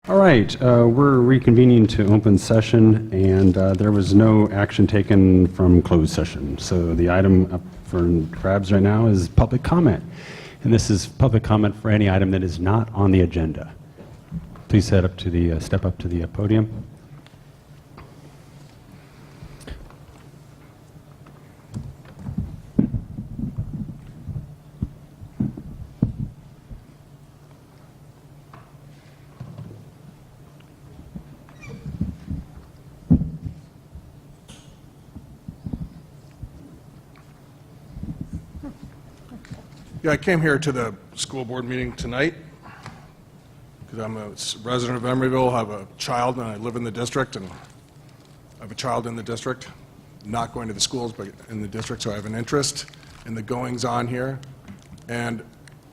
All right, we're reconvening to open session, and there was no action taken from closed session. So the item up for grabs right now is public comment. And this is public comment for any item that is not on the agenda. Please step up to the podium. Yeah, I came here to the school board meeting tonight because I'm a resident of Emeryville, have a child, and I live in the district, and I have a child in the district, not going to the schools, but in the district, so I have an interest in the goings-on here. And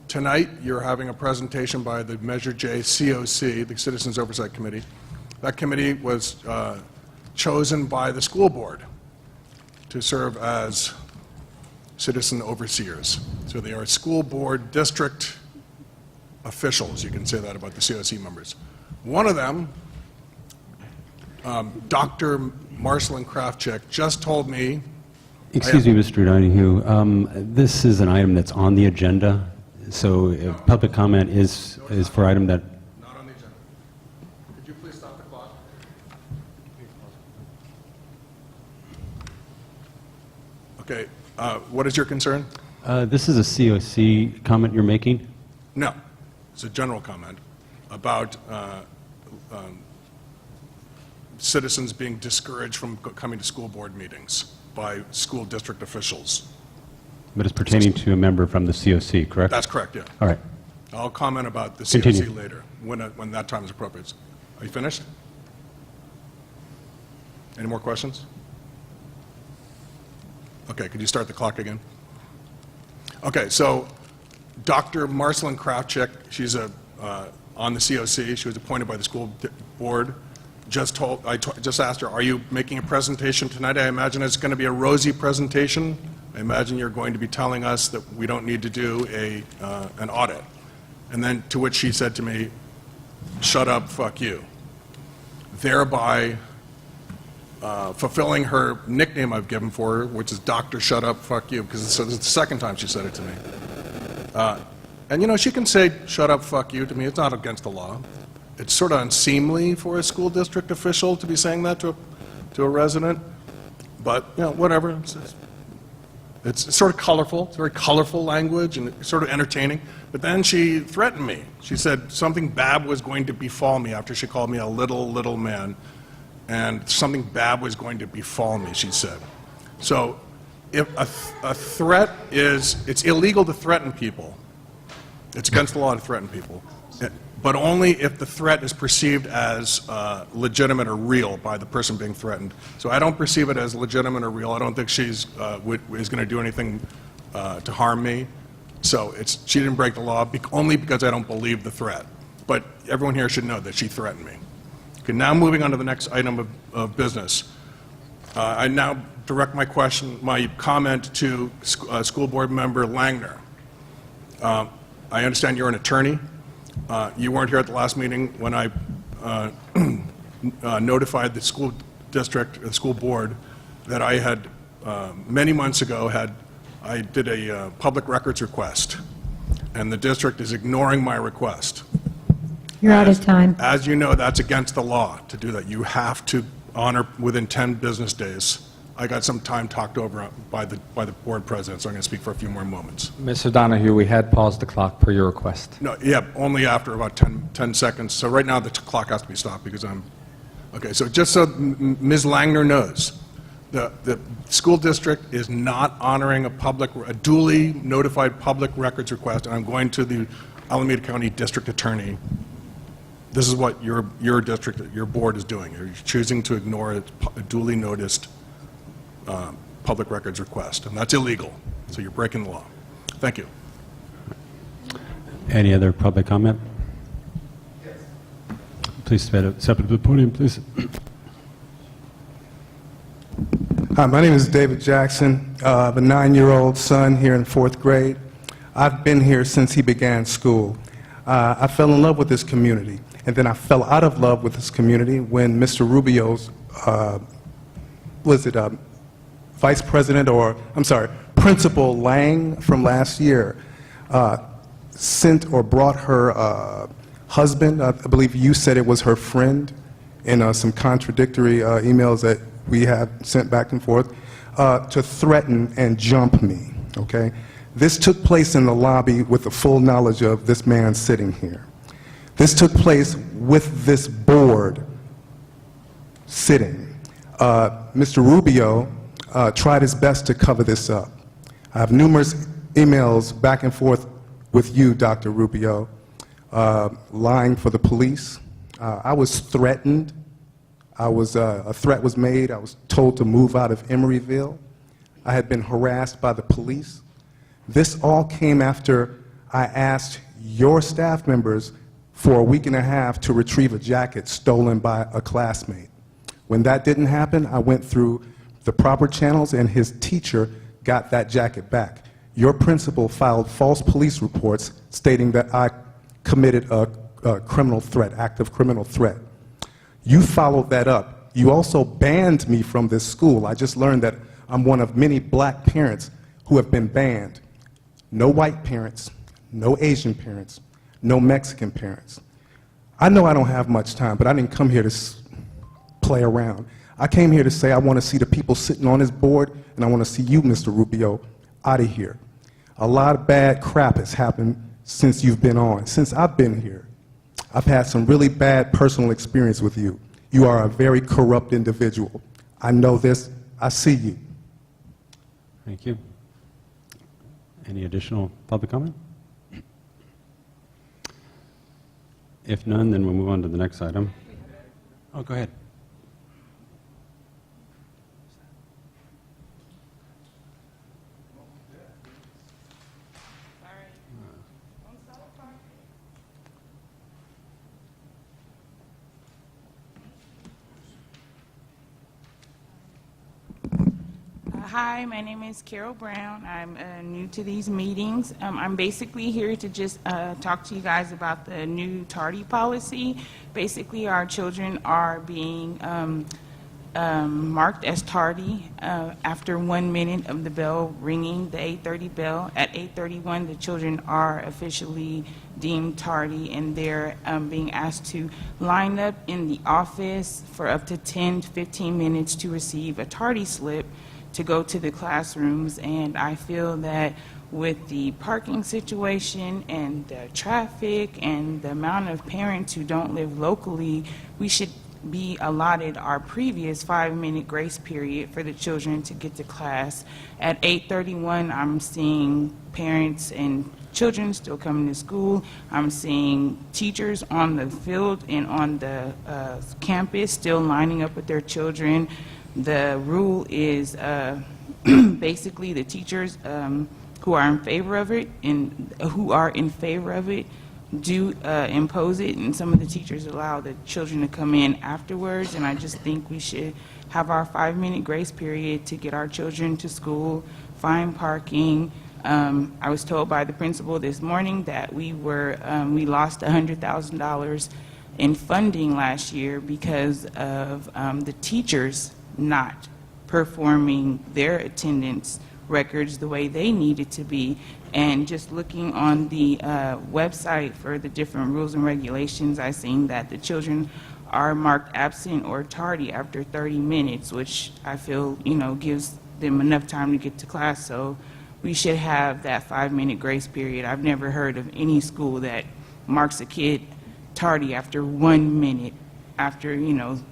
tonight, you're having a presentation by the Measure J COC, the Citizens Oversight Committee. That committee was chosen by the school board to serve as citizen overseers. So they are school board district officials. You can say that about the COC members. One of them, Dr. Marcelin Kravchuk, just told me... Excuse me, Mr. Donahue. This is an item that's on the agenda, so if public comment is for item that... Not on the agenda. Could you please stop the clock? Okay. What is your concern? This is a COC comment you're making? No. It's a general comment about citizens being discouraged from coming to school board meetings by school district officials. But it's pertaining to a member from the COC, correct? That's correct, yeah. All right. I'll comment about the Continue. COC later, when that time is appropriate. Are you finished? Any more questions? Okay, could you start the clock again? Okay, so Dr. Marcelin Kravchuk, she's on the COC. She was appointed by the school board. I just asked her, are you making a presentation tonight? I imagine it's going to be a rosy presentation. I imagine you're going to be telling us that we don't need to do an audit. And then to which she said to me, shut up, fuck you. Thereby fulfilling her nickname I've given for her, which is Dr. Shut Up, Fuck You, because it's the second time she said it to me. And you know, she can say shut up, fuck you to me. It's not against the law. It's sort of unseemly for a school district official to be saying that to a resident, but you know, whatever. It's sort of colorful. It's very colorful language and sort of entertaining. But then she threatened me. She said something bad was going to befall me after she called me a little man. And something bad was going to befall me, she said. So if a threat is, it's illegal to threaten people. It's against the law to threaten people. But only if the threat is perceived as legitimate or real by the person being threatened. So I don't perceive it as legitimate or real. I don't think she's is going to do anything to harm me. So she didn't break the law only because I don't believe the threat. But everyone here should know that she threatened me. Okay, now moving on to the next item of business. I now direct my comment to school board member Langner. I understand you're an attorney. You weren't here at the last meeting when I notified the school district, the school board, that I had, many months ago, I did a public records request, and the district is ignoring my request. You're out of time. As you know, that's against the law to do that. You have to honor within 10 business days. I got some time talked over by the board president, so I'm going to speak for a few more moments. Mr. Donahue, we had paused the clock per your request. No, yeah, only after about 10 seconds. So right now the clock has to be stopped because I'm... Okay, so just so Ms. Langner knows, the school district is not honoring a duly notified public records request, and I'm going to the Alameda County District Attorney. This is what your district, your board is doing. You're choosing to ignore a duly noticed public records request, and that's illegal. So you're breaking the law. Thank you. Any other public comment? Yes. Please step up to the podium, please. Hi, my name is David Jackson. I have a 9-year-old son here in 4th grade. I've been here since he began school. I fell in love with this community. And then I fell out of love with this community when Mr. Rubio's, Vice President, or, I'm sorry, Principal Lang from last year sent or brought her husband, I believe you said it was her friend, in some contradictory emails that we had sent back and forth, to threaten and jump me, okay? This took place in the lobby with the full knowledge of this man sitting here. This took place with this board sitting. Mr. Rubio tried his best to cover this up. I have numerous emails back and forth with you, Dr. Rubio, lying for the police. I was threatened. A threat was made. I was told to move out of Emeryville. I had been harassed by the police. This all came after I asked your staff members for a week and a half to retrieve a jacket stolen by a classmate. When that didn't happen, I went through the proper channels and his teacher got that jacket back. Your principal filed false police reports stating that I committed a criminal threat, active criminal threat. You followed that up. You also banned me from this school. I just learned that I'm one of many black parents who have been banned. No white parents, no Asian parents, no Mexican parents. I know I don't have much time, but I didn't come here to play around. I came here to say I want to see the people sitting on this board, and I want to see you, Mr. Rubio, out of here. A lot of bad crap has happened since you've been on, since I've been here. I've had some really bad personal experience with you. You are a very corrupt individual. I know this. I see you. Thank you. Any additional public comment? If none, then we'll move on to the next item. Oh, go ahead. Hi, my name is Carol Brown. I'm new to these meetings. I'm basically here to just talk to you guys about the new tardy policy. Basically, our children are being marked as tardy after 1 minute of the bell ringing, the 8:30 bell. At 8:31, the children are officially deemed tardy, and they're being asked to line up in the office for up to 10 to 15 minutes to receive a tardy slip to go to the classrooms. And I feel that with the parking situation and the traffic and the amount of parents who don't live locally, we should be allotted our previous 5-minute grace period for the children to get to class. At 8:31, I'm seeing parents and children still coming to school. I'm seeing teachers on the field and on the campus still lining up with their children. The rule is basically the teachers who are in favor of it do impose it, and some of the teachers allow the children to come in afterwards. And I just think we should have our 5-minute grace period to get our children to school, find parking. I was told by the principal this morning that we lost $100,000 in funding last year because of the teachers not performing their attendance records the way they needed to be. And just looking on the website for the different rules and regulations, I've seen that the children are marked absent or tardy after 30 minutes, which I feel, gives them enough time to get to class. So we should have that 5-minute grace period. I've never heard of any school that marks a kid tardy after 1 minute after,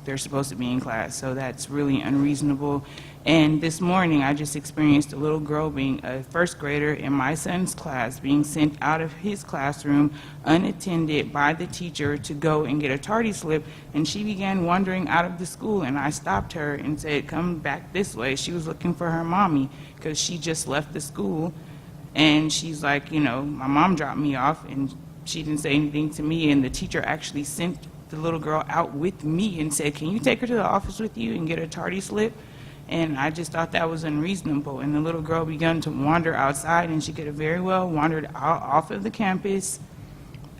they're supposed to be in class. So that's really unreasonable. And this morning, I just experienced a little girl being a first grader in my son's class being sent out of his classroom unattended by the teacher to go and get a tardy slip, and she began wandering out of the school, and I stopped her and said, come back this way. She was looking for her mommy because she just left the school, and she's like, my mom dropped me off, and she didn't say anything to me, and the teacher actually sent the little girl out with me and said, can you take her to the office with you and get a tardy slip? And I just thought that was unreasonable. And the little girl began to wander outside, and she could have very well wandered out off of the campus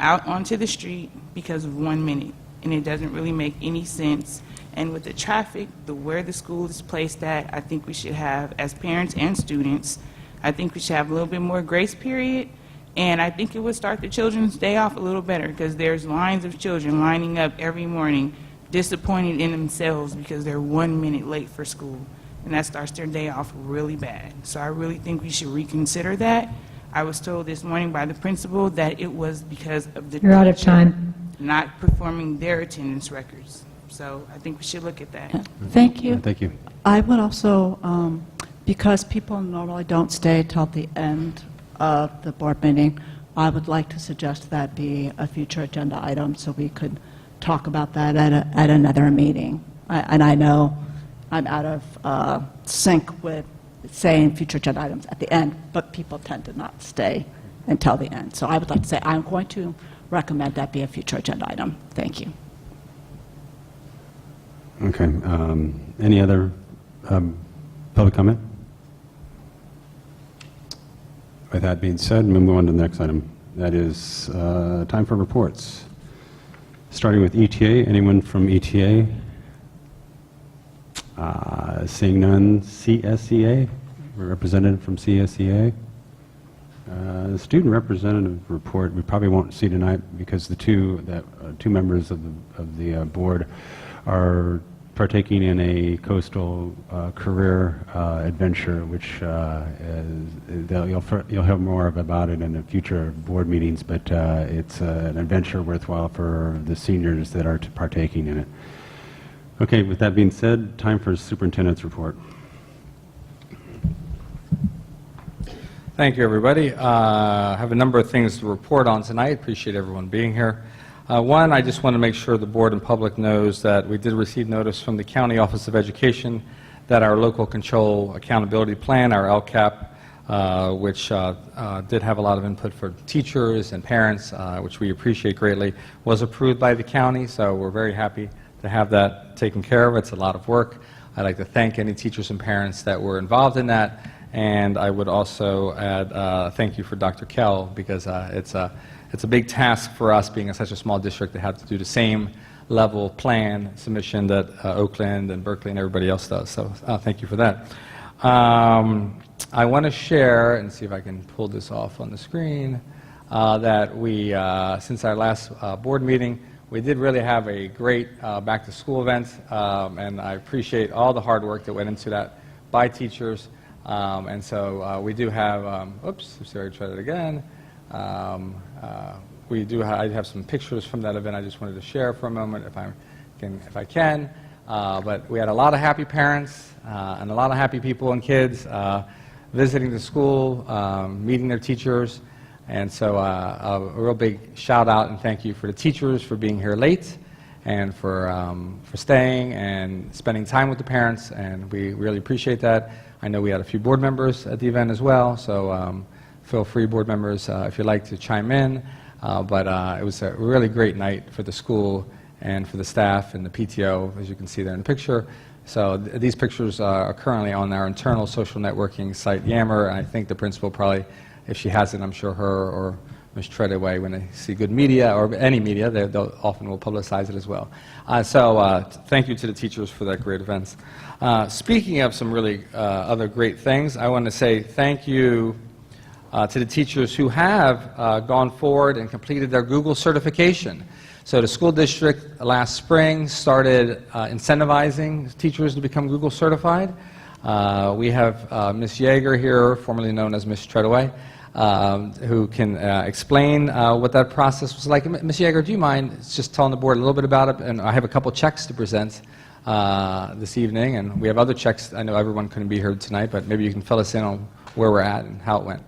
out onto the street because of 1 minute, and it doesn't really make any sense. And with the traffic, where the school is placed at, I think we should have, as parents and students, I think we should have a little bit more grace period, and I think it would start the children's day off a little better, because there's lines of children lining up every morning, disappointed in themselves because they're 1 minute late for school, and that starts their day off really bad. So I really think we should reconsider that. I was told this morning by the principal that it was because of the You're out of teacher time. not performing their attendance records. So I think we should look at that. Thank you. Thank you. I would also, because people normally don't stay till the end of the board meeting, I would like to suggest that be a future agenda item so we could talk about that at another meeting. And I know I'm out of sync with saying future agenda items at the end, but people tend to not stay until the end. So I would like to say I'm going to recommend that be a future agenda item. Thank you. Okay. Any other public comment? With that being said, we'll move on to the next item. That is time for reports. Starting with ETA. Anyone from ETA? Seeing none. CSEA? Representative from CSEA? The student representative report we probably won't see tonight because the two members of the board are partaking in a coastal career adventure, which you'll hear more about it in the future board meetings, but it's an adventure worthwhile for the seniors that are partaking in it. Okay, with that being said, time for superintendent's report. Thank you, everybody. I have a number of things to report on tonight. Appreciate everyone being here. One, I just want to make sure the board and public knows that we did receive notice from the County Office of Education that our Local Control Accountability Plan, our LCAP, which did have a lot of input for teachers and parents, which we appreciate greatly, was approved by the county, so we're very happy to have that taken care of. It's a lot of work. I'd like to thank any teachers and parents that were involved in that, and I would also add thank you for Dr. Kell, because it's a big task for us, being in such a small district, to have to do the same level plan submission that Oakland and Berkeley and everybody else does. So thank you for that. I want to share, and see if I can pull this off on the screen, that we, since our last board meeting, we did really have a great back-to-school event, and I appreciate all the hard work that went into that by teachers. And so we do have, oops, sorry, try that again. I have some pictures from that event I just wanted to share for a moment if I can. But we had a lot of happy parents and a lot of happy people and kids visiting the school, meeting their teachers. And so a real big shout out and thank you for the teachers for being here late and for staying and spending time with the parents, and we really appreciate that. I know we had a few board members at the event as well, so feel free, board members, if you'd like to chime in. But it was a really great night for the school and for the staff and the PTO, as you can see there in the picture. So these pictures are currently on our internal social networking site, Yammer, and I think the principal probably, if she hasn't, I'm sure her or Ms. Treadaway, when they see good media or any media, they'll often will publicize it as well. So thank you to the teachers for that great event. Speaking of some really other great things, I want to say thank you to the teachers who have gone forward and completed their Google certification. So the school district last spring started incentivizing teachers to become Google certified. We have Ms. Yeager here, formerly known as Ms. Treadaway, who can explain what that process was like. Ms. Yeager, do you mind just telling the board a little bit about it? And I have a couple checks to present this evening, and we have other checks. I know everyone couldn't be here tonight, but maybe you can fill us in on where we're at and how it went.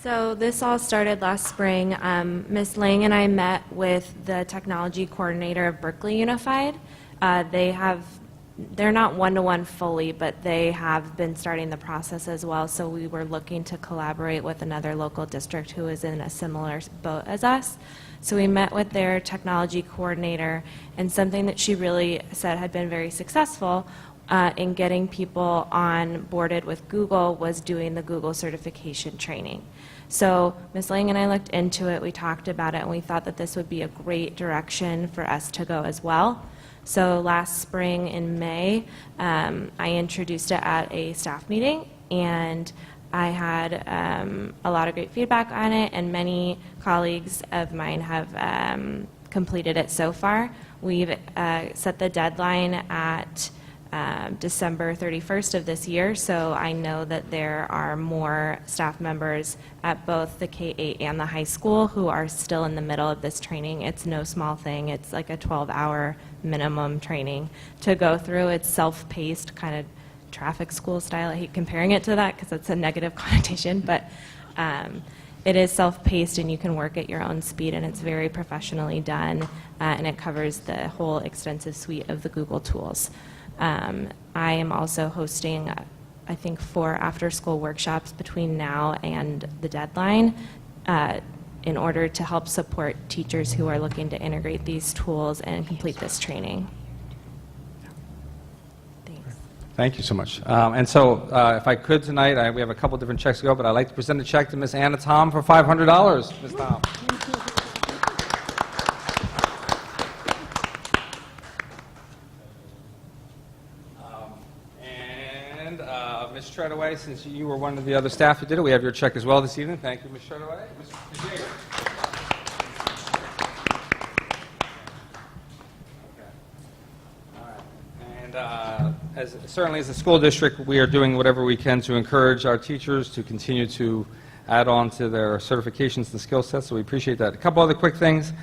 So this all started last spring. Ms. Lang and I met with the technology coordinator of Berkeley Unified. They're not one-to-one fully, but they have been starting the process as well. So we were looking to collaborate with another local district who is in a similar boat as us. So we met with their technology coordinator, and something that she really said had been very successful in getting people onboarded with Google was doing the Google certification training. So Ms. Lang and I looked into it, we talked about it, and we thought that this would be a great direction for us to go as well. So last spring in May, I introduced it at a staff meeting, and I had a lot of great feedback on it, and many colleagues of mine have completed it so far. We've set the deadline at December 31st of this year, so I know that there are more staff members at both the K-8 and the high school who are still in the middle of this training. It's no small thing. It's like a 12-hour minimum training to go through. It's self-paced, kind of traffic school style. I hate comparing it to that because it's a negative connotation, but it is self-paced and you can work at your own speed, and it's very professionally done, and it covers the whole extensive suite of the Google tools. I am also hosting, I think, 4 after-school workshops between now and the deadline in order to help support teachers who are looking to integrate these tools and complete this training. Thanks. Thank you so much. And so, if I could tonight, we have a couple different checks to go, but I'd like to present a check to Ms. Anna Tom for $500. Ms. Tom. And Ms. Treadaway, since you were one of the other staff who did it, we have your check as well this evening. Thank you, Ms. Treadaway. Mr. Jager. Certainly as a school district, we are doing whatever we can to encourage our teachers to continue to add on to their certifications and skill sets, so we appreciate that. A couple other quick things.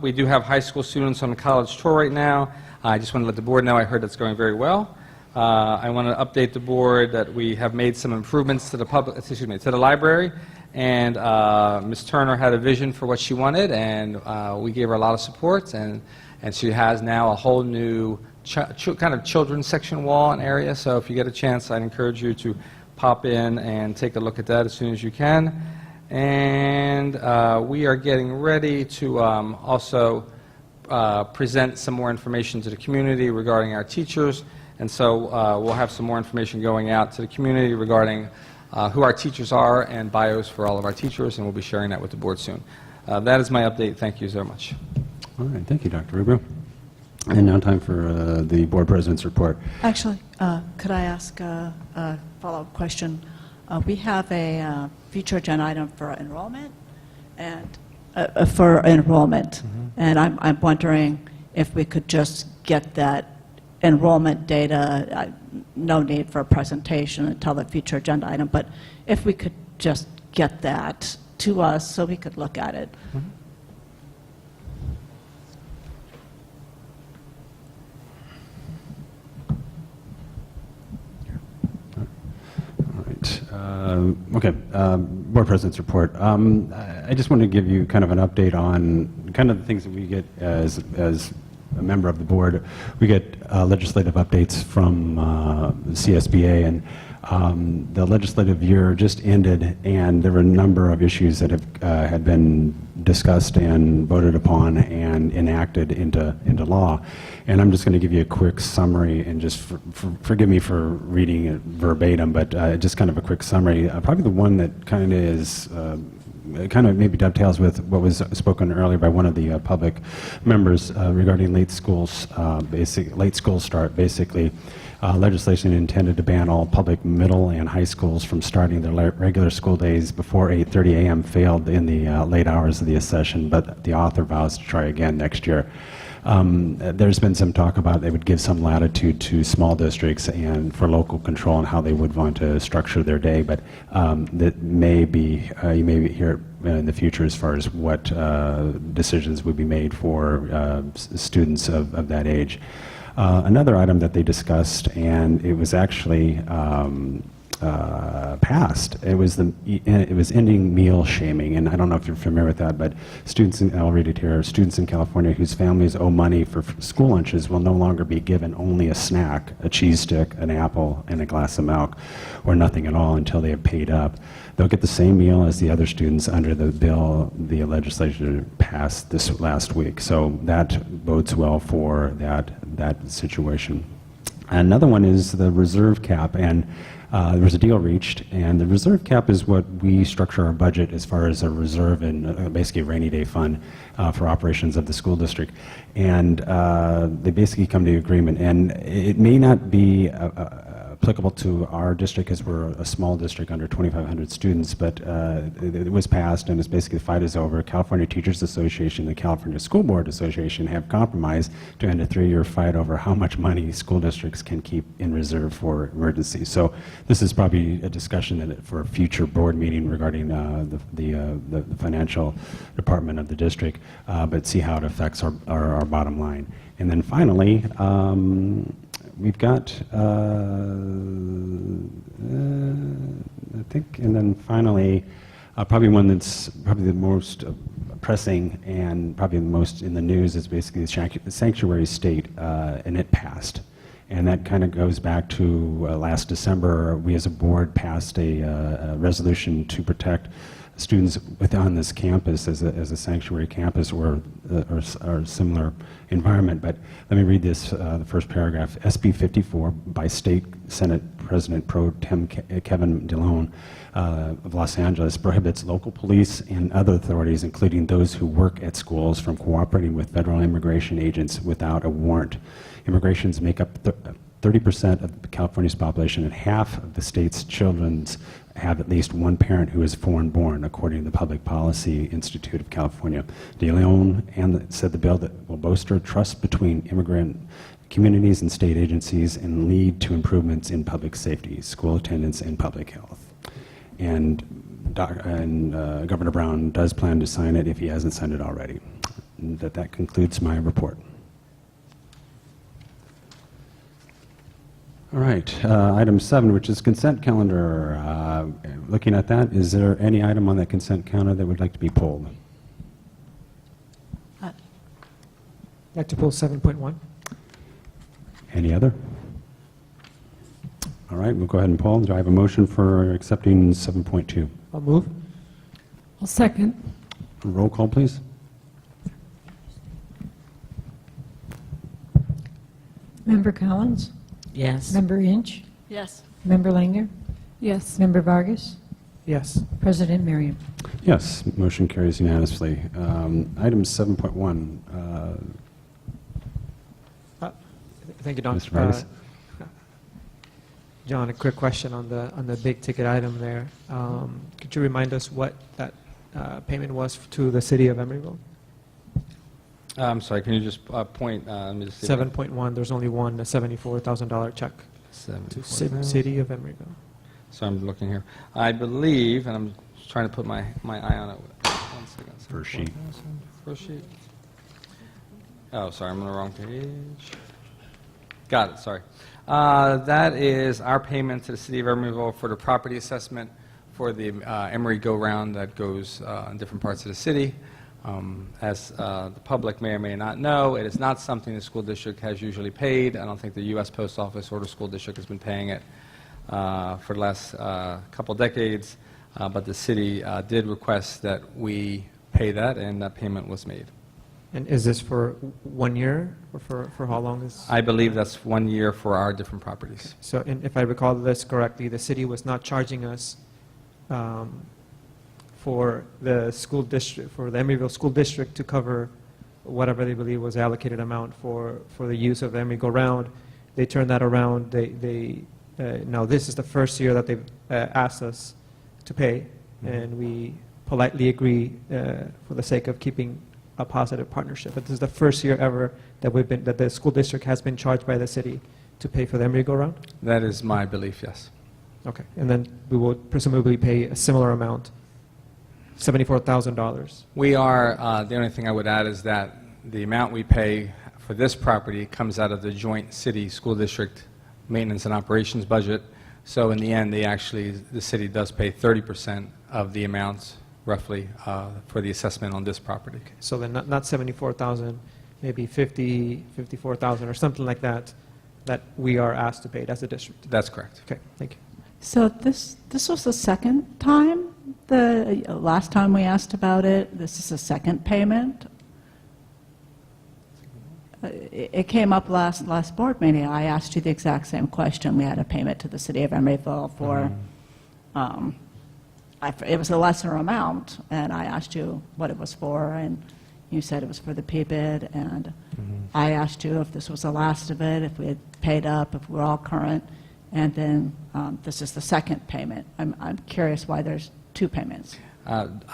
We do have high school students on the college tour right now. I just want to let the board know I heard that's going very well. I want to update the board that we have made some improvements to the library, and Ms. Turner had a vision for what she wanted, and we gave her a lot of support, and she has now a whole new kind of children's section wall and area. So if you get a chance, I'd encourage you to pop in and take a look at that as soon as you can. And we are getting ready to also present some more information to the community regarding our teachers. And so we'll have some more information going out to the community regarding who our teachers are and bios for all of our teachers, and we'll be sharing that with the board soon. That is my update. Thank you so much. All right, thank you, Dr. Rubio. And now time for the board president's report. Actually, could I ask a follow-up question? We have a future agenda item for enrollment, and and I'm wondering if we could just get that enrollment data. No need for a presentation until the future agenda item, but if we could just get that to us so we could look at it. Mm-hmm. Okay, board president's report. I just want to give you kind of an update on kind of the things that we get as a member of the board. We get legislative updates from CSBA, and the legislative year just ended, and there were a number of issues that have had been discussed and voted upon and enacted into law. And I'm just going to give you a quick summary, and just forgive me for reading it verbatim, but just kind of a quick summary. Probably the one that kind of is kind of maybe dovetails with what was spoken earlier by one of the public members regarding late school start. Basically, legislation intended to ban all public middle and high schools from starting their regular school days before 8:30 a.m. failed in the late hours of the session, but the author vows to try again next year. There's been some talk about they would give some latitude to small districts and for local control on how they would want to structure their day, but that may be, you may hear in the future as far as what decisions would be made for students of that age. Another item that they discussed, and it was actually passed. It was ending meal shaming, and I don't know if you're familiar with that, but I'll read it here. Students in California whose families owe money for school lunches will no longer be given only a snack, a cheese stick, an apple, and a glass of milk, or nothing at all until they have paid up. They'll get the same meal as the other students under the bill the legislature passed this last week. So that bodes well for that situation. Another one is the reserve cap, and there was a deal reached, and the reserve cap is what we structure our budget as far as a reserve and basically a rainy day fund for operations of the school district. And they basically come to agreement, and it may not be applicable to our district as we're a small district under 2,500 students, but it was passed, and it's basically the fight is over. California Teachers Association and the California School Board Association have compromised to end a 3-year fight over how much money school districts can keep in reserve for emergencies. So this is probably a discussion that for a future board meeting regarding the financial department of the district, but see how it affects our bottom line. And then finally, we've got, I think, and then finally, probably one that's probably the most pressing and probably the most in the news is basically the sanctuary state, and it passed. And that kind of goes back to last December. We as a board passed a resolution to protect students on this campus as a sanctuary campus or similar environment. But let me read this, the first paragraph. SB 54 by State Senate President Pro Tem Kevin DeLone of Los Angeles prohibits local police and other authorities, including those who work at schools, from cooperating with federal immigration agents without a warrant. Immigrations make up 30% of California's population, and half of the state's children have at least one parent who is foreign-born, according to the Public Policy Institute of California. De Leon said the bill that will bolster trust between immigrant communities and state agencies and lead to improvements in public safety, school attendance, and public health. And Governor Brown does plan to sign it if he hasn't signed it already. And that concludes my report. All right, item 7, which is consent calendar. Looking at that, is there any item on that consent calendar that would like to be pulled? I'd like to pull 7.1. Any other? All right, we'll go ahead and pull. Do I have a motion for accepting 7.2? I'll move. I'll second. Roll call, please. Member Collins? Yes. Member Inch? Yes. Member Langer? Yes. Member Vargas? Yes. President Miriam? Yes, motion carries unanimously. Item 7.1. Thank you, Don. Mr. Vargas? John, a quick question on the big ticket item there. Could you remind us what that payment was to the city of Emeryville? I'm sorry, can you just point, let me just see. 7.1, there's only one, a $74,000 check to city of Emeryville. So I'm looking here. I believe, and I'm trying to put my eye on it. 1 second. First sheet. First sheet. Oh, sorry, I'm on the wrong page. Got it, sorry. That is our payment to the city of Emeryville for the property assessment for the Emery go-round that goes in different parts of the city. As the public may or may not know, it is not something the school district has usually paid. I don't think the U.S. Post Office or the school district has been paying it for the last couple decades, but the city did request that we pay that, and that payment was made. And is this for 1 year, or for how long is? I believe that's 1 year for our different properties. So if I recall this correctly, the city was not charging us for the school district, for the Emeryville School District to cover whatever they believe was allocated amount for the use of the Emery go-round. They turned that around. Now this is the first year that they've asked us to pay, and we politely agree for the sake of keeping a positive partnership. But this is the first year ever that the school district has been charged by the city to pay for the Emery go-round? That is my belief, yes. Okay, and then we will presumably pay a similar amount, $74,000. We are, the only thing I would add is that the amount we pay for this property comes out of the joint city-school district maintenance and operations budget. So in the end, the city does pay 30% of the amounts, roughly, for the assessment on this property. So then not 74,000, maybe 50, 54,000 or something like that, that we are asked to pay as a district. That's correct. Okay, thank you. So this was the second time? The last time we asked about it, this is a second payment? it came up last board meeting. I asked you the exact same question. We had a payment to the city of Emeryville for, it was a lesser amount, and I asked you what it was for, and you said it was for the PBID, and I asked you if this was the last of it, if we had paid up, if we're all current, and then this is the second payment. I'm curious why there's two payments.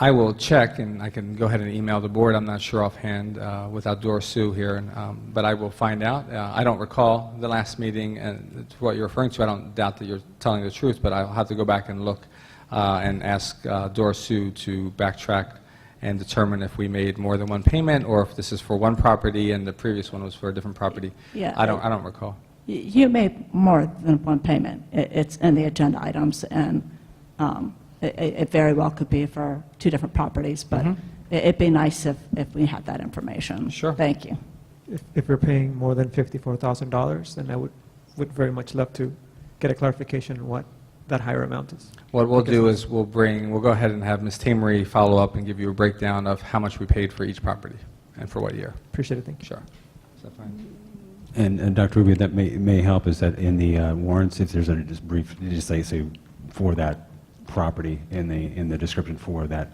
I will check, and I can go ahead and email the board. I'm not sure offhand without Doris Sue here, but I will find out. I don't recall the last meeting and to what you're referring to. I don't doubt that you're telling the truth, but I'll have to go back and look and ask Doris Sue to backtrack and determine if we made more than one payment or if this is for one property and the previous one was for a different property. Yeah, I don't recall. You made more than one payment. It's in the agenda items, and it very well could be for two different properties, but it'd be nice if we had that information. Sure. Thank you. If we're paying more than $54,000, then I would very much love to get a clarification on what that higher amount is. What we'll do is we'll go ahead and have Ms. Tamery follow up and give you a breakdown of how much we paid for each property and for what year. Appreciate it. Thank you. Sure. Is that fine? And Dr. Rubio, that may help, is that in the warrants, if there's a just brief, just say for that property in the description for that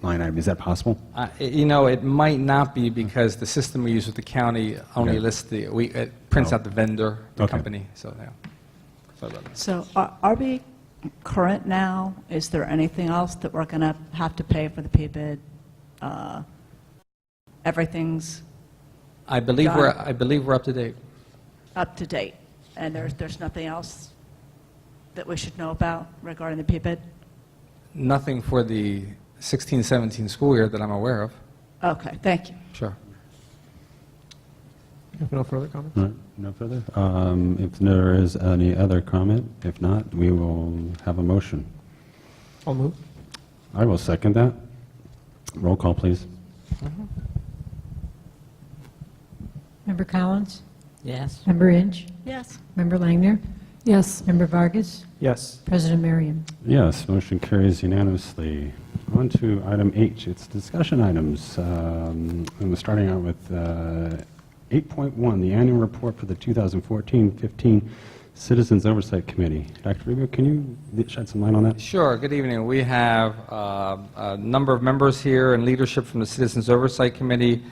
line item, is that possible? You know, it might not be because the system we use with the county only Okay. lists it prints out the vendor, the Okay. company, so yeah. Sorry about that. So are we current now? Is there anything else that we're going to have to pay for the PBID? Everything's I believe Done. we're up to date. up to date, and there's nothing else that we should know about regarding the PBID? Nothing for the 16-17 school year that I'm aware of. Okay, thank you. Sure. If no further comments? All right, no further? If there is any other comment, if not, we will have a motion. I'll move. I will second that. Roll call, please. Member Collins? Yes. Member Inge? Yes. Member Langner? Yes. Member Vargas? Yes. President Merriam? Yes, motion carries unanimously. On to item H, it's discussion items. And we're starting out with 8.1, the annual report for the 2014-15 Citizens Oversight Committee. Dr. Rubio, can you shed some light on that? Sure. Good evening. We have a number of members here and leadership from the Citizens Oversight Committee.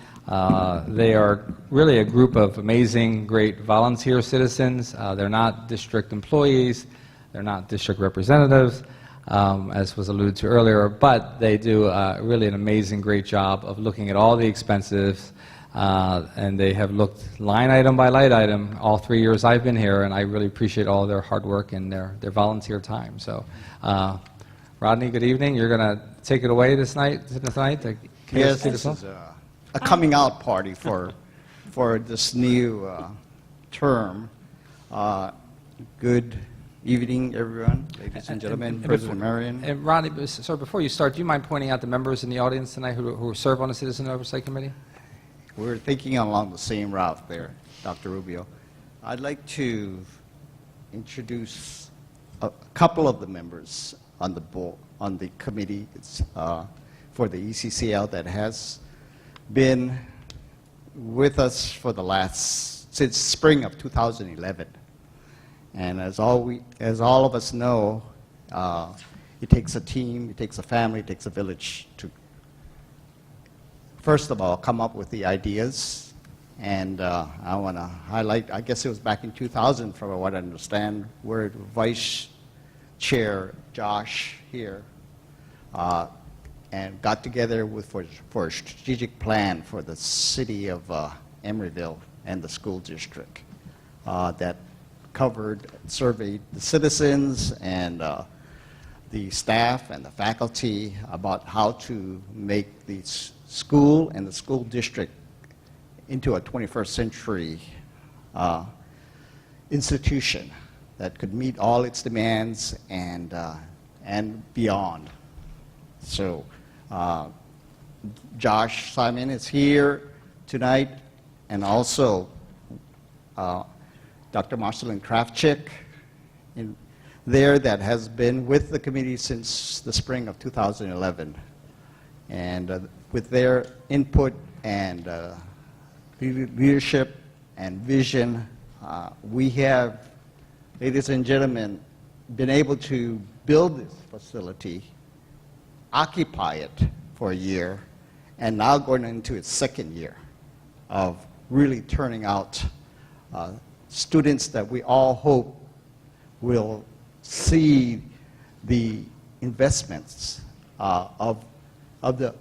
They are really a group of amazing, great volunteer citizens. They're not district employees. They're not district representatives, as was alluded to earlier, but they do really an amazing, great job of looking at all the expenses, and they have looked line item by line item all 3 years I've been here, and I really appreciate all their hard work and their volunteer time. So, Rodney, good evening. You're going to take it away tonight. Yes, this is a coming out party for this new term. Good evening, everyone, ladies and gentlemen, President Marion. And Rodney, sir, before you start, do you mind pointing out the members in the audience tonight who serve on the Citizen Oversight Committee? We're thinking along the same route there, Dr. Rubio. I'd like to introduce a couple of the members on the board, on the committee for the ECCL that has been with us for since spring of 2011. And as all of us know, it takes a team, it takes a family, it takes a village to, first of all, come up with the ideas. And I want to highlight, I guess it was back in 2000, from what I understand, where Vice Chair Josh here and got together for a strategic plan for the city of Emeryville and the school district that surveyed the citizens and the staff and the faculty about how to make the school and the school district into a 21st century institution that could meet all its demands and beyond. So Josh Simon is here tonight, and also Dr. Marcelin Kravchik there that has been with the committee since the spring of 2011. And with their input and leadership and vision. We have, ladies and gentlemen, been able to build this facility, occupy it for a year, and now going into its second year of really turning out students that we all hope will see the investments of the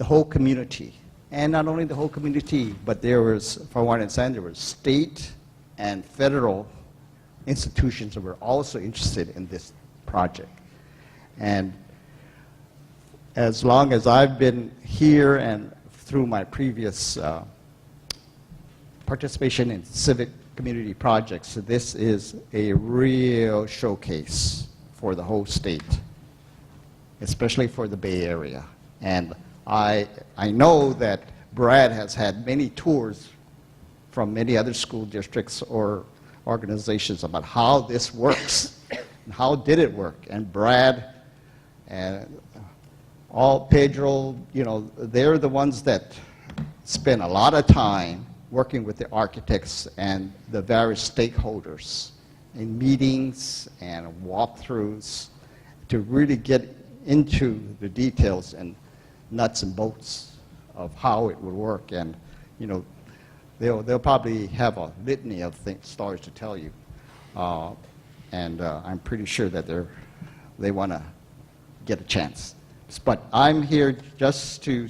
whole community. And not only the whole community, but there was, from what I understand, there were state and federal institutions that were also interested in this project. And as long as I've been here and through my previous participation in civic community projects, this is a real showcase for the whole state, especially for the Bay Area. And I know that Brad has had many tours from many other school districts or organizations about how this works and how did it work. And Brad and all Pedro, you know, they're the ones that spend a lot of time working with the architects and the various stakeholders in meetings and walkthroughs to really get into the details and nuts and bolts of how it would work. And, you know, they'll probably have a litany of stories to tell you. And I'm pretty sure that they want to get a chance. But I'm here just to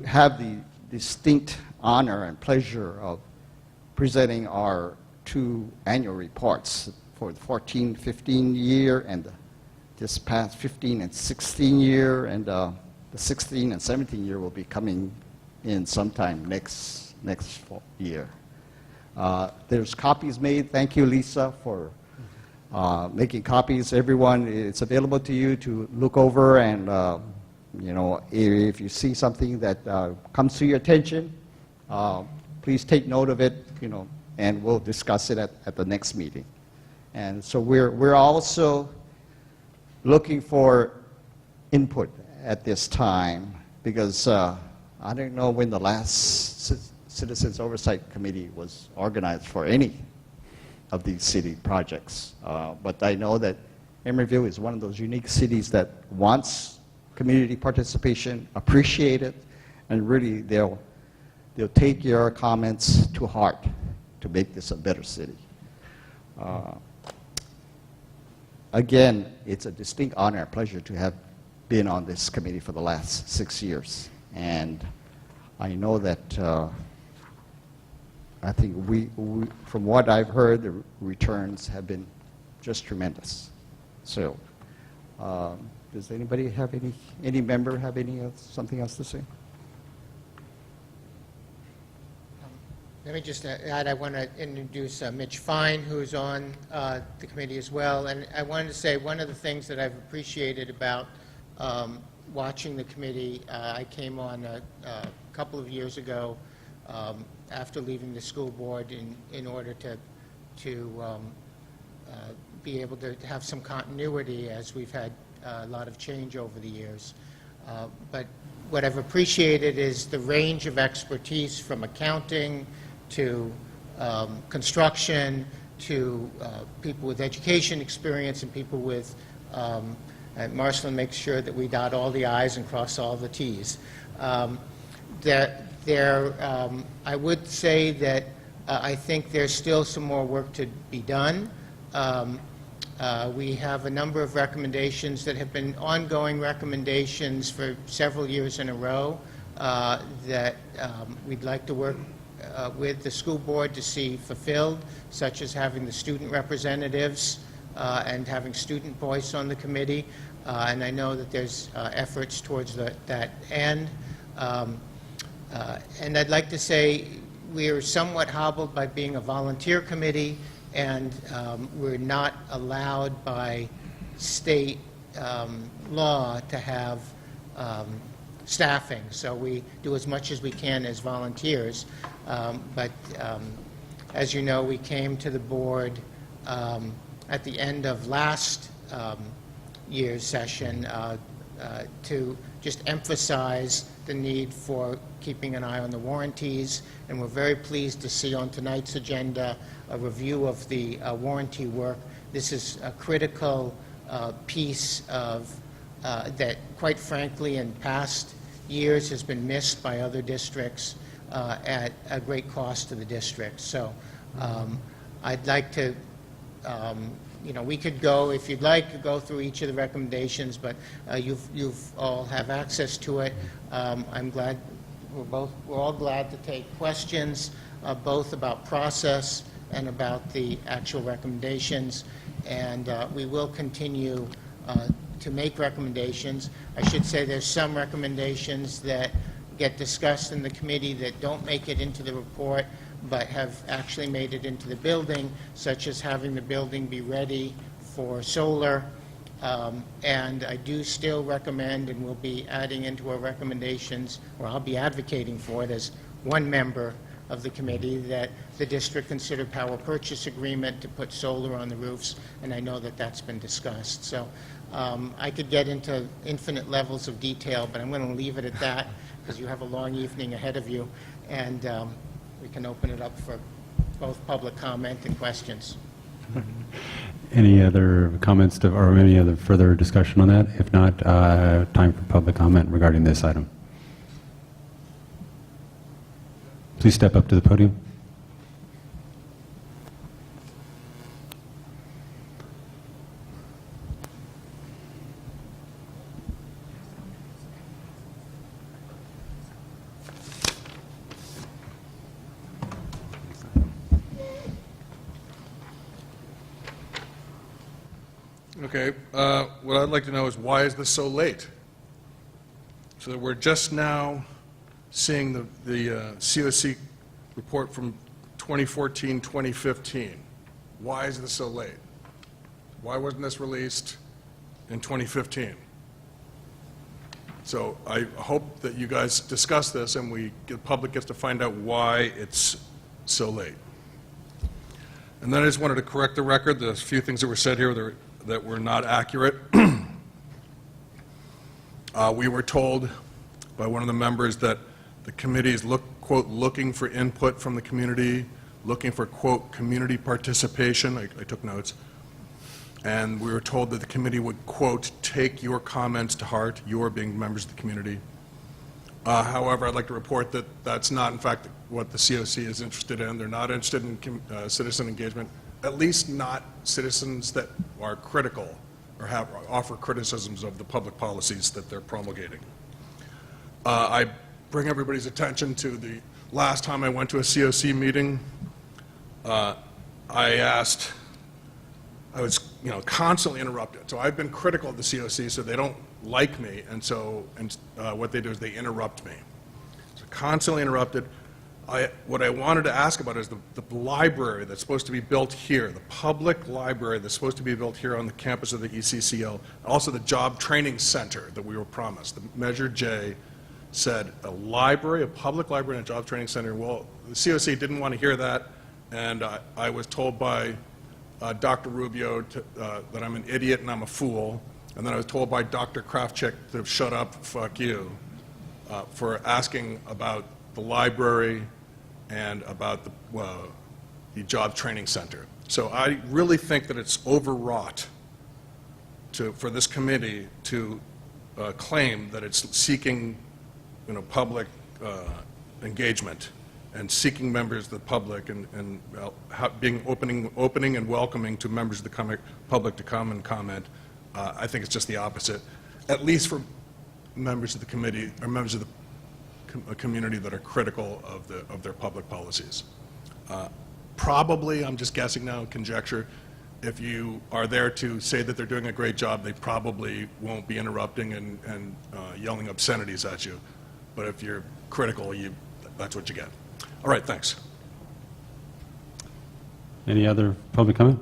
have the distinct honor and pleasure of presenting our two annual reports for the 14-15 year and this past 15 and 16 year, and the 16 and 17 year will be coming in sometime next year. There's copies made. Thank you, Lisa, for making copies. Everyone, it's available to you to look over, and you know, if you see something that comes to your attention, please take note of it, you know, and we'll discuss it at the next meeting. And so we're also looking for input at this time, because I don't know when the last Citizens Oversight Committee was organized for any of these city projects. But I know that Emeryville is one of those unique cities that wants community participation, appreciate it, and really they'll take your comments to heart to make this a better city. Again, it's a distinct honor and pleasure to have been on this committee for the last 6 years. And I know that I think we, from what I've heard, the returns have been just tremendous. So, does anybody have any member have something else to say? Let me just add, I want to introduce Mitch Fine, who's on the committee as well. And I wanted to say one of the things that I've appreciated about watching the committee, I came on a couple of years ago after leaving the school board in order to be able to have some continuity, as we've had a lot of change over the years. But what I've appreciated is the range of expertise, from accounting to construction to people with education experience and people with, and Marcelin makes sure that we dot all the I's and cross all the T's. I would say that I think there's still some more work to be done. We have a number of recommendations that have been ongoing recommendations for several years in a row that we'd like to work with the school board to see fulfilled, such as having the student representatives and having student voice on the committee. And I know that there's efforts towards that end. And I'd like to say we are somewhat hobbled by being a volunteer committee, and we're not allowed by state law to have staffing. So we do as much as we can as volunteers. But as you know, we came to the board at the end of last year's session to just emphasize the need for keeping an eye on the warranties, and we're very pleased to see on tonight's agenda a review of the warranty work. This is a critical piece of that, quite frankly, in past years has been missed by other districts at a great cost to the district. So I'd like to, we could go, if you'd like, go through each of the recommendations, but you've all have access to it. I'm glad, we're all glad to take questions, both about process and about the actual recommendations, and we will continue to make recommendations. I should say there's some recommendations that get discussed in the committee that don't make it into the report, but have actually made it into the building, such as having the building be ready for solar. And I do still recommend, and we'll be adding into our recommendations, or I'll be advocating for it as one member of the committee, that the district consider power purchase agreement to put solar on the roofs, and I know that that's been discussed. So I could get into infinite levels of detail, but I'm going to leave it at that because you have a long evening ahead of you, and we can open it up for both public comment and questions. Any other comments or any other further discussion on that? If not, time for public comment regarding this item. Please step up to the podium. Okay, what I'd like to know is why is this so late? So we're just now seeing the COC report from 2014-2015. Why is this so late? Why wasn't this released in 2015? So I hope that you guys discuss this and the public gets to find out why it's so late. And then I just wanted to correct the record. There's a few things that were said here that were not accurate. We were told by one of the members that the committee is, quote, looking for input from the community, looking for, quote, community participation. I took notes. And we were told that the committee would, quote, take your comments to heart, your being members of the community. However, I'd like to report that that's not, in fact, what the COC is interested in. They're not interested in citizen engagement, at least not citizens that are critical or offer criticisms of the public policies that they're promulgating. I bring everybody's attention to the last time I went to a COC meeting. I was constantly interrupted. So I've been critical of the COC, so they don't like me, and what they do is they interrupt me. So constantly interrupted. What I wanted to ask about is the library that's supposed to be built here, the public library that's supposed to be built here on the campus of the ECCL, also the job training center that we were promised. The Measure J said a library, a public library and a job training center. Well, the COC didn't want to hear that, and I was told by Dr. Rubio that I'm an idiot and I'm a fool, and then I was told by Dr. Kravchik to shut up, fuck you, for asking about the library and about the job training center. So I really think that it's overwrought for this committee to claim that it's seeking public engagement and seeking members of the public and being opening and welcoming to members of the public to come and comment. I think it's just the opposite, at least for members of the committee or members of the community that are critical of their public policies. Probably, I'm just guessing now, conjecture, if you are there to say that they're doing a great job, they probably won't be interrupting and yelling obscenities at you. But if you're critical, that's what you get. All right, thanks. Any other public comment?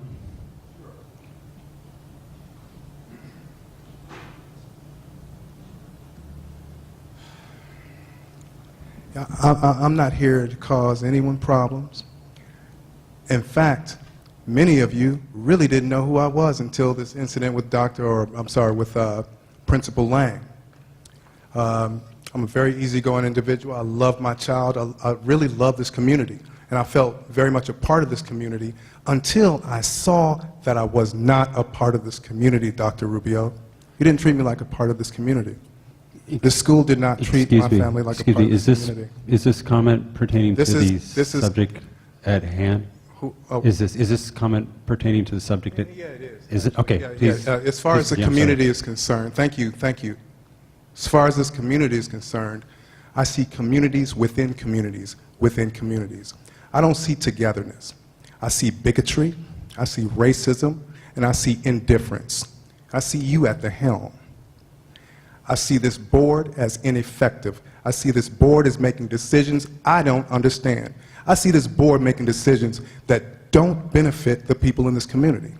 I'm not here to cause anyone problems. In fact, many of you really didn't know who I was until this incident with Principal Lang. I'm a very easygoing individual. I love my child. I really love this community. And I felt very much a part of this community until I saw that I was not a part of this community, Dr. Rubio. You didn't treat me like a part of this community. The school did not treat my family like a part of this community. Is this comment pertaining to This is- the this is- subject at hand? Is this comment pertaining to the subject? Yeah, it is. Is it? Okay, please. As far as the Please, yeah, I'm sorry. community is concerned, thank you. As far as this community is concerned, I see communities within communities within communities. I don't see togetherness. I see bigotry, I see racism, and I see indifference. I see you at the helm. I see this board as ineffective. I see this board as making decisions I don't understand. I see this board making decisions that don't benefit the people in this community.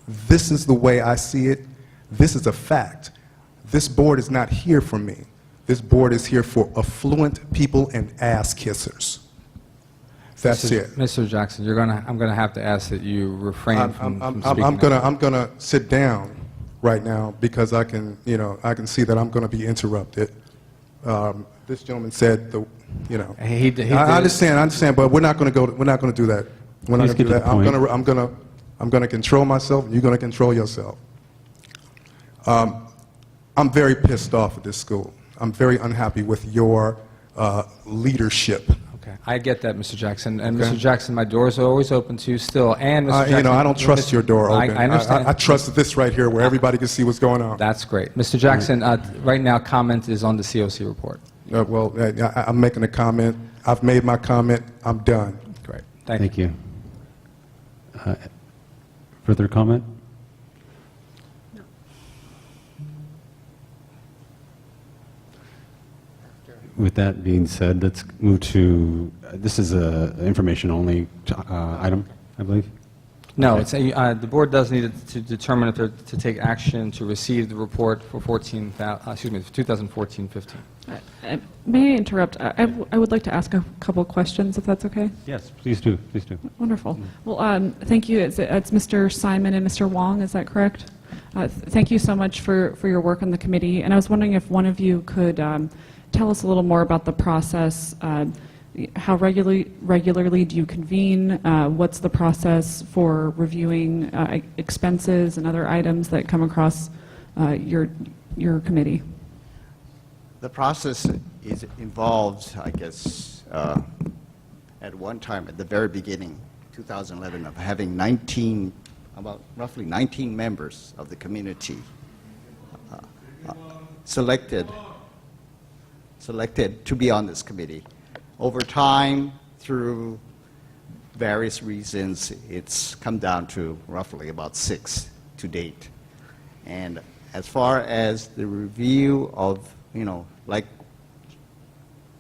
This is the way I see it. This is a fact. This board is not here for me. This board is here for affluent people and ass kissers. That's it. Mr. Jackson, I'm going to have to ask that you refrain from speaking. I'm gonna sit down right now because I can see that I'm going to be interrupted. This gentleman said I understand, but we're not going to do that. We're not going to do that. I'm going to control myself, and you're going to control yourself. I'm very pissed off at this school. I'm very unhappy with your leadership. Okay, I get that, Mr. Jackson. And Okay. Mr. Jackson, my doors are always open to you still. And Mr. Jackson, I don't trust your door open. I understand. I trust this right here where everybody can see what's going on. That's great. Mr. Jackson, right now, comment is on the COC report. I'm making a comment. I've made my comment. I'm done. Great. Thank you. Further comment? With that being said, let's move to, this is a information-only item, I believe? No, Okay. the board does need to determine if they're to take action to receive the report for 2014-15. May I interrupt? I would like to ask a couple questions, if that's okay. Yes, please do, please do. Wonderful. Well, thank you. It's Mr. Simon and Mr. Wong, is that correct? Thank you so much for your work on the committee. And I was wondering if one of you could tell us a little more about the process. How regularly do you convene? What's the process for reviewing expenses and other items that come across your committee? The process involves, I guess, at one time, at the very beginning, 2011, of having roughly 19 members of the community selected to be on this committee. Over time, through various reasons, it's come down to roughly about 6 to date. And as far as the review of, like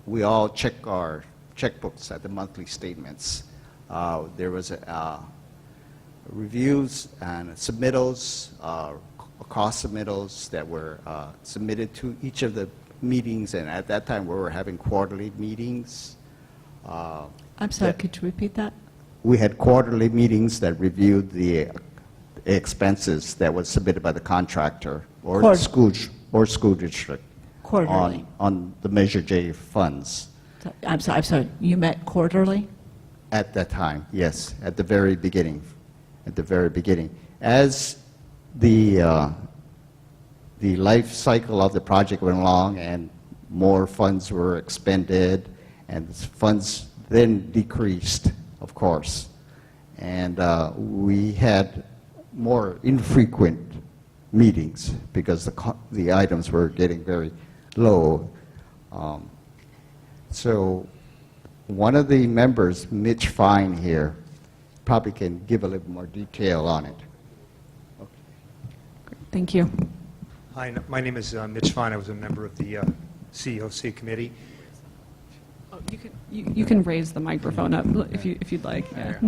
we all check our checkbooks at the monthly statements, there was reviews and submittals, cost submittals that were submitted to each of the meetings, and at that time we were having quarterly meetings. I'm sorry, could you repeat that? We had quarterly meetings that reviewed the expenses that was submitted by the contractor or the school district Quarterly. on the Measure J funds. I'm sorry, you met quarterly? At that time, yes, at the very beginning. As the life cycle of the project went along and more funds were expended, and the funds then decreased, of course. And we had more infrequent meetings because the items were getting very low. So one of the members, Mitch Fine here, probably can give a little more detail on it. Thank you. Hi, my name is Mitch Fine. I was a member of the COC committee. Oh, you can raise the microphone up if you'd like. Yeah.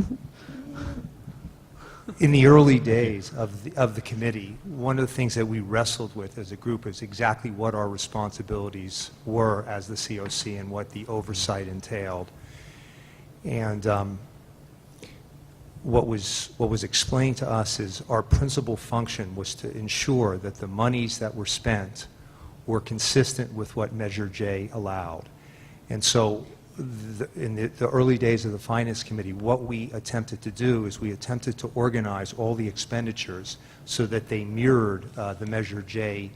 In the early days of the committee, one of the things that we wrestled with as a group is exactly what our responsibilities were as the COC and what the oversight entailed. And what was explained to us is our principal function was to ensure that the monies that were spent were consistent with what Measure J allowed. And so in the early days of the Finance Committee, what we attempted to do is we attempted to organize all the expenditures so that they mirrored the Measure J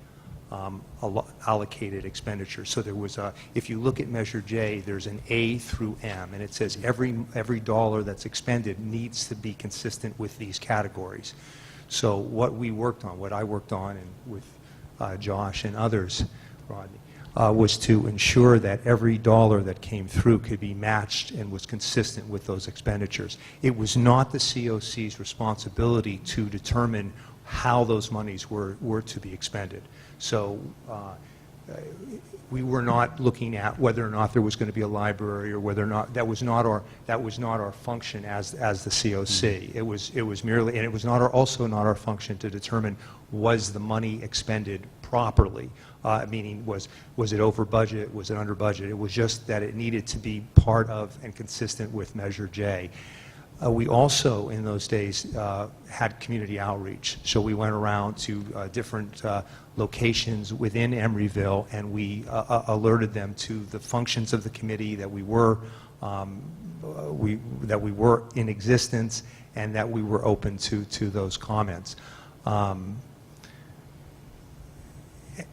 allocated expenditures. So there was a, if you look at Measure J, there's an A through M, and it says every dollar that's expended needs to be consistent with these categories. So what we worked on, what I worked on, and with Josh and others, Rodney, was to ensure that every dollar that came through could be matched and was consistent with those expenditures. It was not the COC's responsibility to determine how those monies were to be expended. So we were not looking at whether or not there was going to be a library or whether or not that was not our function as the COC. It was merely, and it was also not our function to determine was the money expended properly, meaning was it over budget, was it under budget. It was just that it needed to be part of and consistent with Measure J. We also, in those days, had community outreach. So we went around to different locations within Emeryville, and we alerted them to the functions of the committee, that we were in existence, and that we were open to those comments.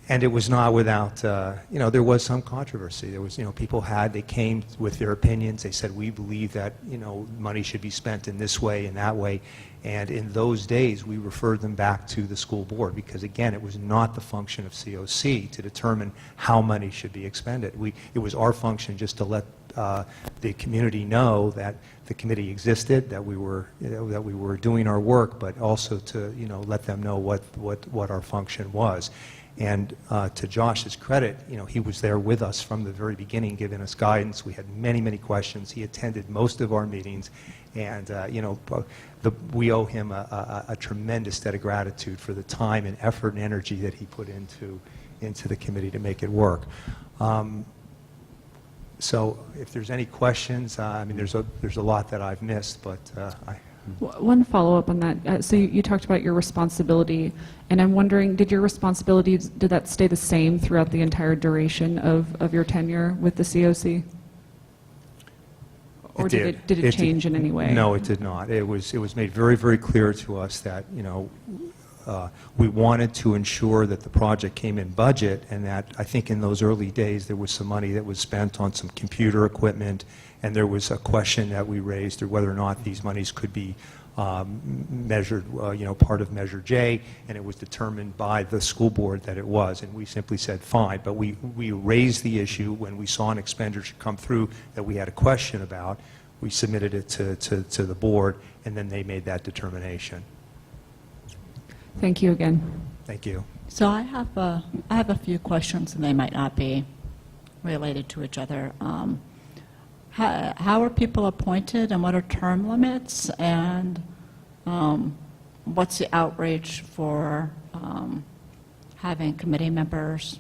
And it was not without, there was some controversy. There was, they came with their opinions. They said, we believe that, money should be spent in this way and that way. And in those days, we referred them back to the school board because, again, it was not the function of COC to determine how money should be expended. It was our function just to let the community know that the committee existed, that we were doing our work, but also to, let them know what our function was. And to Josh's credit, he was there with us from the very beginning, giving us guidance. We had many, many questions. He attended most of our meetings, and we owe him a tremendous debt of gratitude for the time and effort and energy that he put into the committee to make it work. So, if there's any questions, there's a lot that I've missed, but One follow-up on that. So you talked about your responsibility, and I'm wondering, did your responsibilities, did that stay the same throughout the entire duration of your tenure with the COC? Or did it change in any way? No, it did not. It was made very, very clear to us that, we wanted to ensure that the project came in budget, and that I think in those early days there was some money that was spent on some computer equipment, and there was a question that we raised of whether or not these monies could be measured, part of Measure J, and it was determined by the school board that it was, and we simply said fine. But we raised the issue when we saw an expenditure come through that we had a question about. We submitted it to the board, and then they made that determination. Thank you again. Thank you. So I have a few questions, and they might not be related to each other. How are people appointed, and what are term limits, and what's the outreach for having committee members?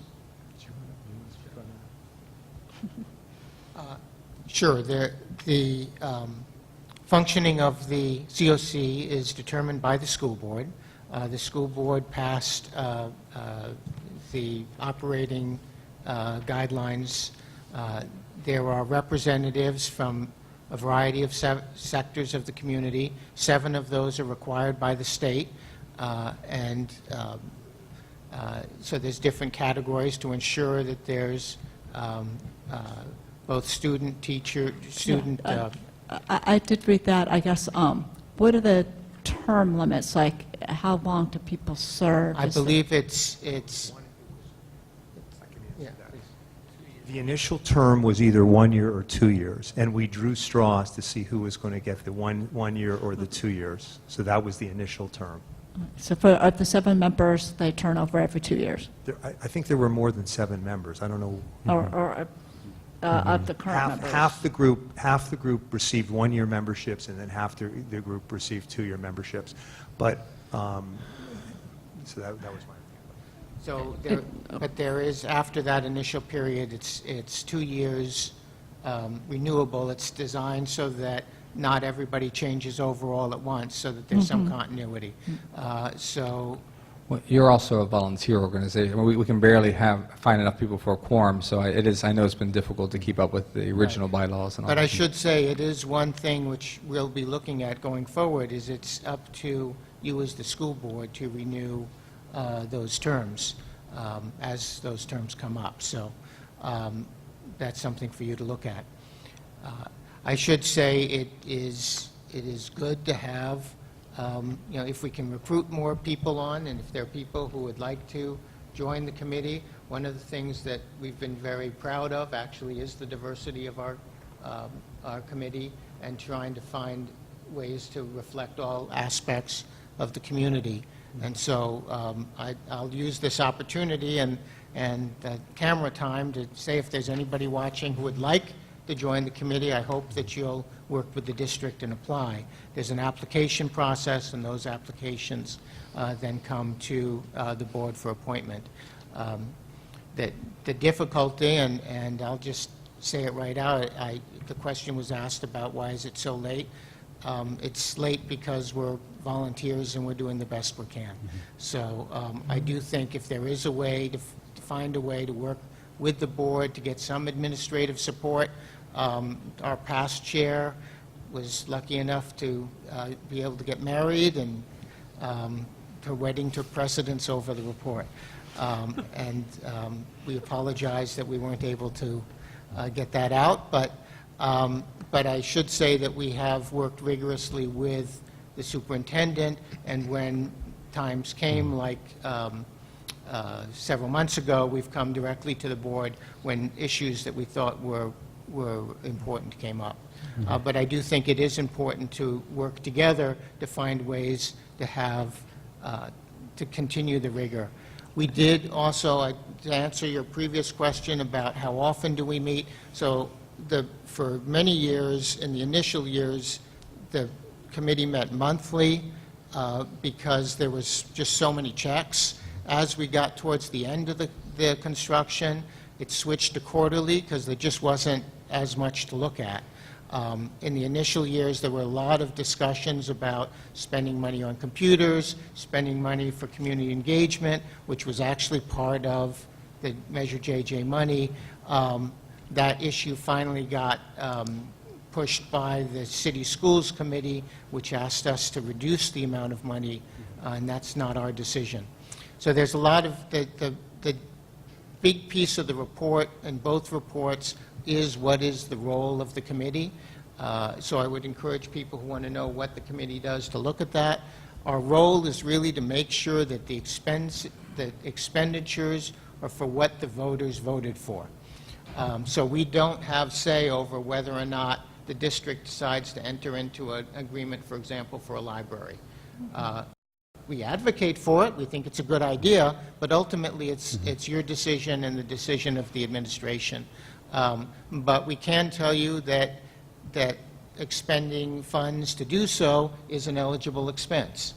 Sure. The functioning of the COC is determined by the school board. The school board passed the operating guidelines. There are representatives from a variety of sectors of the community. 7 of those are required by the state, and so there's different categories to ensure that there's both student, teacher, student. I did read that. I guess, what are the term limits? Like, how long do people serve? I believe it's The initial term was either 1 year or 2 years, and we drew straws to see who was going to get the one year or the 2 years. So that was the initial term. So for the 7 members, they turn over every 2 years? I think there were more than 7 members. I don't know. Or of the current members? Half the group received 1-year memberships, and then half the group received 2-year memberships. But so that was my. So, but there is, after that initial period, it's 2 years renewable. It's designed so that not everybody changes over all at once, so that there's some continuity. So Well, you're also a volunteer organization. We can barely find enough people for a quorum, so I know it's been difficult to keep up with the original bylaws and all. But I should say, it is one thing which we'll be looking at going forward, is it's up to you as the school board to renew those terms as those terms come up. So that's something for you to look at. I should say it is good to have, if we can recruit more people on, and if there are people who would like to join the committee. One of the things that we've been very proud of, actually, is the diversity of our committee and trying to find ways to reflect all aspects of the community. And so I'll use this opportunity and camera time to say if there's anybody watching who would like to join the committee, I hope that you'll work with the district and apply. There's an application process, and those applications then come to the board for appointment. The difficulty, and I'll just say it right out, the question was asked about why is it so late. It's late because we're volunteers and we're doing the best we can. So I do think if there is a way to find a way to work with the board to get some administrative support. Our past chair was lucky enough to be able to get married, and her wedding took precedence over the report. We apologize that we weren't able to get that out, but I should say that we have worked rigorously with the superintendent, and when times came, like several months ago, we've come directly to the board when issues that we thought were important came up. But I do think it is important to work together to find ways to have, to continue the rigor. We did also, to answer your previous question about how often do we meet, so for many years, in the initial years, the committee met monthly because there was just so many checks. As we got towards the end of the construction, it switched to quarterly because there just wasn't as much to look at. In the initial years, there were a lot of discussions about spending money on computers, spending money for community engagement, which was actually part of the Measure JJ money. That issue finally got pushed by the City Schools Committee, which asked us to reduce the amount of money, and that's not our decision. So there's a lot of, the big piece of the report, in both reports, is what is the role of the committee. So I would encourage people who want to know what the committee does to look at that. Our role is really to make sure that the expenditures are for what the voters voted for. So we don't have say over whether or not the district decides to enter into an agreement, for example, for a library. We advocate for it, we think it's a good idea, but ultimately it's your decision and the decision of the administration. But we can tell you that expending funds to do so is an eligible expense.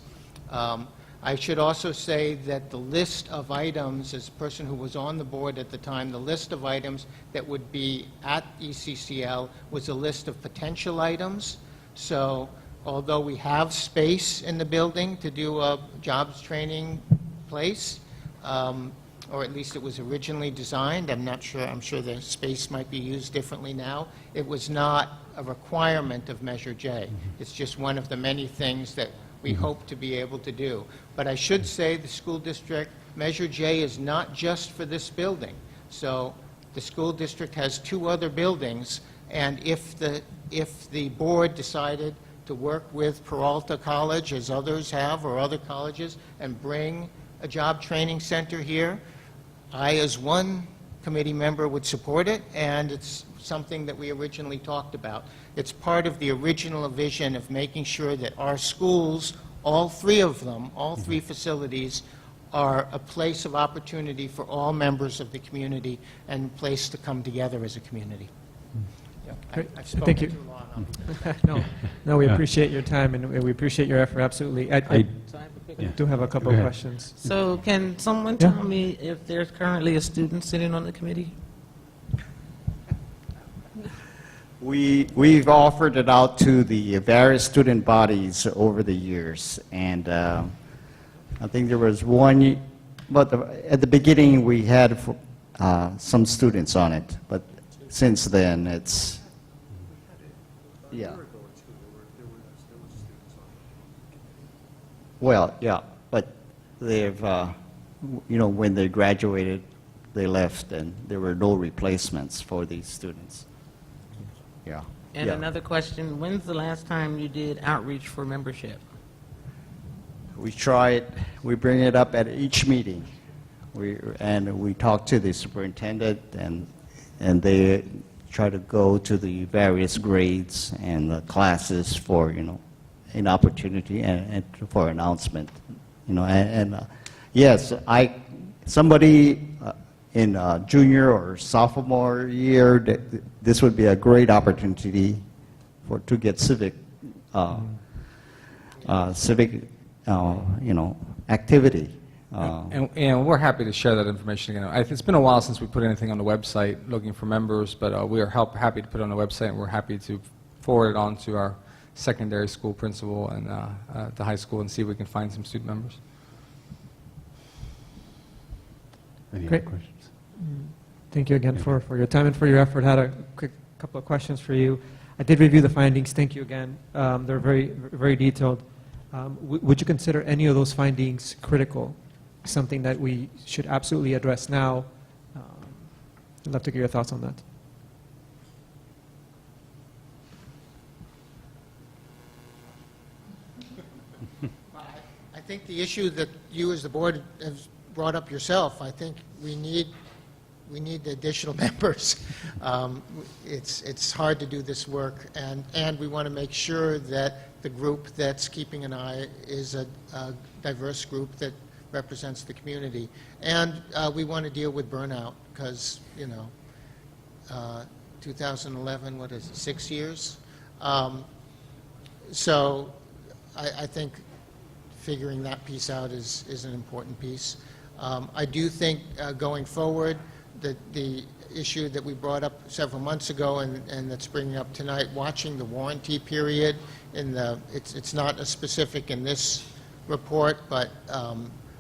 I should also say that the list of items, as a person who was on the board at the time, the list of items that would be at ECCL was a list of potential items. So although we have space in the building to do a jobs training place, or at least it was originally designed, I'm sure the space might be used differently now. It was not a requirement of Measure J. It's just one of the many things that we hope to be able to do. But I should say the school district, Measure J is not just for this building. So the school district has 2 other buildings, and if the board decided to work with Peralta College, as others have, or other colleges, and bring a job training center here, I, as one committee member, would support it, and it's something that we originally talked about. It's part of the original vision of making sure that our schools, all 3 of them, all 3 facilities, are a place of opportunity for all members of the community and a place to come together as a community. Great. I've spoken Thank you. too long. No, we appreciate your time and we appreciate your effort, absolutely. I do have a couple of questions. So can someone Yeah. tell me if there's currently a student sitting on the committee? We've offered it out to the various student bodies over the years, and I think there was one, but at the beginning, we had some students on it, but since then, it's, yeah. Well, yeah, but they've, when they graduated, they left, and there were no replacements for these students. Yeah. And yeah. another question, when's the last time you did outreach for membership? We try it, we bring it up at each meeting. We talk to the superintendent, and they try to go to the various grades and the classes for, an opportunity and for announcement. Yes, somebody in junior or sophomore year, this would be a great opportunity to get civic activity. And we're happy to share that information again. It's been a while since we put anything on the website looking for members, but we are happy to put it on the website, and we're happy to forward it on to our secondary school principal and the high school and see if we can find some student members. Any Great. other questions? Thank you again for your time and for your effort. I had a quick couple of questions for you. I did review the findings. Thank you again. They're very, very detailed. Would you consider any of those findings critical, something that we should absolutely address now? I'd love to get your thoughts on that. I think the issue that you as the board have brought up yourself, I think we need the additional members. It's hard to do this work, and we want to make sure that the group that's keeping an eye is a diverse group that represents the community. And we want to deal with burnout, because, 2011, what is it, 6 years? So I think figuring that piece out is an important piece. I do think going forward that the issue that we brought up several months ago and that's bringing up tonight, watching the warranty period, it's not as specific in this report, but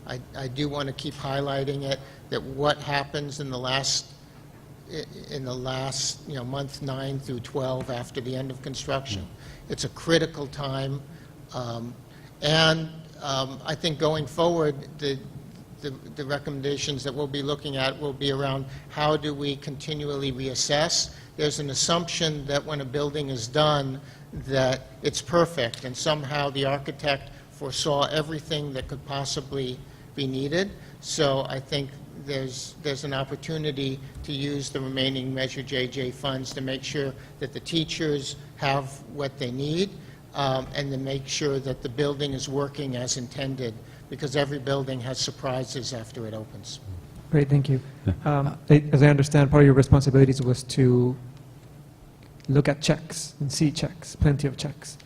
I do want to keep highlighting it, that what happens in the last month 9 through 12 after the end of construction. It's a critical time, and I think going forward, the recommendations that we'll be looking at will be around how do we continually reassess. There's an assumption that when a building is done that it's perfect, and somehow the architect foresaw everything that could possibly be needed. So I think there's an opportunity to use the remaining Measure JJ funds to make sure that the teachers have what they need, and to make sure that the building is working as intended, because every building has surprises after it opens. Great, thank you. As I understand, part of your responsibilities was to look at checks and see checks, plenty of checks.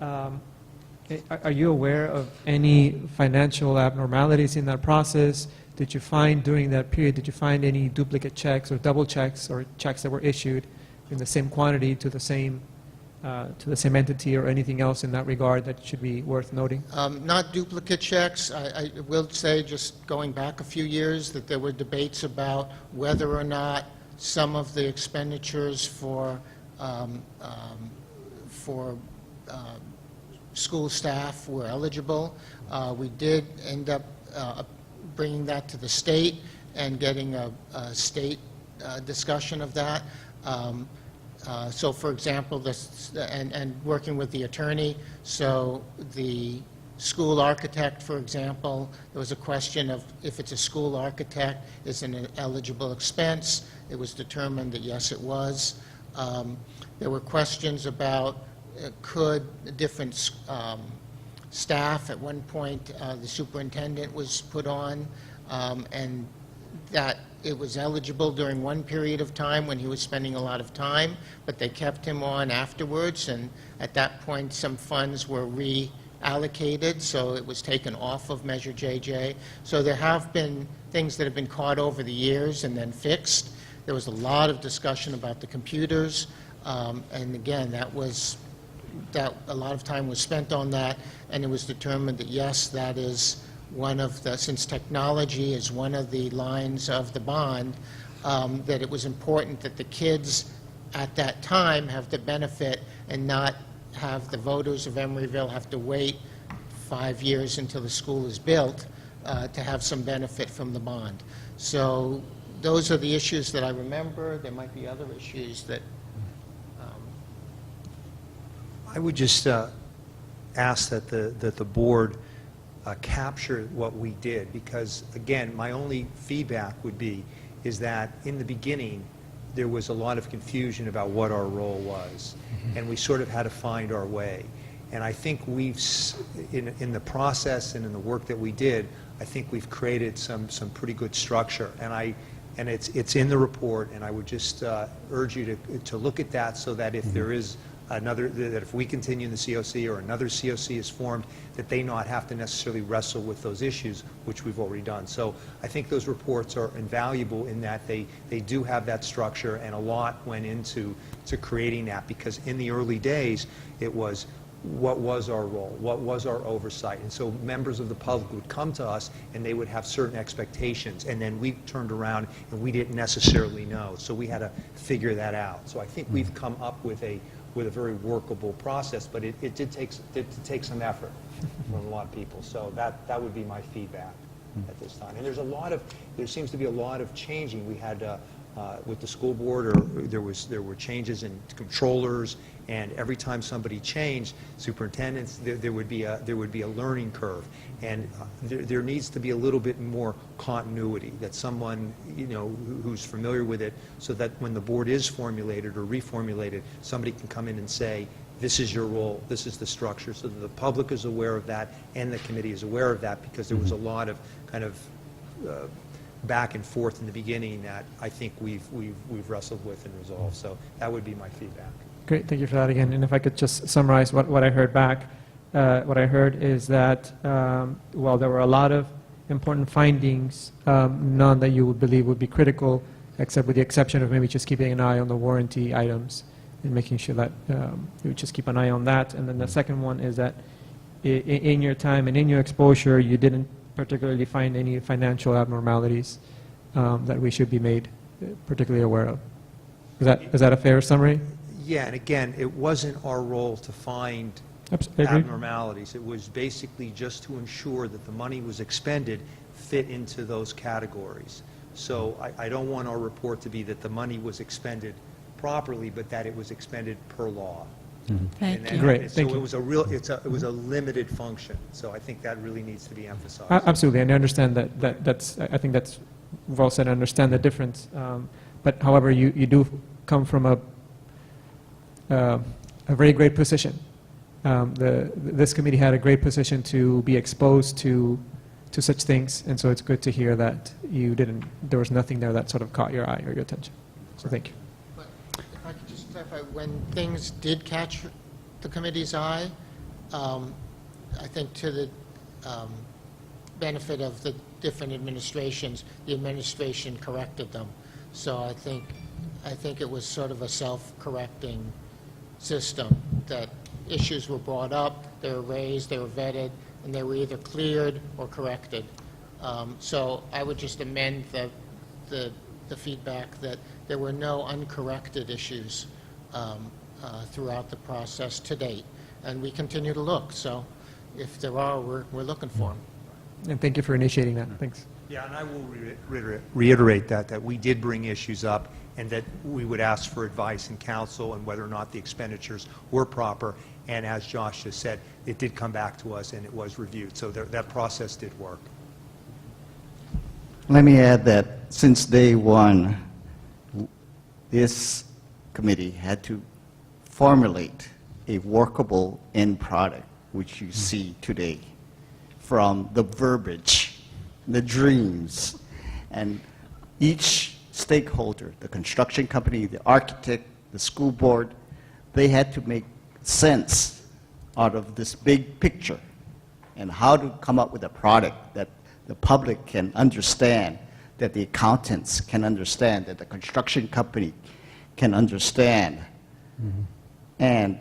Are you aware of any financial abnormalities in that process? Did you find during that period, did you find any duplicate checks or double checks or checks that were issued in the same quantity to the same entity, or anything else in that regard that should be worth noting? Not duplicate checks. I will say, just going back a few years, that there were debates about whether or not some of the expenditures for school staff were eligible. We did end up bringing that to the state and getting a state discussion of that. So, for example, and working with the attorney, so the school architect, for example, there was a question of if it's a school architect, is it an eligible expense? It was determined that yes, it was. There were questions about could different staff, at one point the superintendent was put on, and that it was eligible during one period of time when he was spending a lot of time, but they kept him on afterwards, and at that point some funds were reallocated, so it was taken off of Measure JJ. So there have been things that have been caught over the years and then fixed. There was a lot of discussion about the computers, and again, that a lot of time was spent on that, and it was determined that yes, that is since technology is one of the lines of the bond, that it was important that the kids at that time have the benefit and not have the voters of Emeryville have to wait 5 years until the school is built to have some benefit from the bond. So those are the issues that I remember. There might be other issues that... I would just ask that the board capture what we did, because, again, my only feedback would be is that in the beginning, there was a lot of confusion about what our role was, and we sort of had to find our way. And I think we've, in the process and in the work that we did, I think we've created some pretty good structure. And it's in the report, and I would just urge you to look at that, so that if there is another, that if we continue in the COC or another COC is formed, that they not have to necessarily wrestle with those issues, which we've already done. So I think those reports are invaluable in that they do have that structure, and a lot went into creating that, because in the early days, it was, what was our role? What was our oversight? And so members of the public would come to us and they would have certain expectations, and then we turned around and we didn't necessarily know. So we had to figure that out. So I think we've come up with a very workable process, but it did take some effort from a lot of people. So that would be my feedback at this time. And there seems to be a lot of changing. We had with the school board, there were changes in controllers, and every time somebody changed superintendents, there would be a learning curve, and there needs to be a little bit more continuity, that someone, you know, who's familiar with it, so that when the board is formulated or reformulated, somebody can come in and say, this is your role, this is the structure, so that the public is aware of that and the committee is aware of that, because there was a lot of kind of back and forth in the beginning that I think we've wrestled with and resolved. So that would be my feedback. Great, thank you for that again. And if I could just summarize what I heard back, what I heard is that while there were a lot of important findings, none that you would believe would be critical, except with the exception of maybe just keeping an eye on the warranty items and making sure that you would just keep an eye on that. And then the second one is that in your time and in your exposure, you didn't particularly find any financial abnormalities that we should be made particularly aware of. Is that a fair summary? Yeah, and again, it wasn't our role to find abnormalities. It was basically just to ensure that the money was expended fit into those categories. So I don't want our report to be that the money was expended properly, but that it was expended per law. Thank you. Great, thank you. So it was a limited function. So I think that really needs to be emphasized. Absolutely, and I understand that's, I think that's well said, I understand the difference. But however, you do come from a very great position. This committee had a great position to be exposed to such things, and so it's good to hear that there was nothing there that sort of caught your eye or your attention. So thank you. But if I could just clarify, when things did catch the committee's eye, I think to the benefit of the different administrations, the administration corrected them. So I think it was sort of a self-correcting system, that issues were brought up, they were raised, they were vetted, and they were either cleared or corrected. So I would just amend the feedback that there were no uncorrected issues throughout the process to date. And we continue to look, so if there are, we're looking for them. And thank you for initiating that. Thanks. Yeah, and I will reiterate that we did bring issues up, and that we would ask for advice and counsel on whether or not the expenditures were proper. And as Josh just said, it did come back to us and it was reviewed. So that process did work. Let me add that since day one, this committee had to formulate a workable end product, which you see today, from the verbiage, the dreams, and each stakeholder, the construction company, the architect, the school board, they had to make sense out of this big picture and how to come up with a product that the public can understand, that the accountants can understand, that the construction company can understand. And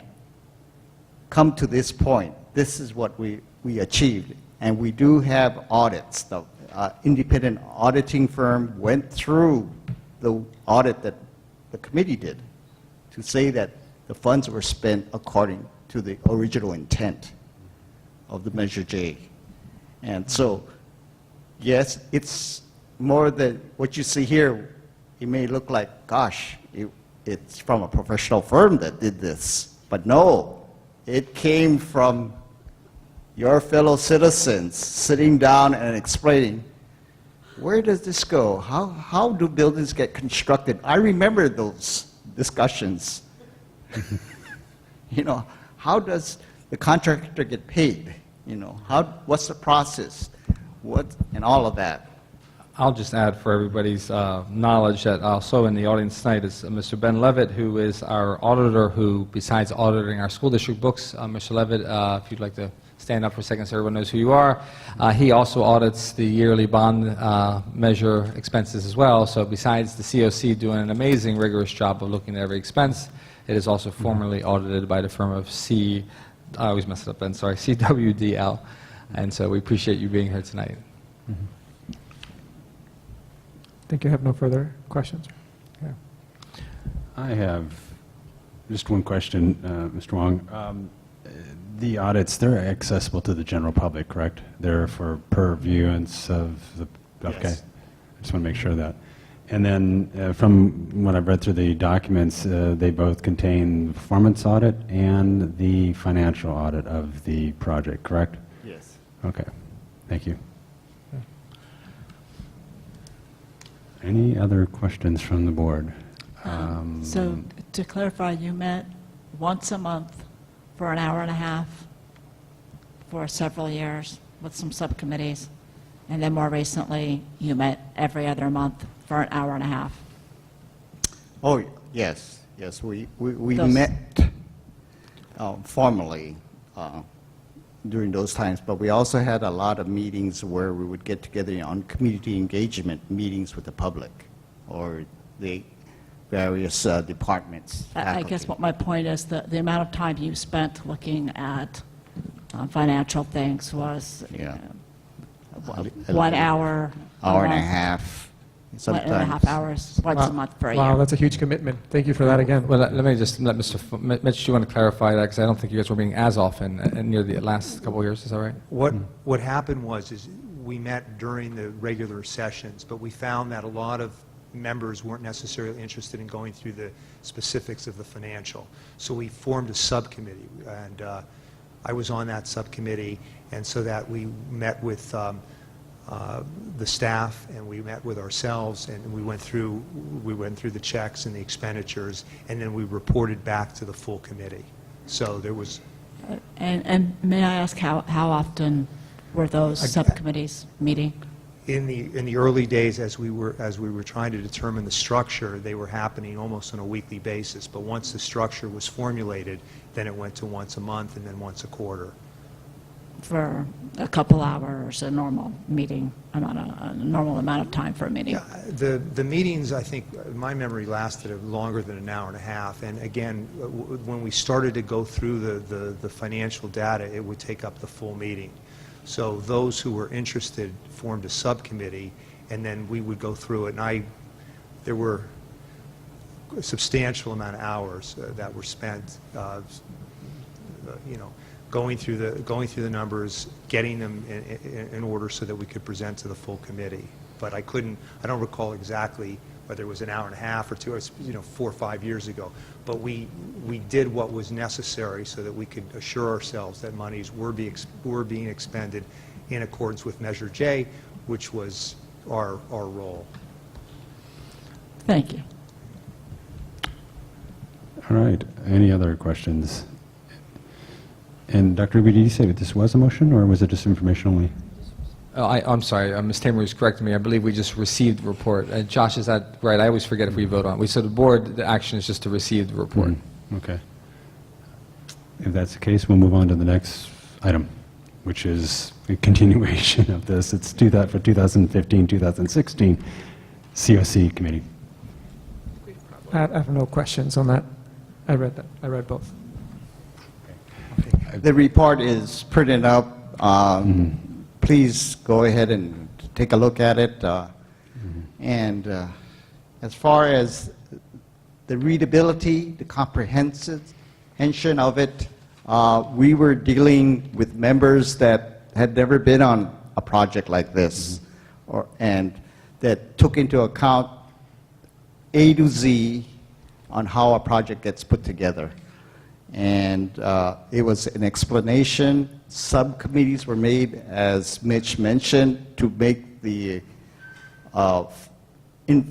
come to this point, this is what we achieved. And we do have audits. The independent auditing firm went through the audit that the committee did to say that the funds were spent according to the original intent of the Measure J. And so, yes, it's more than what you see here. It may look like, gosh, it's from a professional firm that did this. But no, it came from your fellow citizens sitting down and explaining, where does this go? How do buildings get constructed? I remember those discussions. You know, how does the contractor get paid? You know, what's the process? And all of that. I'll just add for everybody's knowledge that also in the audience tonight is Mr. Ben Levitt, who is our auditor who, besides auditing our school district books, Mr. Levitt, if you'd like to stand up for a second so everyone knows who you are. He also audits the yearly bond measure expenses as well. So besides the COC doing an amazing, rigorous job of looking at every expense, it is also formally audited by the firm of I always mess it up, Ben, sorry, CWDL. And so we appreciate you being here tonight. I think you have no further questions. Yeah. I have just one question, Mr. Wong. The audits, they're accessible to the general public, correct? They're for purviews of the, okay. Yes. I just want to make sure of that. And then from what I've read through the documents, they both contain the performance audit and the financial audit of the project, correct? Yes. Okay, thank you. Any other questions from the board? So to clarify, you met once a month for an hour and a half for several years with some subcommittees, and then more recently, you met every other month for an hour and a half. Oh, yes, yes. We Those- met formally during those times, but we also had a lot of meetings where we would get together on community engagement meetings with the public or the various departments. I guess faculty. what my point is that the amount of time you spent looking at financial things was Yeah. 1 hour. Hour and a month, half. 1.5 hours once a month for a Wow, year. that's a huge commitment. Thank you for that again. Well, let me just let Mr. Mitch, you want to clarify that because I don't think you guys were meeting as often near the last couple of years. Is that right? What happened is we met during the regular sessions, but we found that a lot of members weren't necessarily interested in going through the specifics of the financial. So we formed a subcommittee, and I was on that subcommittee, and so that we met with the staff, and we met with ourselves, and we went through the checks and the expenditures, and then we reported back to the full committee. So there was And may I ask how often were those subcommittees meeting? in the early days, as we were trying to determine the structure, they were happening almost on a weekly basis. But once the structure was formulated, then it went to once a month and then once a quarter. For a couple hours, a normal meeting, a normal amount of time for a meeting? Yeah, the meetings, I think, my memory lasted longer than an hour and a half. And again, when we started to go through the financial data, it would take up the full meeting. So those who were interested formed a subcommittee, and then we would go through it. And there were a substantial amount of hours that were spent, going through the numbers, getting them in order so that we could present to the full committee. But I don't recall exactly whether it was an hour and a half or 2 hours, 4 or 5 years ago. But we did what was necessary so that we could assure ourselves that monies were being expended in accordance with Measure J, which was our role. Thank you. All right, any other questions? And Dr. Ruby, did you say that this was a motion, or was it just information only? I'm sorry, Ms. Tamer was correcting me. I believe we just received the report. Josh, is that right? I always forget if we vote on it. So the board, the action is just to receive the report. Okay. If that's the case, we'll move on to the next item, which is a continuation of this. It's for 2015-2016 COC committee. I have no questions on that. I read that. I read both. The report is printed up. please go ahead and take a look at it. And as far as the readability, the comprehension of it, we were dealing with members that had never been on a project like this, and that took into account A to Z on how a project gets put together. And it was an explanation. Subcommittees were made, as Mitch mentioned, to make the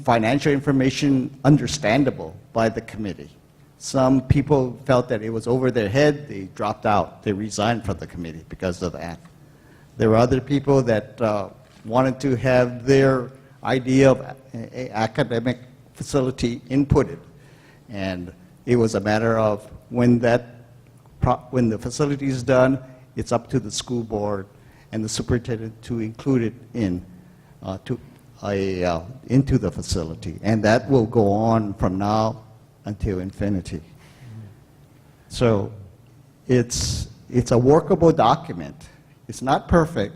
financial information understandable by the committee. Some people felt that it was over their head. They dropped out. They resigned from the committee because of that. There were other people that wanted to have their idea of an academic facility inputted. And it was a matter of when the facility is done, it's up to the school board and the superintendent to include it into the facility. And that will go on from now until infinity. So it's a workable document. It's not perfect.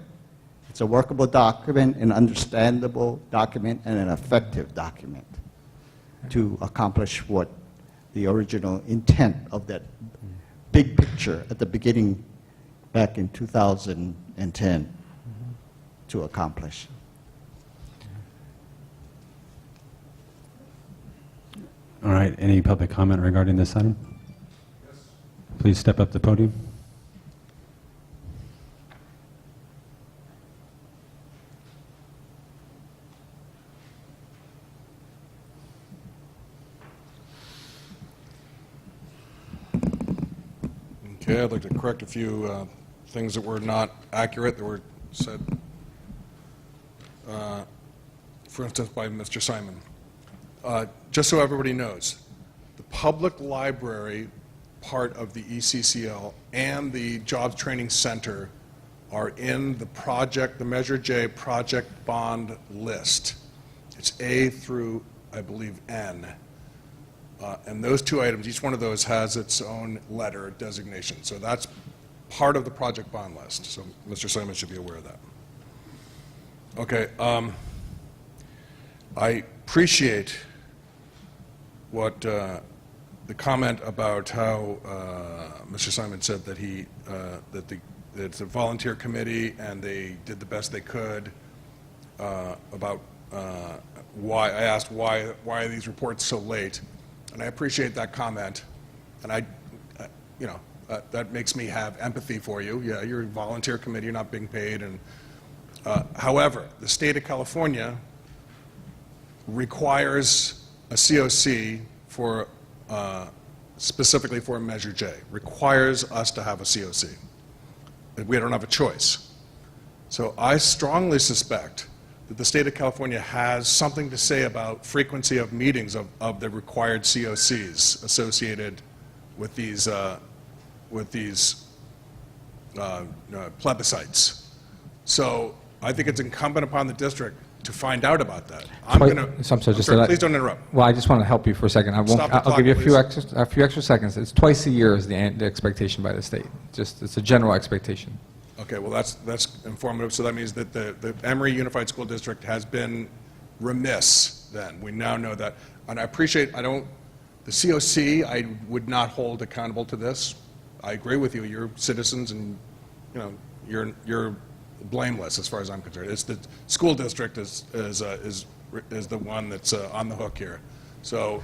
It's a workable document, an understandable document, and an effective document to accomplish what the original intent of that big picture at the beginning back in 2010 to accomplish. All right, any public comment regarding this item? Yes. Please step up to the podium. Okay, I'd like to correct a few things that were not accurate, that were said, for instance, by Mr. Simon. Just so everybody knows, the public library part of the ECCL and the Jobs Training Center are in the project, the Measure J project bond list. It's A through, I believe, N. And those two items, each one of those has its own letter designation. So that's part of the project bond list. So Mr. Simon should be aware of that. Okay. I appreciate what the comment about how Mr. Simon said that that it's a volunteer committee and they did the best they could about why I asked why are these reports so late. And I appreciate that comment, and that makes me have empathy for you. Yeah, you're a volunteer committee, you're not being paid. And however, the state of California requires a COC for specifically for Measure J. Requires us to have a COC. We don't have a choice. So I strongly suspect that the state of California has something to say about frequency of meetings of the required COCs associated with these plebiscites. So I think it's incumbent upon the district to find out about that. Please don't interrupt. Well, I just want to help you for a second. I'll give you a few extra seconds. It's twice a year is the expectation by the state. It's a general expectation. Okay, well, that's informative. So that means that the Emory Unified School District has been remiss then. We now know that. And I appreciate, the COC, I would not hold accountable to this. I agree with you. You're citizens and, you're blameless as far as I'm concerned. It's the school district is the one that's on the hook here. So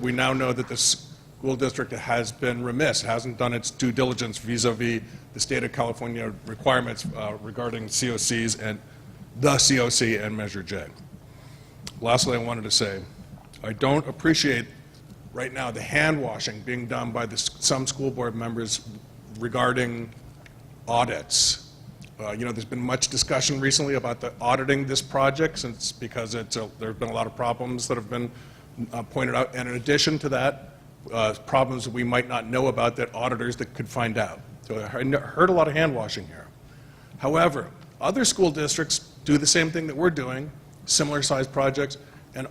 we now know that the school district has been remiss, hasn't done its due diligence vis-a-vis the state of California requirements regarding COCs and the COC and Measure J. Lastly, I wanted to say, I don't appreciate right now the hand washing being done by some school board members regarding audits. There's been much discussion recently about auditing this project because there have been a lot of problems that have been pointed out. And in addition to that, problems that we might not know about that auditors that could find out. So I heard a lot of hand washing here. However, other school districts do the same thing that we're doing, similar sized projects, and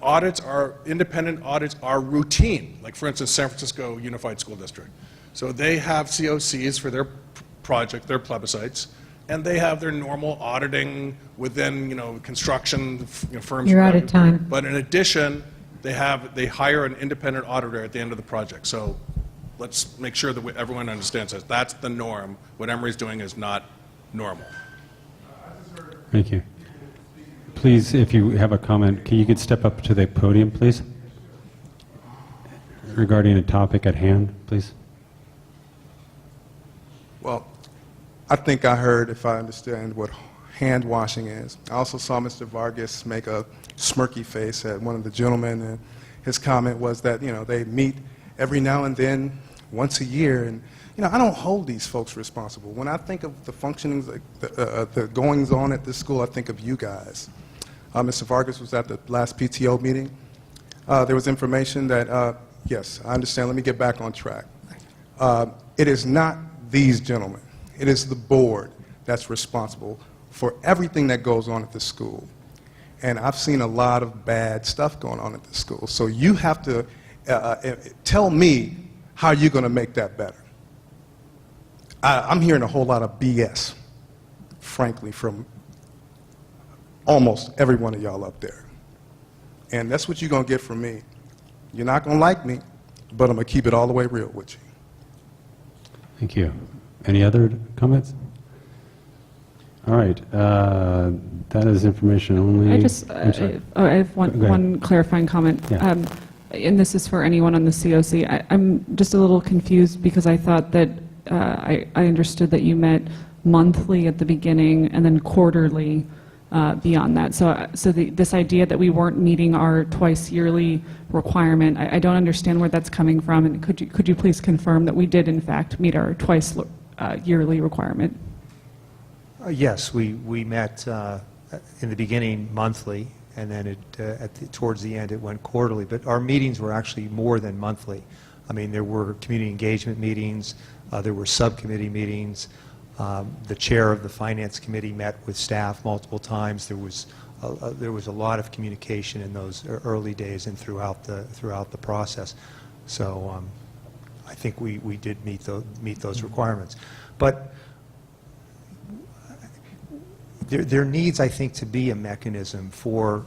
independent audits are routine. Like for instance, San Francisco Unified School District. So they have COCs for their project, their plebiscites, and they have their normal auditing within, construction firms. You're out of time. But in addition, they hire an independent auditor at the end of the project. So let's make sure that everyone understands that. That's the norm. What Emory's doing is not normal. Thank you. Please, if you have a comment, you could step up to the podium, please? Regarding a topic at hand, please. Well, I think I heard, if I understand, what hand washing is. I also saw Mr. Vargas make a smirky face at one of the gentlemen, and his comment was that, they meet every now and then, once a year, and, I don't hold these folks responsible. When I think of the functionings, like the goings-on at this school, I think of you guys. Mr. Vargas was at the last PTO meeting. There was information that, yes, I understand. Let me get back on track. It is not these gentlemen. It is the board that's responsible for everything that goes on at the school. And I've seen a lot of bad stuff going on at the school. So you have to tell me how you're going to make that better. I'm hearing a whole lot of BS, frankly, from almost every one of y'all up there. And that's what you're going to get from me. You're not going to like me, but I'm going to keep it all the way real with you. Thank you. Any other comments? All right. That is information only. I have one clarifying comment. Yeah. And this is for anyone on the COC. I'm just a little confused because I thought that I understood that you met monthly at the beginning and then quarterly beyond that. So this idea that we weren't meeting our twice yearly requirement, I don't understand where that's coming from. And could you please confirm that we did in fact meet our twice yearly requirement? Yes, we met in the beginning monthly, and then towards the end it went quarterly. But our meetings were actually more than monthly. I mean, there were community engagement meetings, there were subcommittee meetings. The chair of the finance committee met with staff multiple times. There was a lot of communication in those early days and throughout the process. So I think we did meet those requirements. But there needs, I think, to be a mechanism for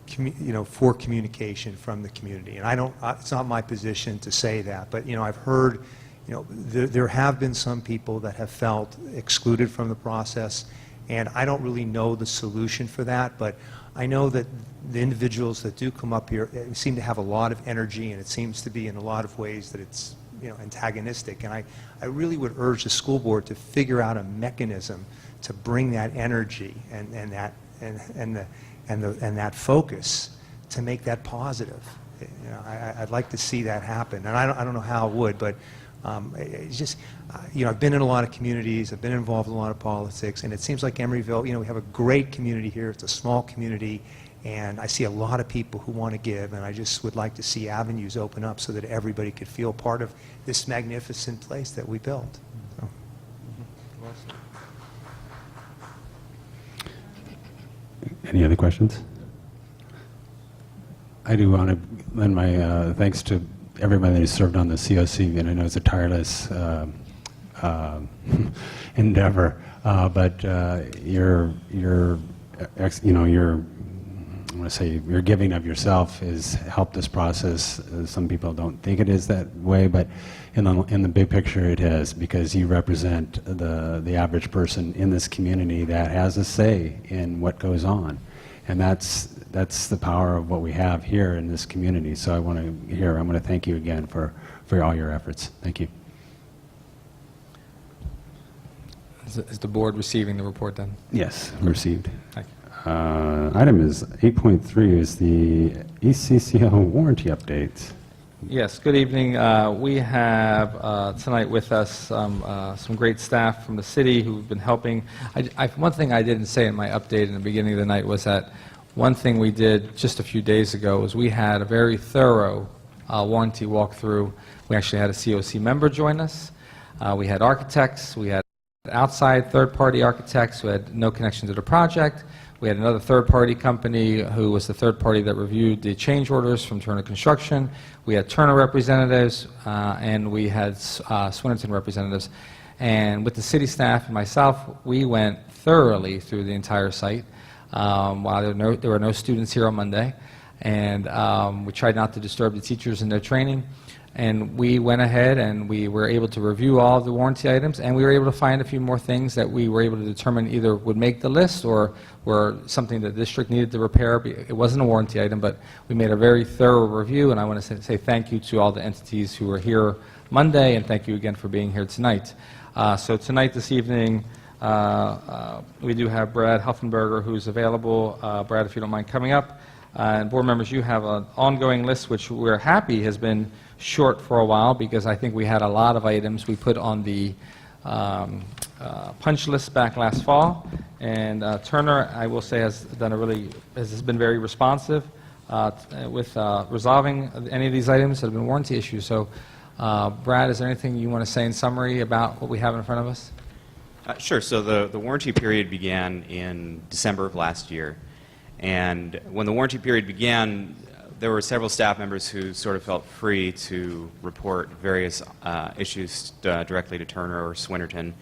communication from the community. And it's not my position to say that, but I've heard. There have been some people that have felt excluded from the process, and I don't really know the solution for that, but I know that the individuals that do come up here seem to have a lot of energy, and it seems to be in a lot of ways that it's antagonistic. And I really would urge the school board to figure out a mechanism to bring that energy and that focus to make that positive. I'd like to see that happen, and I don't know how it would, but it's just, I've been in a lot of communities, I've been involved in a lot of politics, and it seems like Emeryville, we have a great community here. It's a small community, and I see a lot of people who want to give, and I just would like to see avenues open up so that everybody could feel part of this magnificent place that we built. So. Any other questions? I do want to lend my thanks to everybody who served on the COC, and I know it's a tireless endeavor, but your giving of yourself has helped this process. Some people don't think it is that way, but in the big picture it has, because you represent the average person in this community that has a say in what goes on. And that's the power of what we have here in this community. So I want to thank you again for all your efforts. Thank you. Is the board receiving the report then? Yes, received. Thank you. Item is 8.3 is the ECCL warranty update. Yes, good evening. We have tonight with us some great staff from the city who've been helping. One thing I didn't say in my update in the beginning of the night was that one thing we did just a few days ago was we had a very thorough warranty walkthrough. We actually had a COC member join us. We had architects. We had outside third-party architects who had no connection to the project. We had another third-party company who was the third party that reviewed the change orders from Turner Construction. We had Turner representatives, and we had Swinnerton representatives. And with the city staff and myself, we went thoroughly through the entire site. While there were no students here on Monday, and we tried not to disturb the teachers in their training. And we went ahead and we were able to review all of the warranty items, and we were able to find a few more things that we were able to determine either would make the list or were something that the district needed to repair. It wasn't a warranty item, but we made a very thorough review, and I want to say thank you to all the entities who were here Monday, and thank you again for being here tonight. So tonight, this evening, we do have Brad Huffenberger, who's available. Brad, if you don't mind coming up. And board members, you have an ongoing list, which we're happy has been short for a while, because I think we had a lot of items we put on the punch list back last fall. And Turner, I will say, has been very responsive with resolving any of these items that have been warranty issues. So, Brad, is there anything you want to say in summary about what we have in front of us? Sure. So the warranty period began in December of last year. And when the warranty period began, there were several staff members who sort of felt free to report various issues directly to Turner or Swinnerton.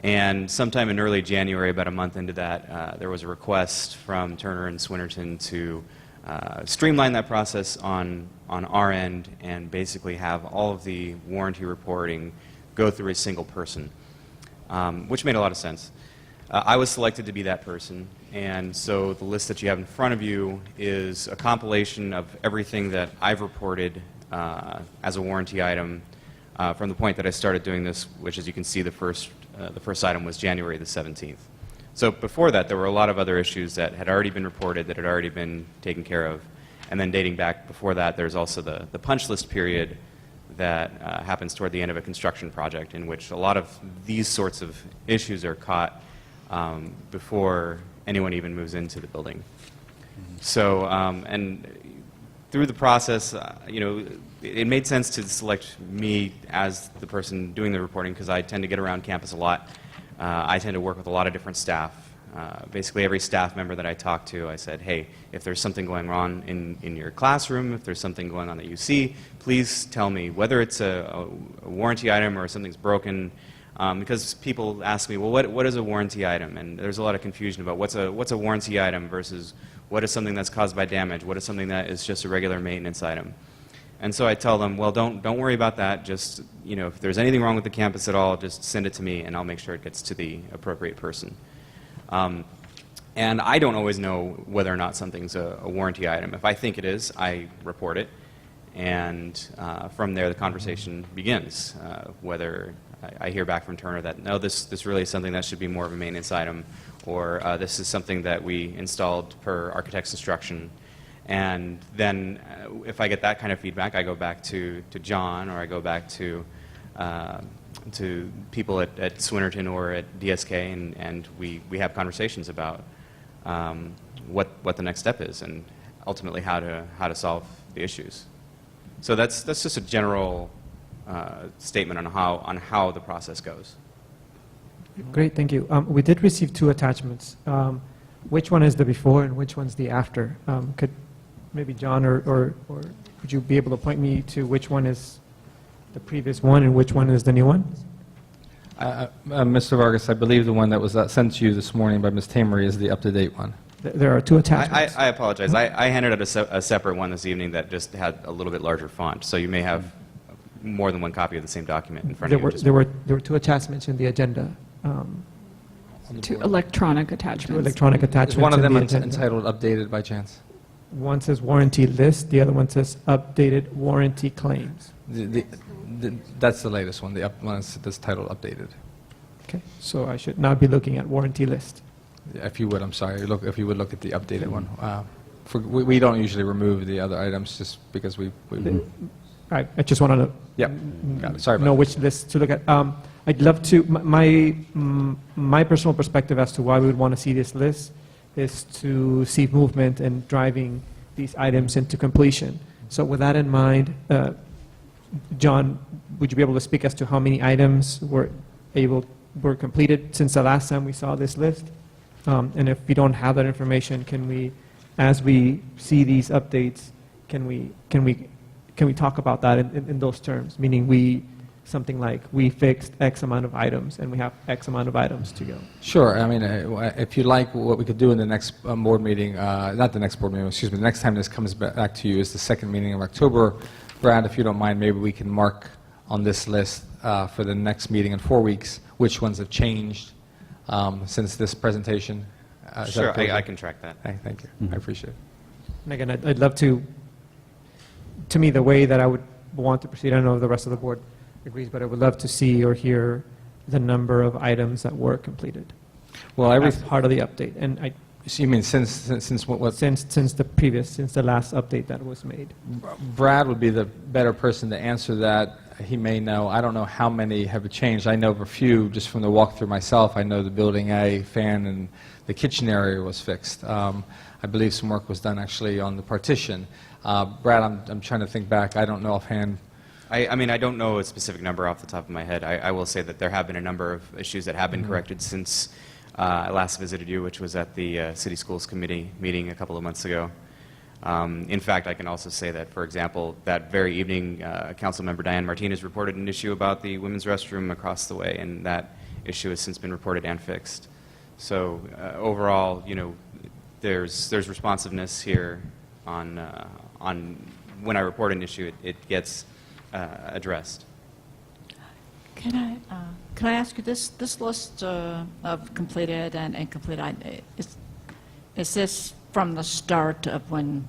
And sometime in early January, about a month into that, there was a request from Turner and Swinnerton to streamline that process on our end and basically have all of the warranty reporting go through a single person, which made a lot of sense. I was selected to be that person, and so the list that you have in front of you is a compilation of everything that I've reported as a warranty item from the point that I started doing this, which, as you can see, the first item was January the 17th. So before that, there were a lot of other issues that had already been reported, that had already been taken care of. And then dating back before that, there's also the punch list period that happens toward the end of a construction project, in which a lot of these sorts of issues are caught before anyone even moves into the building. So, and through the process, it made sense to select me as the person doing the reporting, because I tend to get around campus a lot. I tend to work with a lot of different staff. Basically, every staff member that I talked to, I said, hey, if there's something going on in your classroom, if there's something going on that you see, please tell me, whether it's a warranty item or something's broken. Because people ask me, well, what is a warranty item? And there's a lot of confusion about what's a warranty item versus what is something that's caused by damage, what is something that is just a regular maintenance item. And so I tell them, well, don't worry about that. Just, if there's anything wrong with the campus at all, just send it to me, and I'll make sure it gets to the appropriate person. And I don't always know whether or not something's a warranty item. If I think it is, I report it, and from there the conversation begins. Whether I hear back from Turner that, no, this really is something that should be more of a maintenance item, or this is something that we installed per architect's instruction. And then if I get that kind of feedback, I go back to John, or I go back to people at Swinnerton or at DSK, and we have conversations about what the next step is, and ultimately how to solve the issues. So that's just a general statement on how the process goes. Great, thank you. We did receive 2 attachments. Which one is the before and which one's the after? Could maybe John or would you be able to point me to which one is the previous one and which one is the new one? Mr. Vargas, I believe the one that was sent to you this morning by Ms. Tamery is the up-to-date one. There are 2 attachments. I apologize. I handed out a separate one this evening that just had a little bit larger font, so you may have more than one copy of the same document in front of you. There were 2 attachments in the agenda. 2 electronic attachments. 2 electronic attachments. Is one of in them the agenda. entitled updated by chance? One says warranty list, the other one says updated warranty claims. That's the latest one. The one that's titled updated. Okay, so I should not be looking at warranty list. If you would, I'm sorry. If you would look at the updated one. We don't usually remove the other items just because we I just want to got it. Sorry about know that. which list to look at. I'd love to, my personal perspective as to why we would want to see this list is to see movement and driving these items into completion. So with that in mind, John, would you be able to speak as to how many items were completed since the last time we saw this list? And if we don't have that information, can we, as we see these updates, can we talk about that in those terms? Meaning something like we fixed X amount of items and we have X amount of items to go. Sure. I mean, if you like, what we could do in the next board meeting, not the next board meeting, excuse me, the next time this comes back to you is the second meeting of October. Brad, if you don't mind, maybe we can mark on this list for the next meeting in 4 weeks which ones have changed since this presentation. Is that Sure, okay? I can track that. Thank you. I appreciate it. And again, I'd love to me, the way that I would want to proceed, I don't know if the rest of the board agrees, but I would love to see or hear the number of items that were completed. Well, As part of the update. And so you mean since what? Since the last update that was made. Brad would be the better person to answer that. He may know. I don't know how many have changed. I know of a few just from the walkthrough myself. I know the building A fan and the kitchen area was fixed. I believe some work was done actually on the partition. Brad, I'm trying to think back. I don't know offhand. I mean, I don't know a specific number off the top of my head. I will say that there have been a number of issues that have been corrected since I last visited you, which was at the City Schools Committee meeting a couple of months ago. In fact, I can also say that, for example, that very evening, Councilmember Diane Martinez reported an issue about the women's restroom across the way, and that issue has since been reported and fixed. So overall, you know, there's responsiveness here on when I report an issue, it gets addressed. Can I ask you, this list of completed and incomplete, is this from the start of when,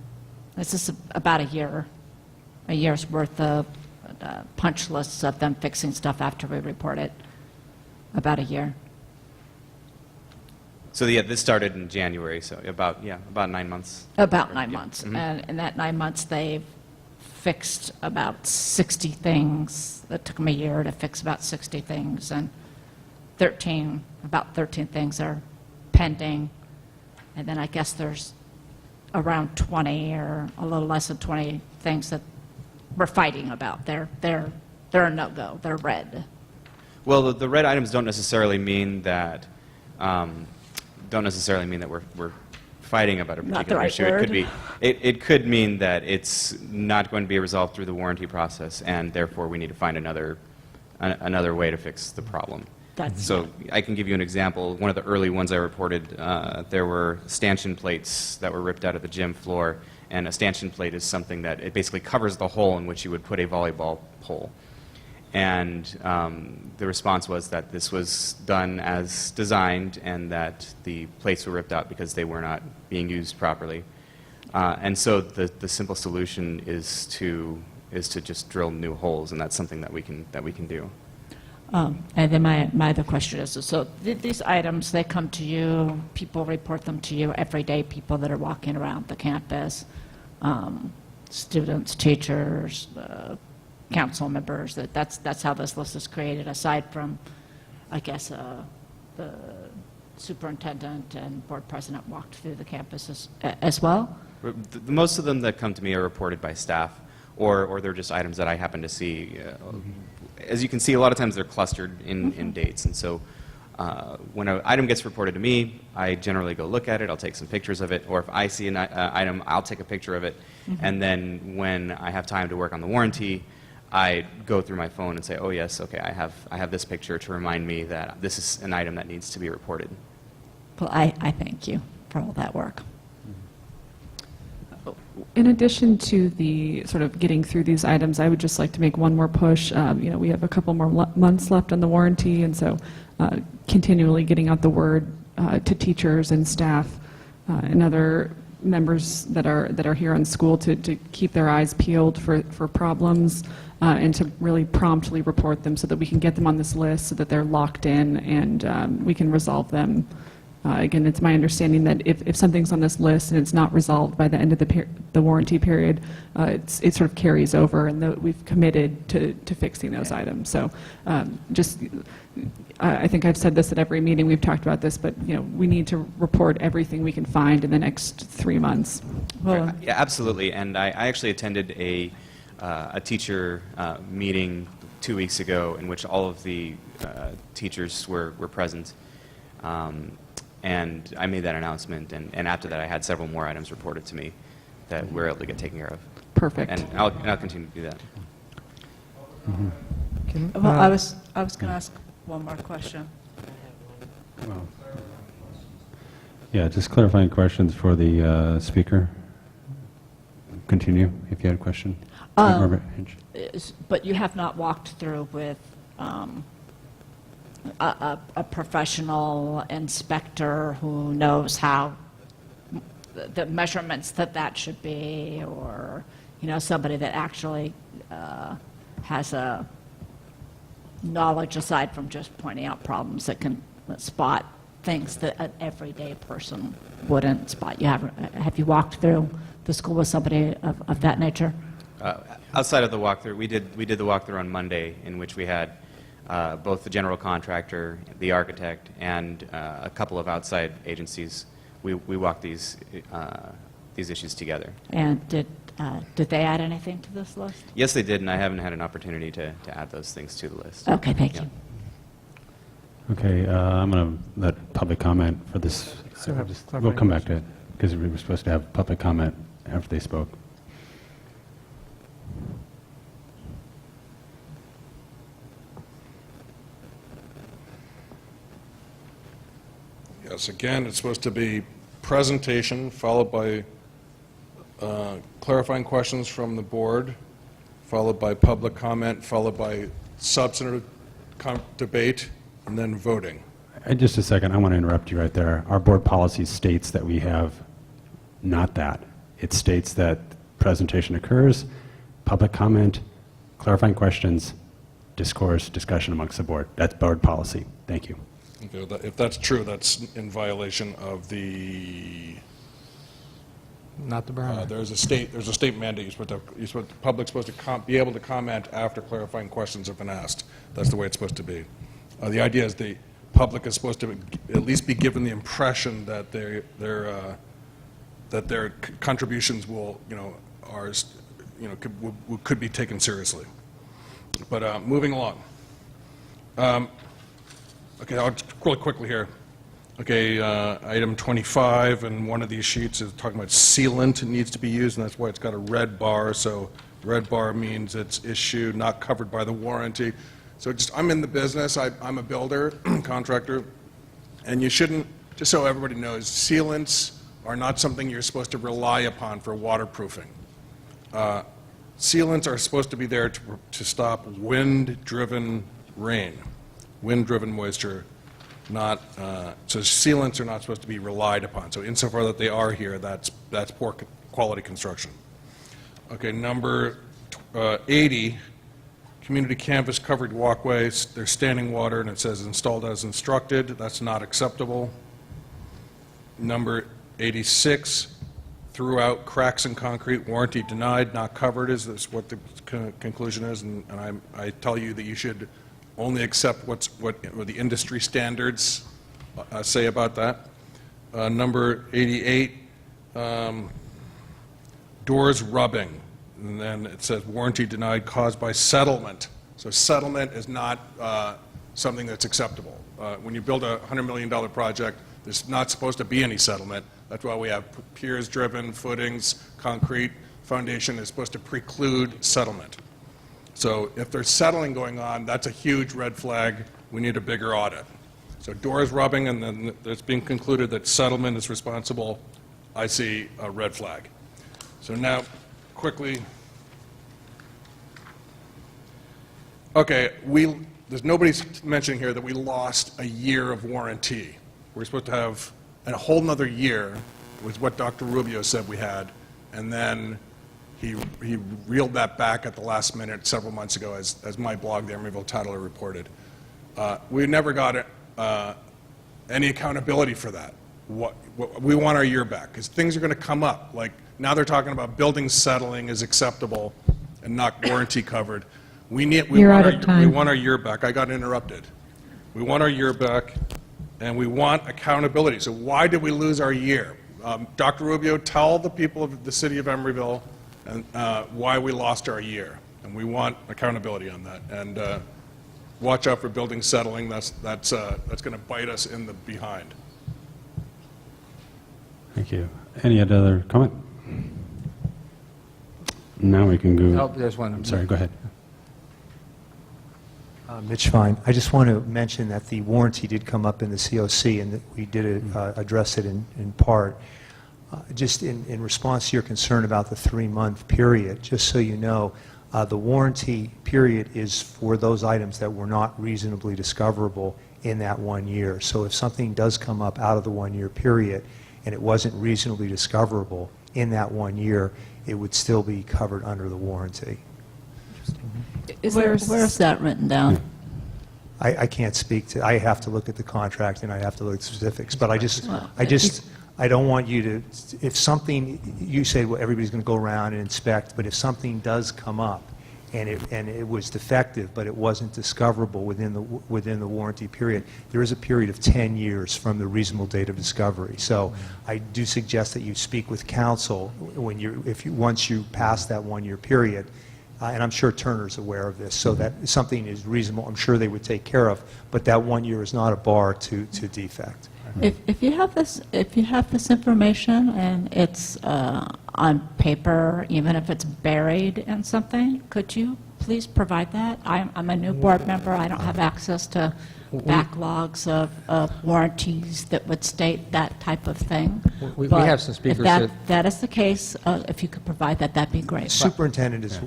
is this about a year's worth of punch lists of them fixing stuff after we report it? About a year? So yeah, this started in January, so about 9 months. About 9 months. Mhm. And in that 9 months, they've fixed about 60 things. It took them a year to fix about 60 things, and about 13 things are pending. And then I guess there's around 20 or a little less than 20 things that we're fighting about. They're a no-go. They're red. Well, the red items don't necessarily mean that we're fighting about a Not the particular right issue. word. It could mean that it's not going to be resolved through the warranty process, and therefore we need to find another way to fix the problem. So I can give you an example. One of the early ones I reported, there were stanchion plates that were ripped out of the gym floor, and a stanchion plate is something that it basically covers the hole in which you would put a volleyball pole. And the response was that this was done as designed and that the plates were ripped out because they were not being used properly. And so the simple solution is to just drill new holes, and that's something that we can do. And then my other question is, so these items, they come to you, people report them to you every day, people that are walking around the campus, students, teachers, council members, that's how this list is created, aside from, I guess, the superintendent and board president walked through the campus as well? Most of them that come to me are reported by staff, or they're just items that I happen to see. As you can see, a lot of times they're clustered in dates, and so when an item gets reported to me, I generally go look at it, I'll take some pictures of it, or if I see an item, I'll take a picture of it, and then when I have time to work on the warranty, I go through my phone and say, oh yes, okay, I have this picture to remind me that this is an item that needs to be reported. Well, I thank you for all that work. In addition to the sort of getting through these items, I would just like to make one more push. We have a couple more months left on the warranty, and so continually getting out the word to teachers and staff and other members that are here in school to keep their eyes peeled for problems and to really promptly report them so that we can get them on this list so that they're locked in and we can resolve them. Again, it's my understanding that if something's on this list and it's not resolved by the end of the warranty period, it sort of carries over, and we've committed to fixing those items. So I think I've said this at every meeting, we've talked about this, but we need to report everything we can find in the next 3 months. Well, yeah, absolutely, and I actually attended a teacher meeting 2 weeks ago in which all of the teachers were present. And I made that announcement, and after that, I had several more items reported to me that we're able to get taken care of. Perfect. And I'll continue to do that. Well, I was going to ask one more question. Well, yeah, just clarifying questions for the speaker. Continue if you had a question. Margaret Hinch. But you have not walked through with a professional inspector who knows how the measurements that should be, or somebody that actually has a knowledge aside from just pointing out problems that can spot things that an everyday person wouldn't spot. Have you walked through the school with somebody of that nature? Outside of the walkthrough, we did the walkthrough on Monday, in which we had both the general contractor, the architect, and a couple of outside agencies. We walked these issues together. And did they add anything to this list? Yes, they did, and I haven't had an opportunity to add those things to the list. Okay, thank you. Okay, I'm going to let public comment for this. Still have We'll come back to it, because we were supposed to have public comment after they spoke. Yes, again, it's supposed to be presentation followed by clarifying questions from the board, followed by public comment, followed by substantive debate, and then voting. Just a second, I want to interrupt you right there. Our board policy states that we have not that. It states that presentation occurs, public comment, clarifying questions, discourse, discussion amongst the board. That's board policy. Thank you. Okay, if that's true, that's in violation of the. Not the Brown. There's a state mandate. The public's supposed to be able to comment after clarifying questions have been asked. That's the way it's supposed to be. The idea is the public is supposed to at least be given the impression that their contributions will, could be taken seriously. But moving along. Okay, I'll just really quickly here. Okay, item 25 and one of these sheets is talking about sealant needs to be used, and that's why it's got a red bar. So red bar means it's issued, not covered by the warranty. So I'm in the business. I'm a builder, contractor, and you shouldn't, just so everybody knows, sealants are not something you're supposed to rely upon for waterproofing. Sealants are supposed to be there to stop wind-driven rain, wind-driven moisture. So sealants are not supposed to be relied upon. So insofar that they are here, that's poor quality construction. Okay, number 80, community canvas covered walkways. There's standing water, and it says installed as instructed. That's not acceptable. Number 86, throughout cracks in concrete, warranty denied, not covered, is this what the conclusion is? And I tell you that you should only accept what the industry standards say about that. Number 88, doors rubbing. And then it says warranty denied caused by settlement. So settlement is not something that's acceptable. When you build a $100 million project, there's not supposed to be any settlement. That's why we have piers-driven footings, concrete foundation is supposed to preclude settlement. So if there's settling going on, that's a huge red flag. We need a bigger audit. So doors rubbing, and then it's being concluded that settlement is responsible. I see a red flag. So now, quickly. Okay, there's nobody's mentioning here that we lost a year of warranty. We're supposed to have a whole nother year, was what Dr. Rubio said we had, and then he reeled that back at the last minute several months ago, as my blog, the Emeryville Tattler, reported. We never got any accountability for that. We want our year back, because things are going to come up. Like now they're talking about building settling is acceptable and not warranty covered. We want our year back. I got interrupted. We want our year back, and we want accountability. So why did we lose our year? Dr. Rubio, tell the people of the city of Emeryville and why we lost our year, and we want accountability on that. And watch out for building settling. That's going to bite us in the behind. Thank you. Any other comment? Now we can go. Oh, there's one. I'm sorry, go ahead. Mitch Fine. I just want to mention that the warranty did come up in the COC, and that we did address it in part. Just in response to your concern about the 3-month period, just so you know, the warranty period is for those items that were not reasonably discoverable in that 1 year. So if something does come up out of the 1-year period and it wasn't reasonably discoverable in that 1 year, it would still be covered under the warranty. Where's that written down? I can't speak to, I have to look at the contract and I have to look at specifics, but I don't want you to, if something, you say, well, everybody's going to go around and inspect, but if something does come up and it was defective, but it wasn't discoverable within the warranty period, there is a period of 10 years from the reasonable date of discovery. So I do suggest that you speak with counsel once you pass that 1-year period. And I'm sure Turner's aware of this, so that something is reasonable, I'm sure they would take care of, but that 1 year is not a bar to defect. If you have this information and it's on paper, even if it's buried in something, could you please provide that? I'm a new board member. I don't have access to backlogs of warranties that would state that type of thing. We But have some speakers If that is the case, if you could provide that, that'd be great. Superintendent is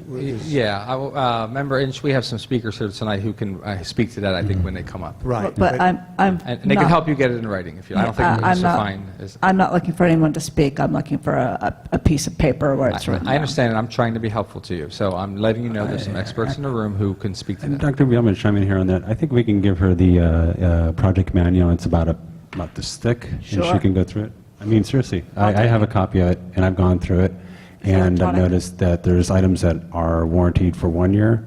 Yeah, I will, Member Inch, we have some speakers here tonight who can speak to that, I think, when they come up. right. But I'm And they can not- help you get it in writing if you, I don't think I'm Mr. not- Fine is. I'm not looking for anyone to speak. I'm looking for a piece of paper where it's written I down. understand, and I'm trying to be helpful to you, so I'm letting you know there's some experts in the room who can speak to And that. Dr. B, I'm going to chime in here on that. I think we can give her the project manual. It's about this thick, and she Sure. can go through it. I mean, seriously, I have a copy of it, and I've gone through it, and I've electronic? noticed that there's items that are warranted for 1 year,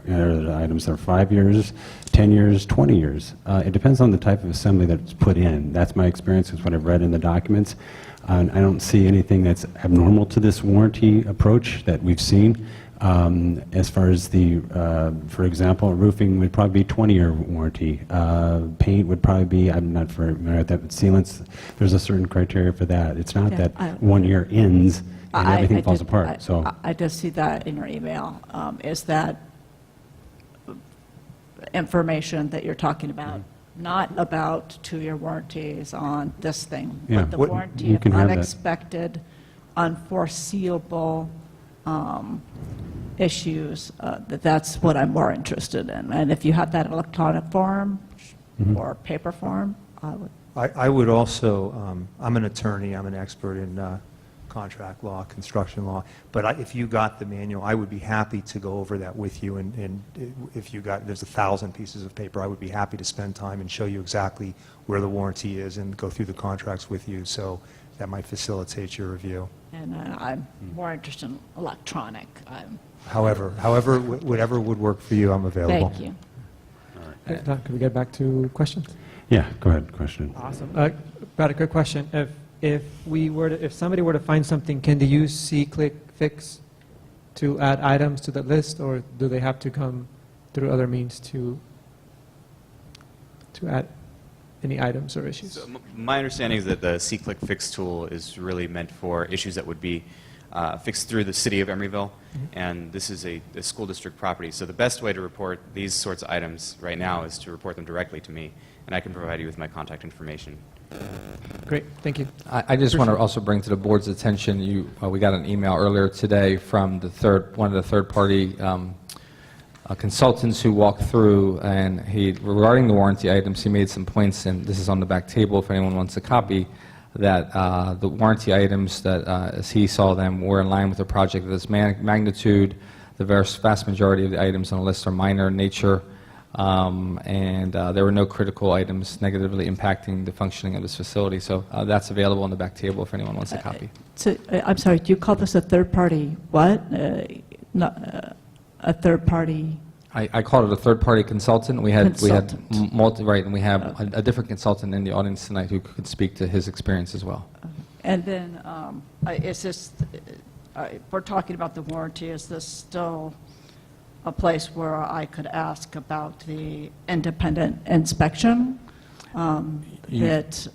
there are items that are 5 years, 10 years, 20 years. It depends on the type of assembly that's put in. That's my experience, is what I've read in the documents. And I don't see anything that's abnormal to this warranty approach that we've seen. As far as for example, roofing would probably be 20-year warranty. Paint would probably be, I'm not familiar with that, but sealants, there's a certain criteria for that. It's not Yeah, that 1 year ends and everything falls did- apart, so. I just see that in your email. Is that information that you're talking about, not about 2-year warranties on this thing, Yeah. but the What- warranty you of can have that. unexpected, unforeseeable issues, that's what I'm more interested in. And if you have that in electronic form or paper form, I would. I would also, I'm an attorney, I'm an expert in contract law, construction law, but if you got the manual, I would be happy to go over that with you, and if you got, there's 1,000 pieces of paper, I would be happy to spend time and show you exactly where the warranty is and go through the contracts with you, so that might facilitate your review. And I'm more interested in electronic. However, whatever would work for you, I'm available. Thank you. Okay, Don, can we get back to questions? Yeah, go ahead, question. Awesome. Brad, a quick question. If somebody were to find something, can they use C-click fix to add items to the list, or do they have to come through other means to add any items or issues? So my understanding is that the C-Click Fix tool is really meant for issues that would be fixed through the city of Emeryville, and this is a school district property. So the best way to report these sorts of items right now is to report them directly to me, and I can provide you with my contact information. Great, thank you. I just want to also bring to the board's attention, we got an email earlier today from one of the third-party consultants who walked through, and regarding the warranty items, he made some points, and this is on the back table if anyone wants a copy, that the warranty items, that as he saw them, were in line with the project of this magnitude. The vast majority of the items on the list are minor in nature, and there were no critical items negatively impacting the functioning of this facility. So that's available on the back table if anyone wants a copy. So, I'm sorry, do you call this a third-party what? A third-party? I called it a third-party consultant. We had Consultant. right, and we have a different consultant in the audience tonight who could speak to his experience as well. And then, is this, we're talking about the warranty, is this still a place where I could ask about the independent inspection that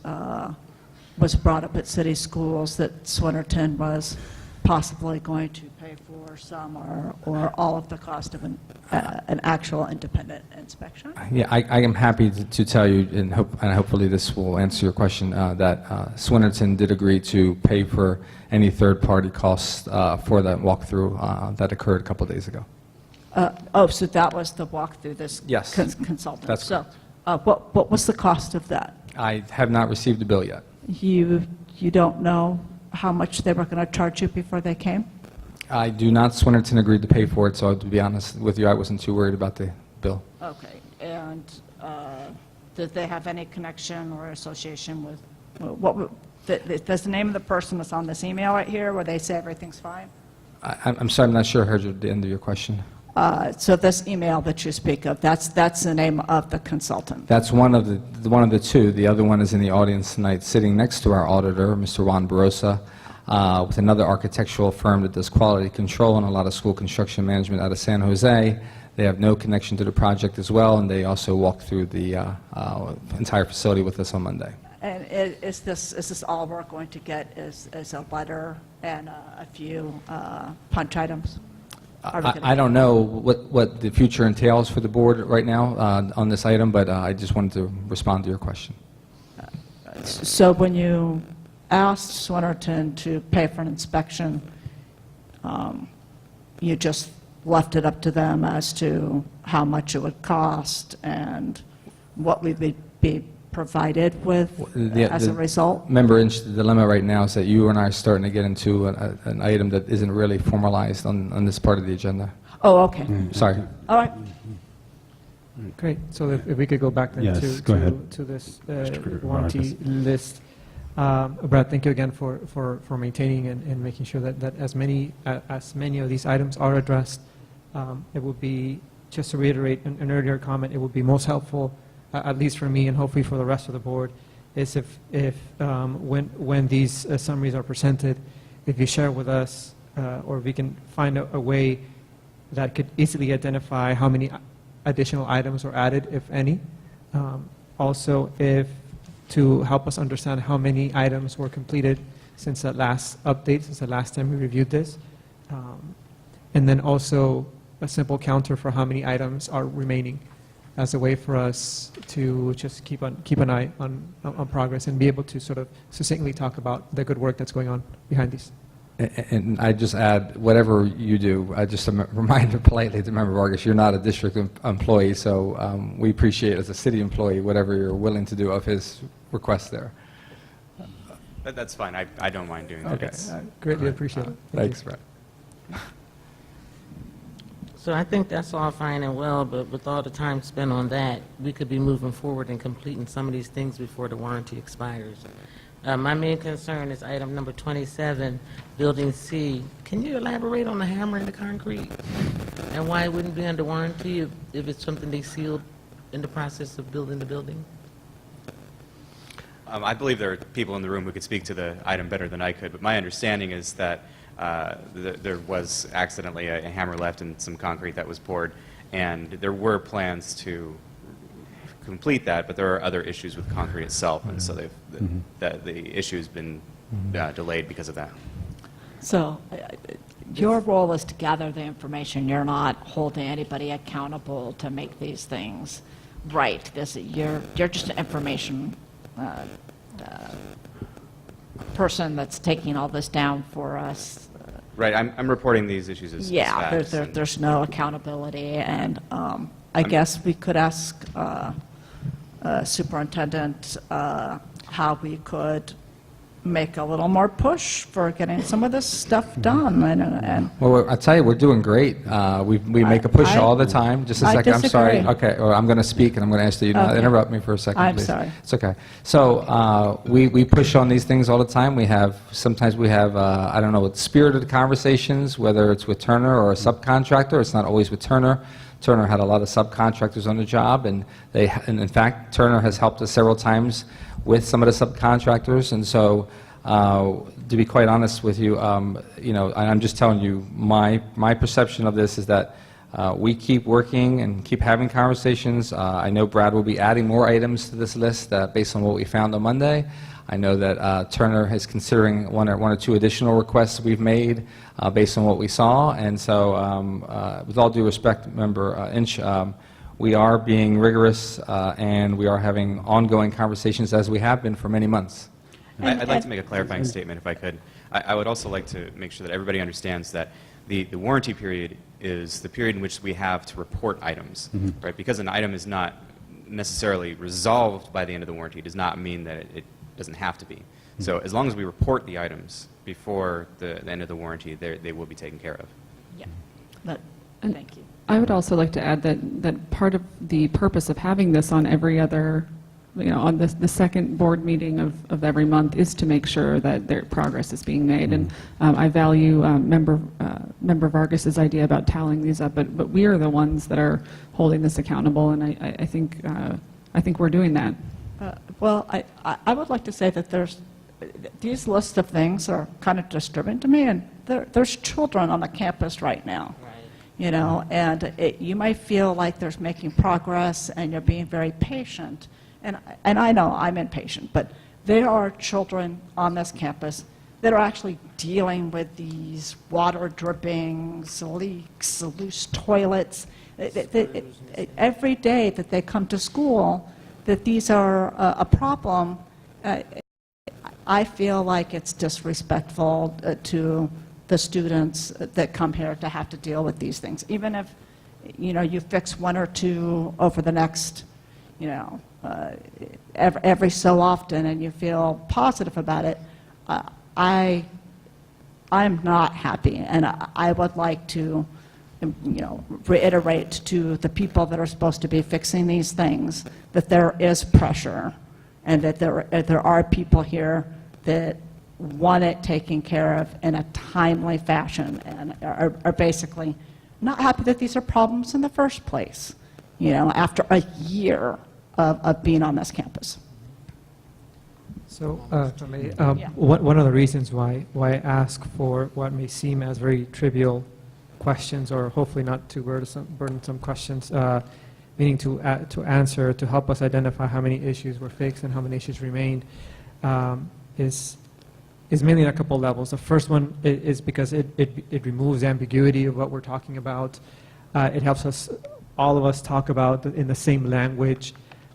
was brought up at city schools that Swinnerton was possibly going to pay for some or all of the cost of an actual independent inspection? Yeah, I am happy to tell you, and hopefully this will answer your question, that Swinnerton did agree to pay for any third-party costs for that walkthrough that occurred a couple days ago. So that was the walkthrough, this Yes, consultant? that's So, what was the cost of that? I have not received a bill yet. You don't know how much they were going to charge you before they came? I do not. Swinnerton agreed to pay for it, so to be honest with you, I wasn't too worried about the bill. Okay, and did they have any connection or association with, does the name of the person that's on this email right here, where they say everything's fine? I'm sorry, I'm not sure I heard the end of your question. So this email that you speak of, that's the name of the consultant? That's one of the two. The other one is in the audience tonight, sitting next to our auditor, Mr. Juan Barosa, with another architectural firm that does quality control and a lot of school construction management out of San Jose. They have no connection to the project as well, and they also walked through the entire facility with us on Monday. And is this all we're going to get is a letter and a few punch items? I don't know what the future entails for the board right now on this item, but I just wanted to respond to your question. So when you asked Swinnerton to pay for an inspection, you just left it up to them as to how much it would cost and what we would be provided with as a result? Remember, the dilemma right now is that you and I are starting to get into an item that isn't really formalized on this part of the agenda. Oh, okay. Sorry. All right. Great. So if we could go back then Yes, go ahead. to this Mr. warranty list. Brad, thank you again for maintaining and making sure that as many of these items are addressed. It would be, just to reiterate an earlier comment, it would be most helpful, at least for me and hopefully for the rest of the board, is if when these summaries are presented, if you share with us, or we can find a way that could easily identify how many additional items are added, if any. Also, if to help us understand how many items were completed since that last update, since the last time we reviewed this. And then also a simple counter for how many items are remaining, as a way for us to just keep an eye on progress and be able to sort of succinctly talk about the good work that's going on behind these. And I just add, whatever you do, just a reminder politely to Member Vargas, you're not a district employee, so we appreciate as a city employee whatever you're willing to do of his request there. That's fine. I don't mind doing that. Okay, I greatly appreciate it. Thanks, Brett. So I think that's all fine and well, but with all the time spent on that, we could be moving forward and completing some of these things before the warranty expires. My main concern is item number 27, Building C. Can you elaborate on the hammer and the concrete and why it wouldn't be under warranty if it's something they sealed in the process of building the building? I believe there are people in the room who could speak to the item better than I could, but my understanding is that there was accidentally a hammer left and some concrete that was poured, and there were plans to complete that, but there are other issues with concrete itself, and so the issue's been delayed because of that. So your role is to gather the information. You're not holding anybody accountable to make these things right. You're just an information person that's taking all this down for us. Right, I'm reporting these issues as facts. There's no accountability, And I guess we could ask Superintendent how we could make a little more push for getting some of this stuff done. Well, I tell you, we're doing great. We make a push all the time. Just a second. I'm sorry. disagree. Okay, well, I'm going to speak, and I'm going to ask that you not Okay. interrupt me for a second, I'm please. sorry. It's okay. So we push on these things all the time. Sometimes we have I don't know, spirited conversations, whether it's with Turner or a subcontractor. It's not always with Turner. Turner had a lot of subcontractors on the job, and in fact, Turner has helped us several times with some of the subcontractors. And so, to be quite honest with you, and I'm just telling you, my perception of this is that we keep working and keep having conversations. I know Brad will be adding more items to this list based on what we found on Monday. I know that Turner is considering one or two additional requests we've made based on what we saw. And so with all due respect, Member Inch, we are being rigorous and we are having ongoing conversations as we have been for many months. I'd like to make a clarifying statement if I could. I would also like to make sure that everybody understands that the warranty period is the period in which we have to report items, right? Because an item is not necessarily resolved by the end of the warranty does not mean that it doesn't have to be. So as long as we report the items before the end of the warranty, they will be taken care of. Yeah. Thank you. I would also like to add that part of the purpose of having this on every other, on the second board meeting of every month is to make sure that their progress is being made. And I value Member Vargas's idea about tallying these up, but we are the ones that are holding this accountable, and I think we're doing that. Well, I would like to say that these lists of things are kind of disturbing to me, and there's children on the campus right now. And you might feel like there's making progress and you're being very patient. And I know I'm impatient, but there are children on this campus that are actually dealing with these water drippings, leaks, loose toilets. Every day that they come to school, that these are a problem, I feel like it's disrespectful to the students that come here to have to deal with these things. Even if, you fix one or two over the next, every so often and you feel positive about it, I'm not happy. And I would like to, reiterate to the people that are supposed to be fixing these things that there is pressure and that there are people here that want it taken care of in a timely fashion and are basically not happy that these are problems in the first place, after a year of being on this campus. So, for me, one of the reasons why I ask for what may seem as very trivial questions, or hopefully not too burdensome questions, meaning to answer, to help us identify how many issues were fixed and how many issues remained, is mainly on a couple levels. The first one is because it removes ambiguity of what we're talking about. It helps us, all of us, talk about in the same language.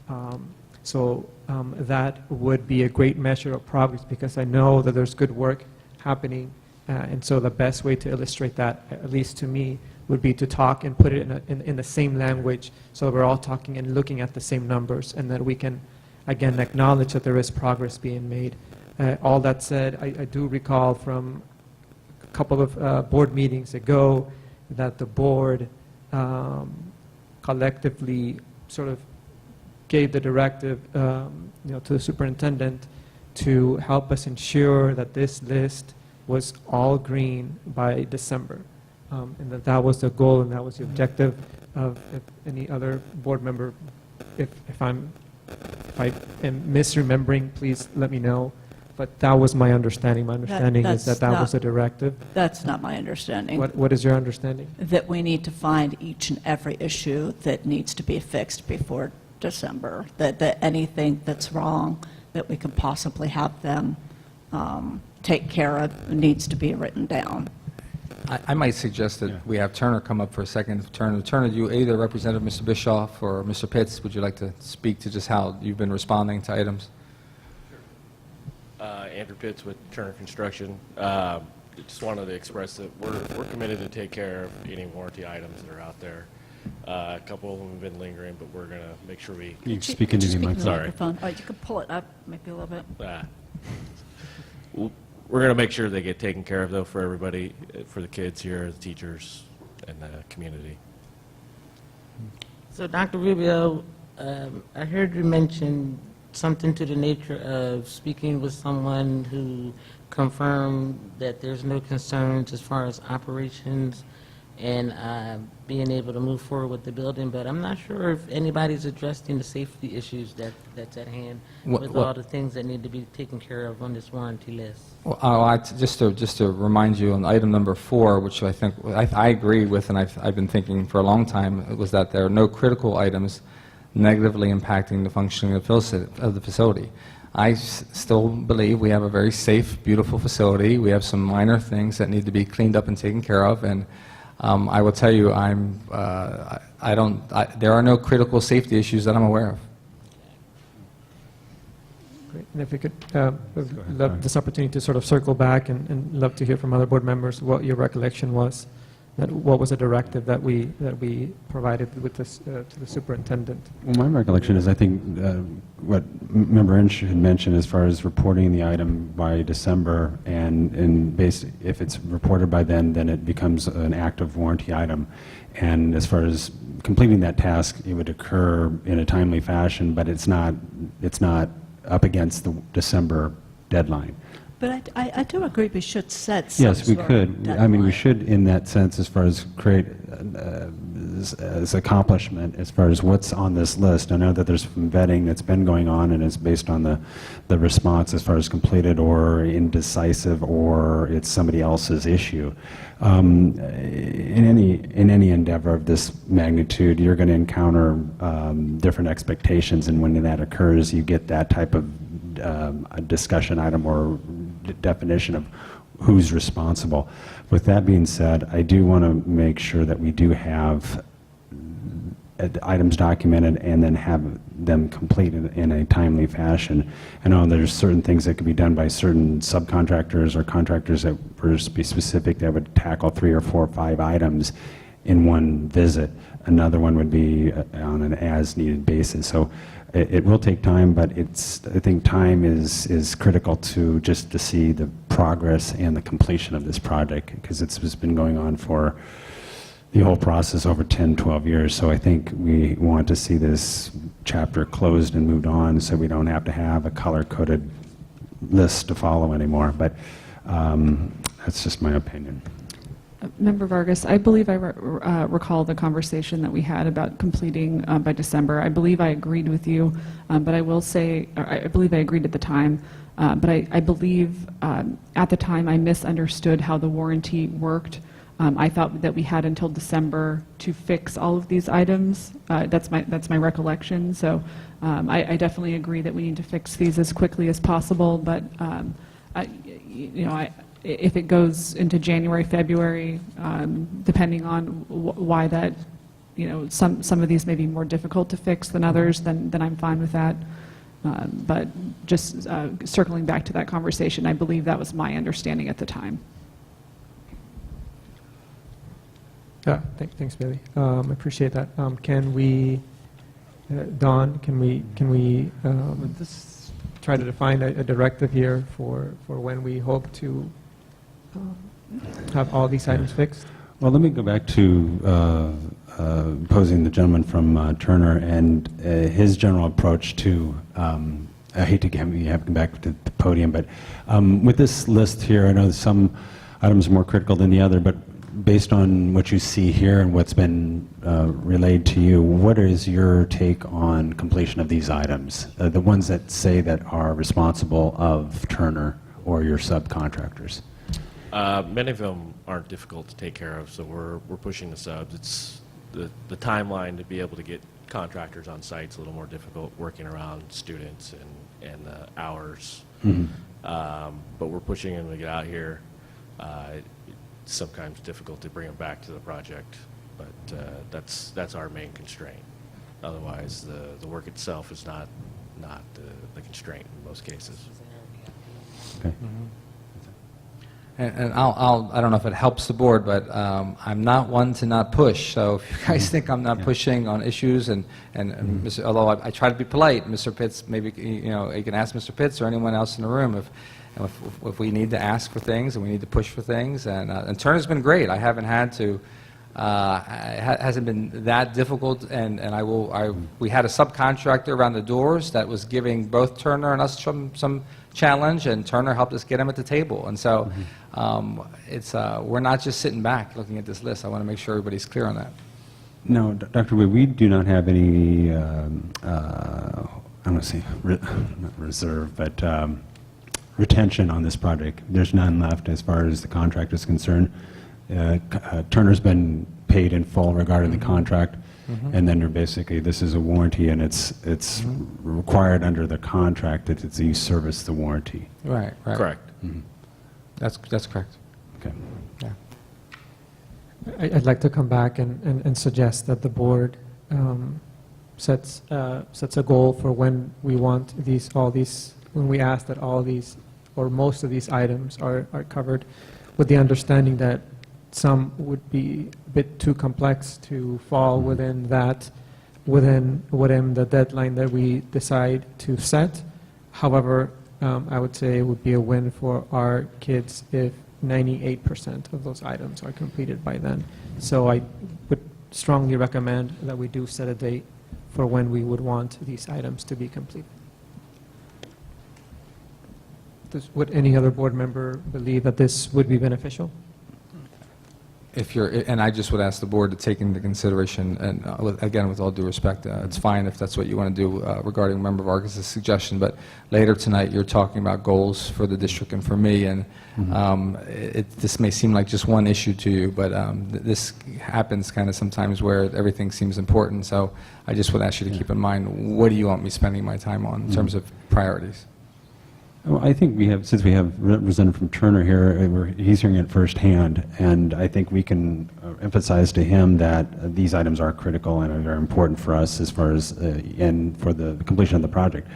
That would be a great measure of progress, because I know that there's good work happening, and so the best way to illustrate that, at least to me, would be to talk and put it in the same language, so we're all talking and looking at the same numbers, and that we can, again, acknowledge that there is progress being made. All that said, I do recall from a couple of board meetings ago that the board collectively sort of gave the directive to the superintendent to help us ensure that this list was all green by December, and that was the goal and that was the objective of, if any other board member, if I am misremembering, please let me know. But that was my understanding. My understanding is that was a directive. That's not my understanding. What is your understanding? That we need to find each and every issue that needs to be fixed before December. That anything that's wrong that we can possibly have them take care of needs to be written down. I might suggest that we have Turner come up for a second. Turner, you either represent Mr. Bischoff or Mr. Pitts. Would you like to speak to just how you've been responding to items? Andrew Pitts with Turner Construction. Just wanted to express that we're committed to take care of any warranty items that are out there. A couple of them have been lingering, but we're going to make sure we... You speak into the microphone. Oh, you can pull it up maybe a little bit. We're going to make sure they get taken care of, though, for everybody, for the kids here, the teachers, and the community. So, Dr. Rubio, I heard you mention something to the nature of speaking with someone who confirmed that there's no concerns as far as operations and being able to move forward with the building, but I'm not sure if anybody's addressing the safety issues that's at hand with all the things that need to be taken care of on this warranty list. Well, just to remind you on item number 4, which I think I agree with, and I've been thinking for a long time, was that there are no critical items negatively impacting the functioning of the facility. I still believe we have a very safe, beautiful facility. We have some minor things that need to be cleaned up and taken care of, and I will tell you, there are no critical safety issues that I'm aware of. Great. And if we could love this opportunity to sort of circle back and love to hear from other board members what your recollection was. What was a directive that we provided with this to the superintendent? Well, my recollection is I think what Member Inch had mentioned as far as reporting the item by December, and if it's reported by then it becomes an active warranty item. And as far as completing that task, it would occur in a timely fashion, but it's not up against the December deadline. But I do agree we should set some Yes, we sort of could. deadline. I mean, we should in that sense as far as create as accomplishment as far as what's on this list. I know that there's some vetting that's been going on, and it's based on the response as far as completed or indecisive or it's somebody else's issue. In any endeavor of this magnitude, you're going to encounter different expectations, and when that occurs, you get that type of a discussion item or definition of who's responsible. With that being said, I do want to make sure that we do have items documented and then have them completed in a timely fashion. I know there's certain things that could be done by certain subcontractors or contractors that were to be specific that would tackle 3 or 4 or 5 items in one visit. Another one would be on an as-needed basis. So it will take time, but I think time is critical to see the progress and the completion of this project, because it's been going on for the whole process over 10, 12 years. So I think we want to see this chapter closed and moved on so we don't have to have a color-coded list to follow anymore. But that's just my opinion. Member Vargas, I believe I recall the conversation that we had about completing by December. I believe I agreed with you, but I will say, I believe I agreed at the time, but I believe at the time I misunderstood how the warranty worked. I thought that we had until December to fix all of these items. That's my recollection. So I definitely agree that we need to fix these as quickly as possible, but if it goes into January, February, depending on why that, some of these may be more difficult to fix than others, then I'm fine with that. But just circling back to that conversation, I believe that was my understanding at the time. Yeah, thanks, Bailey. I appreciate that. Can we, Don, can we try to define a directive here for when we hope to have all these items fixed? Well, let me go back to posing the gentleman from Turner and his general approach to, I hate to have him back to the podium, but with this list here, I know some items are more critical than the other, but based on what you see here and what's been relayed to you, what is your take on completion of these items? The ones that say that are responsible of Turner or your subcontractors? Many of them aren't difficult to take care of, so we're pushing the subs. It's the timeline to be able to get contractors on site is a little more difficult, working around students and the hours. Mm-hmm. But we're pushing them to get out here. It's sometimes difficult to bring them back to the project, but that's our main constraint. Otherwise, the work itself is not the constraint in most cases. Okay. Mm-hmm. And I don't know if it helps the board, but I'm not one to not push. So if you guys think I'm not pushing on issues, and although I try to be polite, Mr. Pitts, maybe you can ask Mr. Pitts or anyone else in the room if we need to ask for things and we need to push for things. And Turner's been great. I haven't had to Hasn't been that difficult, and we had a subcontractor around the doors that was giving both Turner and us some challenge, and Turner helped us get him at the table. And so we're not just sitting back looking at this list. I want to make sure everybody's clear on that. No, Dr. Wood, we do not have any, I don't want to say not reserve, but retention on this project. There's none left as far as the contract is concerned. Turner's been paid in full regarding the contract, and then basically this is a warranty, and it's required under the contract that you service the warranty. Right. Correct. That's correct. Okay. Yeah. I'd like to come back and suggest that the board sets a goal for when we want when we ask that all these or most of these items are covered, with the understanding that some would be a bit too complex to fall within the deadline that we decide to set. However, I would say it would be a win for our kids if 98% of those items are completed by then. So I would strongly recommend that we do set a date for when we would want these items to be completed. Would any other board member believe that this would be beneficial? And I just would ask the board to take into consideration, and again, with all due respect, it's fine if that's what you want to do regarding Member Vargas' suggestion, but later tonight you're talking about goals for the district and for me, and this may seem like just one issue to you, but this happens kind of sometimes where everything seems important, so I just would ask you to keep in mind, what do you want me spending my time on in terms of priorities? Well, I think since we have representative from Turner here, he's hearing it firsthand, and I think we can emphasize to him that these items are critical and are important for us as far as, and for the completion of the project.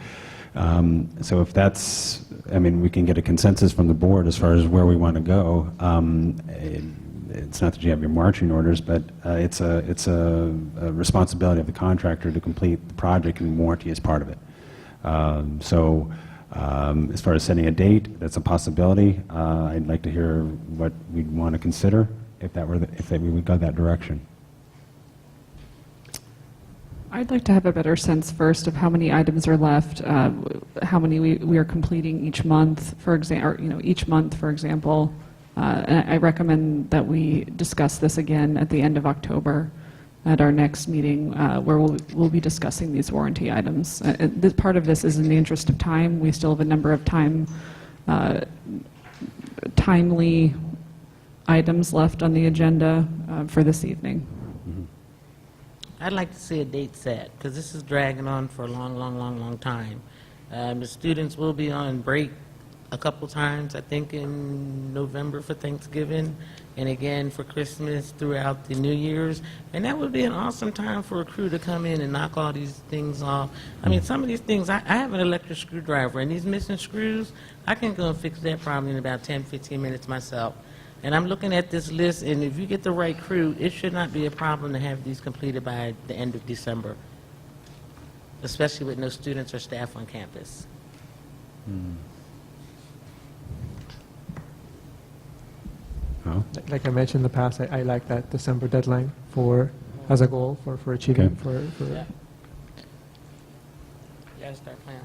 So if that's, we can get a consensus from the board as far as where we want to go. It's not that you have your marching orders, but it's a responsibility of the contractor to complete the project, and warranty is part of it. As far as setting a date, that's a possibility. I'd like to hear what we'd want to consider if we would go that direction. I'd like to have a better sense first of how many items are left, how many we are completing each month, for example. And I recommend that we discuss this again at the end of October at our next meeting, where we'll be discussing these warranty items. This part of this is in the interest of time. We still have a number of timely items left on the agenda for this evening. I'd like to see a date set, because this is dragging on for a long time. The students will be on break a couple times, I think in November for Thanksgiving, and again for Christmas throughout the New Year's. And that would be an awesome time for a crew to come in and knock all these things off. Some of these things, I have an electric screwdriver, and these missing screws, I can go and fix that problem in about 10, 15 minutes myself. And I'm looking at this list, and if you get the right crew, it should not be a problem to have these completed by the end of December, especially with no students or staff on campus. Oh. Like I mentioned in the past, I like that December deadline as a goal for achieving. Okay. Yeah. You gotta start playing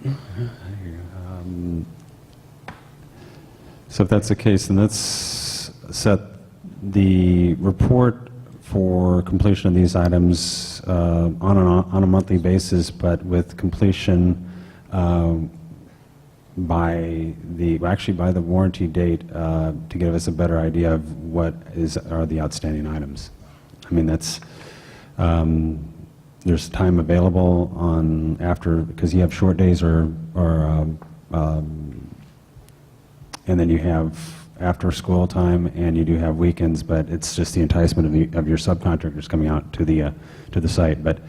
hardball. So if that's the case, then let's set the report for completion of these items on a monthly basis, but with completion by the warranty date, to give us a better idea of what are the outstanding items. There's time available because you have short days and then you have after school time, and you do have weekends, but it's just the enticement of your subcontractors coming out to the site. But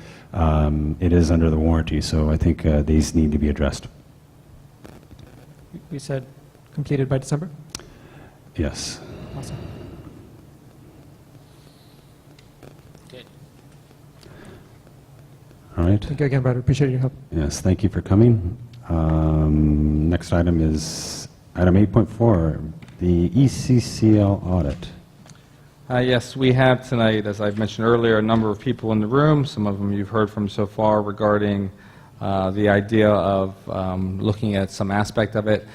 it is under the warranty, so I think these need to be addressed. We said completed by December? Yes. Awesome. Good. All right. Thank you again, Brad. Appreciate your help. Yes, thank you for coming. Next item is item 8.4, the ECCL audit. Yes, we have tonight, as I've mentioned earlier, a number of people in the room. Some of them you've heard from so far regarding the idea of looking at some aspect of it.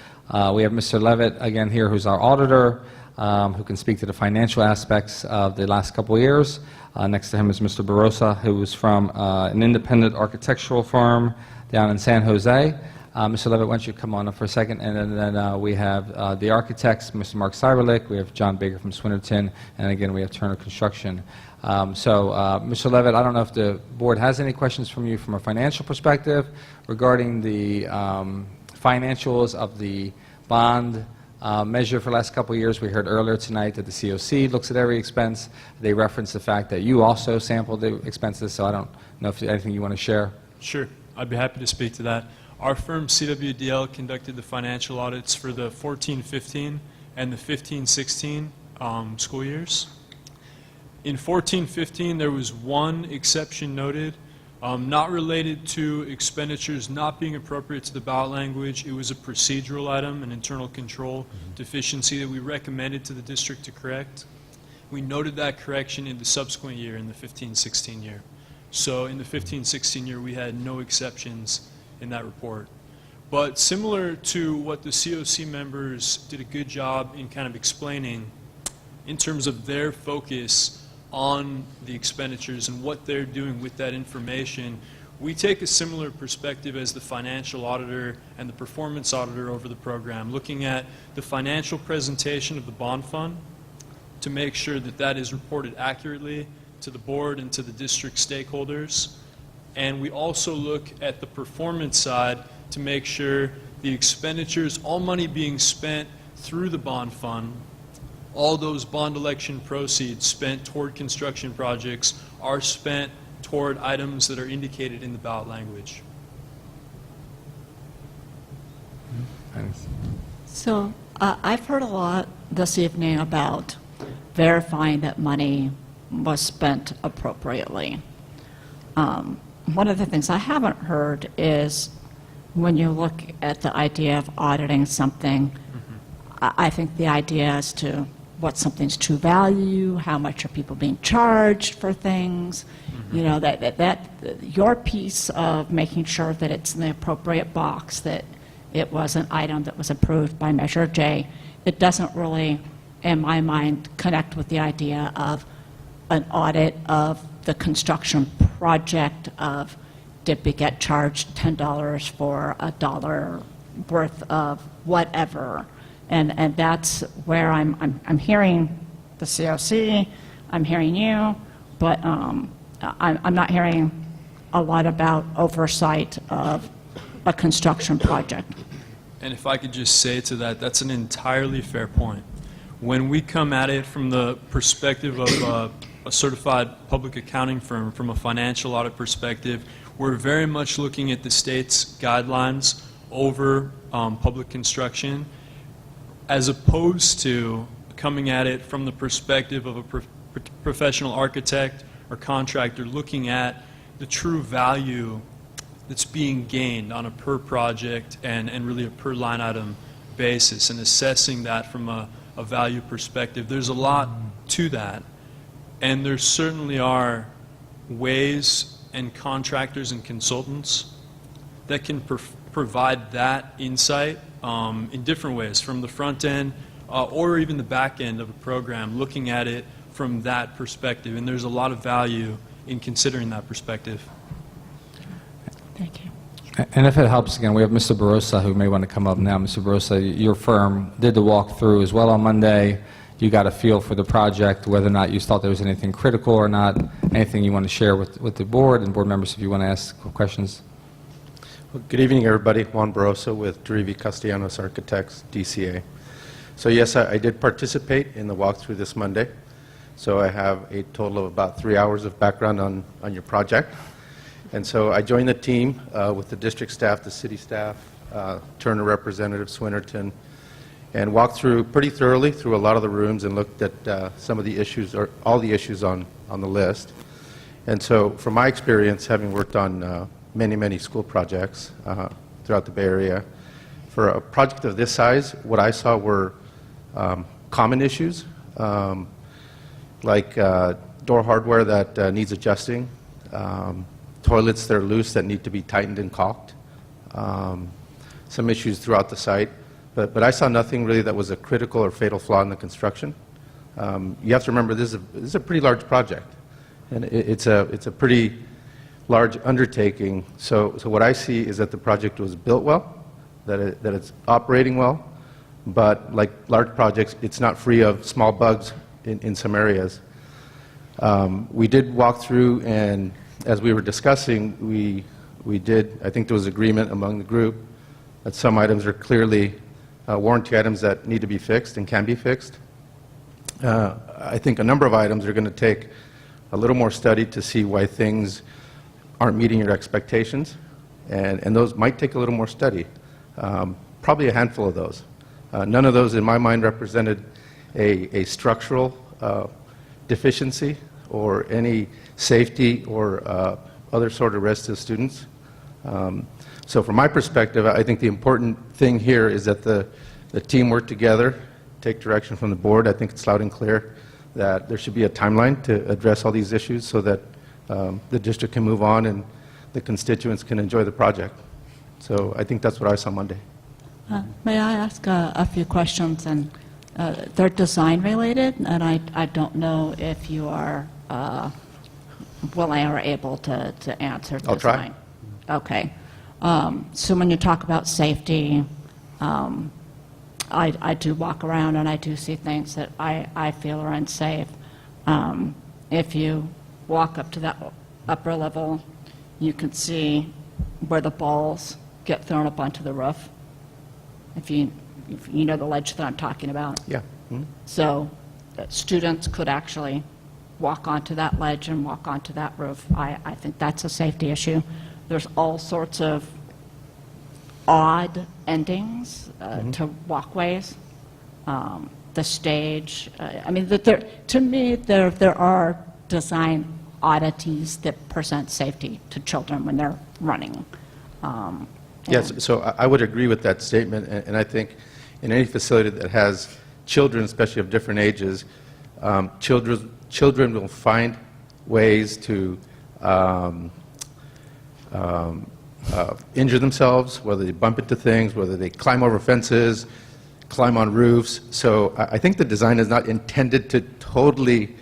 We have Mr. Levitt again here, who's our auditor, who can speak to the financial aspects of the last couple of years. Next to him is Mr. Barossa, who is from an independent architectural firm down in San Jose. Mr. Levitt, why don't you come on up for a second? And then we have the architects, Mr. Mark Cyberlick, we have John Baker from Swinnerton, and again, we have Turner Construction. Mr. Levitt, I don't know if the board has any questions from you from a financial perspective regarding the financials of the bond measure for the last couple of years. We heard earlier tonight that the COC looks at every expense. They referenced the fact that you also sampled the expenses, so I don't know if there's anything you want to share. Sure, I'd be happy to speak to that. Our firm, CWDL, conducted the financial audits for the 14-15 and the 15-16 school years. In 14-15, there was one exception noted, not related to expenditures not being appropriate to the ballot language. It was a procedural item, an internal control deficiency that we recommended to the district to correct. We noted that correction in the subsequent year, in the 15-16 year. So in the 15-16 year, we had no exceptions in that report. But similar to what the COC members did a good job in kind of explaining in terms of their focus on the expenditures and what they're doing with that information, we take a similar perspective as the financial auditor and the performance auditor over the program, looking at the financial presentation of the bond fund to make sure that that is reported accurately to the board and to the district stakeholders. And we also look at the performance side to make sure the expenditures, all money being spent through the bond fund, all those bond election proceeds spent toward construction projects are spent toward items that are indicated in the ballot language. So I've heard a lot this evening about verifying that money was spent appropriately. One of the things I haven't heard is when you look at the idea of auditing something, I think the idea as to what something's true value, how much are people being charged for things, you know, that your piece of making sure that it's in the appropriate box, that it was an item that was approved by Measure J, it doesn't really, in my mind, connect with the idea of an audit of the construction project of did we get charged $10 for $1 worth of whatever. And that's where I'm hearing the COC, I'm hearing you, but I'm not hearing a lot about oversight of a construction project. And if I could just say to that, that's an entirely fair point. When we come at it from the perspective of a certified public accounting firm, from a financial audit perspective, we're very much looking at the state's guidelines over public construction, as opposed to coming at it from the perspective of a professional architect or contractor looking at the true value that's being gained on a per project and really a per line item basis, and assessing that from a value perspective. There's a lot to that, and there certainly are ways and contractors and consultants that can provide that insight in different ways, from the front end or even the back end of a program, looking at it from that perspective. And there's a lot of value in considering that perspective. Thank you. And if it helps, again, we have Mr. Barossa, who may want to come up now. Mr. Barossa, your firm did the walkthrough as well on Monday. You got a feel for the project, whether or not you thought there was anything critical or not. Anything you want to share with the board and board members if you want to ask questions? Well, good evening, everybody. Juan Barossa with Derivi Castellanos Architects, DCA. So yes, I did participate in the walkthrough this Monday. So I have a total of about 3 hours of background on your project. And so I joined the team with the district staff, the city staff, Turner representative, Swinnerton, and walked through pretty thoroughly through a lot of the rooms and looked at some of the issues, or all the issues on the list. And so from my experience, having worked on many school projects throughout the Bay Area, for a project of this size, what I saw were common issues, like door hardware that needs adjusting, toilets that are loose that need to be tightened and caulked, some issues throughout the site. But I saw nothing really that was a critical or fatal flaw in the construction. You have to remember this is a pretty large project, and it's a pretty large undertaking. So what I see is that the project was built well, that it's operating well, but like large projects, it's not free of small bugs in some areas. We did walk through, and as we were discussing, we did, I think there was agreement among the group that some items are clearly warranty items that need to be fixed and can be fixed. I think a number of items are going to take a little more study to see why things aren't meeting your expectations, and those might take a little more study. Probably a handful of those. None of those, in my mind, represented a structural deficiency or any safety or other sort of risk to students. So from my perspective, I think the important thing here is that the team work together, take direction from the board. I think it's loud and clear that there should be a timeline to address all these issues so that the district can move on and the constituents can enjoy the project. So I think that's what I saw Monday. May I ask a few questions? And they're design related, and I don't know if you are willing or able to answer design. I'll try. Okay. So when you talk about safety, I do walk around and I do see things that I feel are unsafe. If you walk up to that upper level, you can see where the balls get thrown up onto the roof. If you know the ledge that I'm talking about. Yeah. Mm-hmm. So students could actually walk onto that ledge and walk onto that roof. I think that's a safety issue. There's all sorts of odd endings to walkways. The stage, I mean, to me, there are design oddities that present safety to children when they're running. Yes, so I would agree with that statement, and I think in any facility that has children, especially of different ages, children will find ways to injure themselves, whether they bump into things, whether they climb over fences, climb on roofs. So I think the design is not intended to totally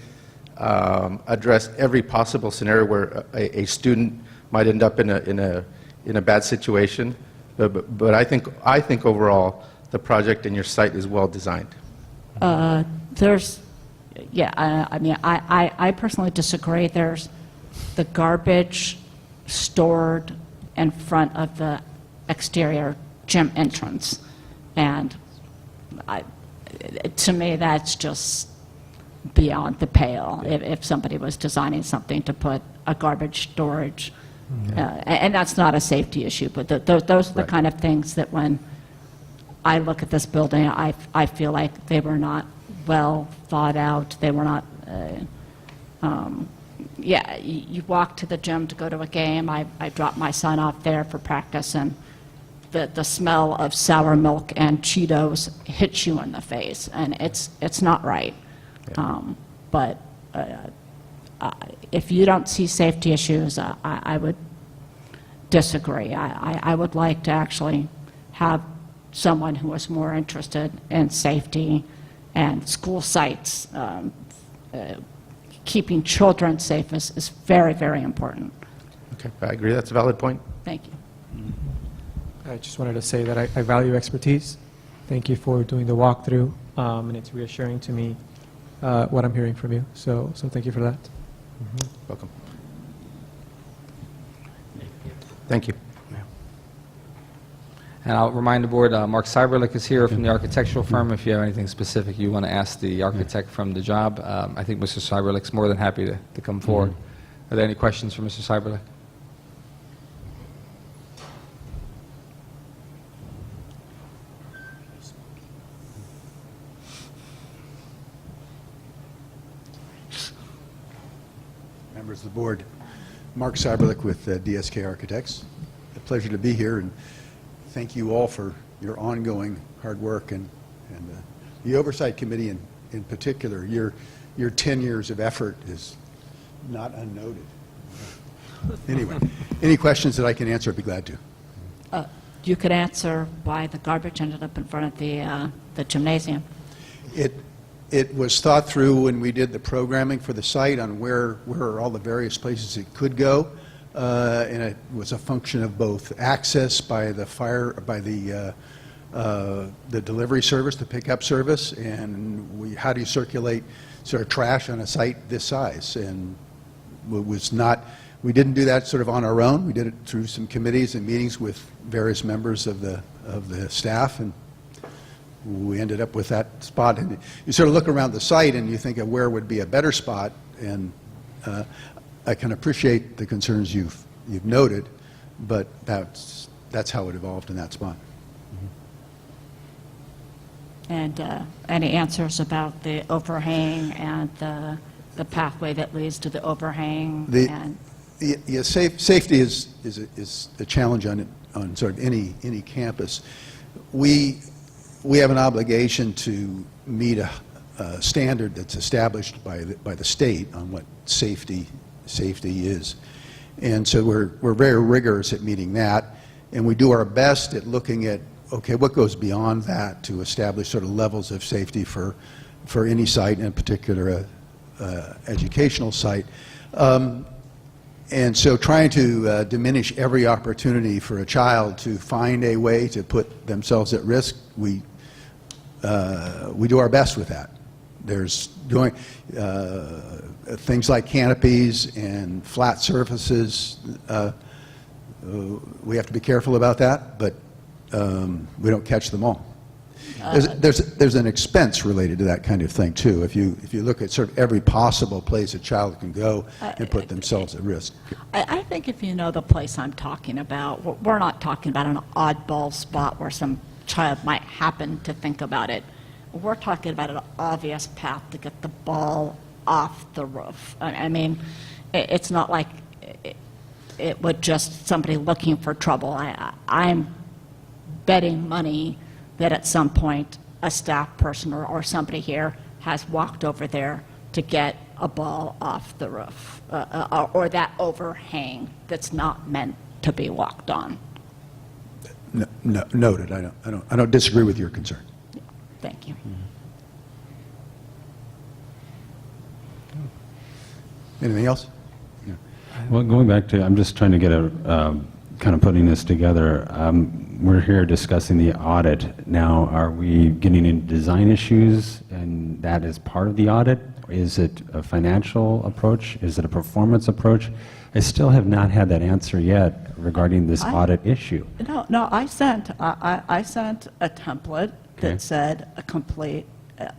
address every possible scenario where a student might end up in a bad situation. But I think overall the project and your site is well designed. I mean, I personally disagree. There's the garbage stored in front of the exterior gym entrance, and to me that's just beyond the pale. If somebody was designing something to put a garbage storage, and that's not a safety issue, but those are the kind of things that when I look at this building, I feel like they were not well thought out. They were not. You walk to the gym to go to a game. I dropped my son off there for practice, and the smell of sour milk and Cheetos hits you in the face, and it's not right. But if you don't see safety issues, I would disagree. I would like to actually have someone who is more interested in safety and school sites. Keeping children safe is very, very important. Okay, I agree. That's a valid point. Thank you. I just wanted to say that I value expertise. Thank you for doing the walkthrough, and it's reassuring to me what I'm hearing from you. So thank you for that. Welcome. Thank you. And I'll remind the board, Mark Cyberlick is here from the architectural firm. If you have anything specific you want to ask the architect from the job, I think Mr. Cyberlick's more than happy to come forward. Are there any questions for Mr. Cyberlick? Members of the board, Mark Cyberlick with DSK Architects. A pleasure to be here, and thank you all for your ongoing hard work and the Oversight Committee in particular. Your your 10 years of effort is not unnoted. Anyway, any questions that I can answer, I'd be glad to. You could answer why the garbage ended up in front of the gymnasium. It was thought through when we did the programming for the site on where are all the various places it could go, and it was a function of both access by the delivery service, the pickup service, and how do you circulate sort of trash on a site this size. And it was not. We didn't do that sort of on our own. We did it through some committees and meetings with various members of the staff, and we ended up with that spot. And you sort of look around the site and you think of where would be a better spot, and I can appreciate the concerns you've noted, but that's how it evolved in that spot. And any answers about the overhang and the pathway that leads to the overhang? Safety is a challenge on sort of any campus. We have an obligation to meet a standard that's established by the state on what safety is, and so we're very rigorous at meeting that, and we do our best at looking at what goes beyond that to establish sort of levels of safety for any site, in particular educational site. And so trying to diminish every opportunity for a child to find a way to put themselves at risk, we do our best with that. There's doing things like canopies and flat surfaces. We have to be careful about that, but we don't catch them all. There's an expense related to that kind of thing too. If you look at sort of every possible place a child can go and put themselves at risk. I think if you know the place I'm talking about, we're not talking about an oddball spot where some child might happen to think about it. We're talking about an obvious path to get the ball off the roof. I mean, it's not like it would just somebody looking for trouble. I'm betting money that at some point a staff person or somebody here has walked over there to get a ball off the roof or that overhang that's not meant to be walked on. No, noted. I don't disagree with your concern. Thank you. Anything else? Yeah. Well, going back to, I'm just trying to get a kind of putting this together. We're here discussing the audit. Now, are we getting into design issues and that is part of the audit? Is it a financial approach? Is it a performance approach? I still have not had that answer yet regarding this audit issue. No, I sent a template that said a complete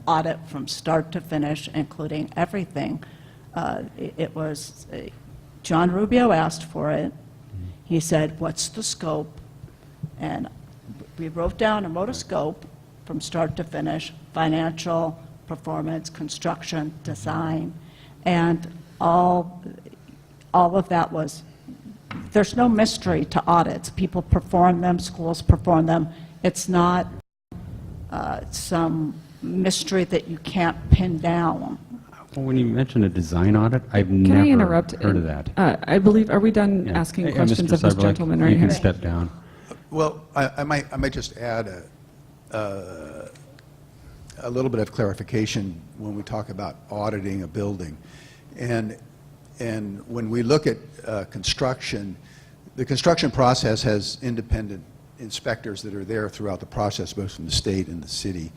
audit from start to finish, including everything. It was, John Rubio asked for it. He said, what's the scope? And we wrote down and wrote a scope from start to finish, financial, performance, construction, design, and all of that was, there's no mystery to audits. People perform them, schools perform them. It's not some mystery that you can't pin down. Well, when you mention a design audit, I've Can never I interrupt? heard of that. I believe, are we done asking questions of this Mr. Cyberlak, gentleman right you here? can step down. Well, I might just add a little bit of clarification when we talk about auditing a building. And when we look at construction, the construction process has independent inspectors that are there throughout the process, both from the state and the city.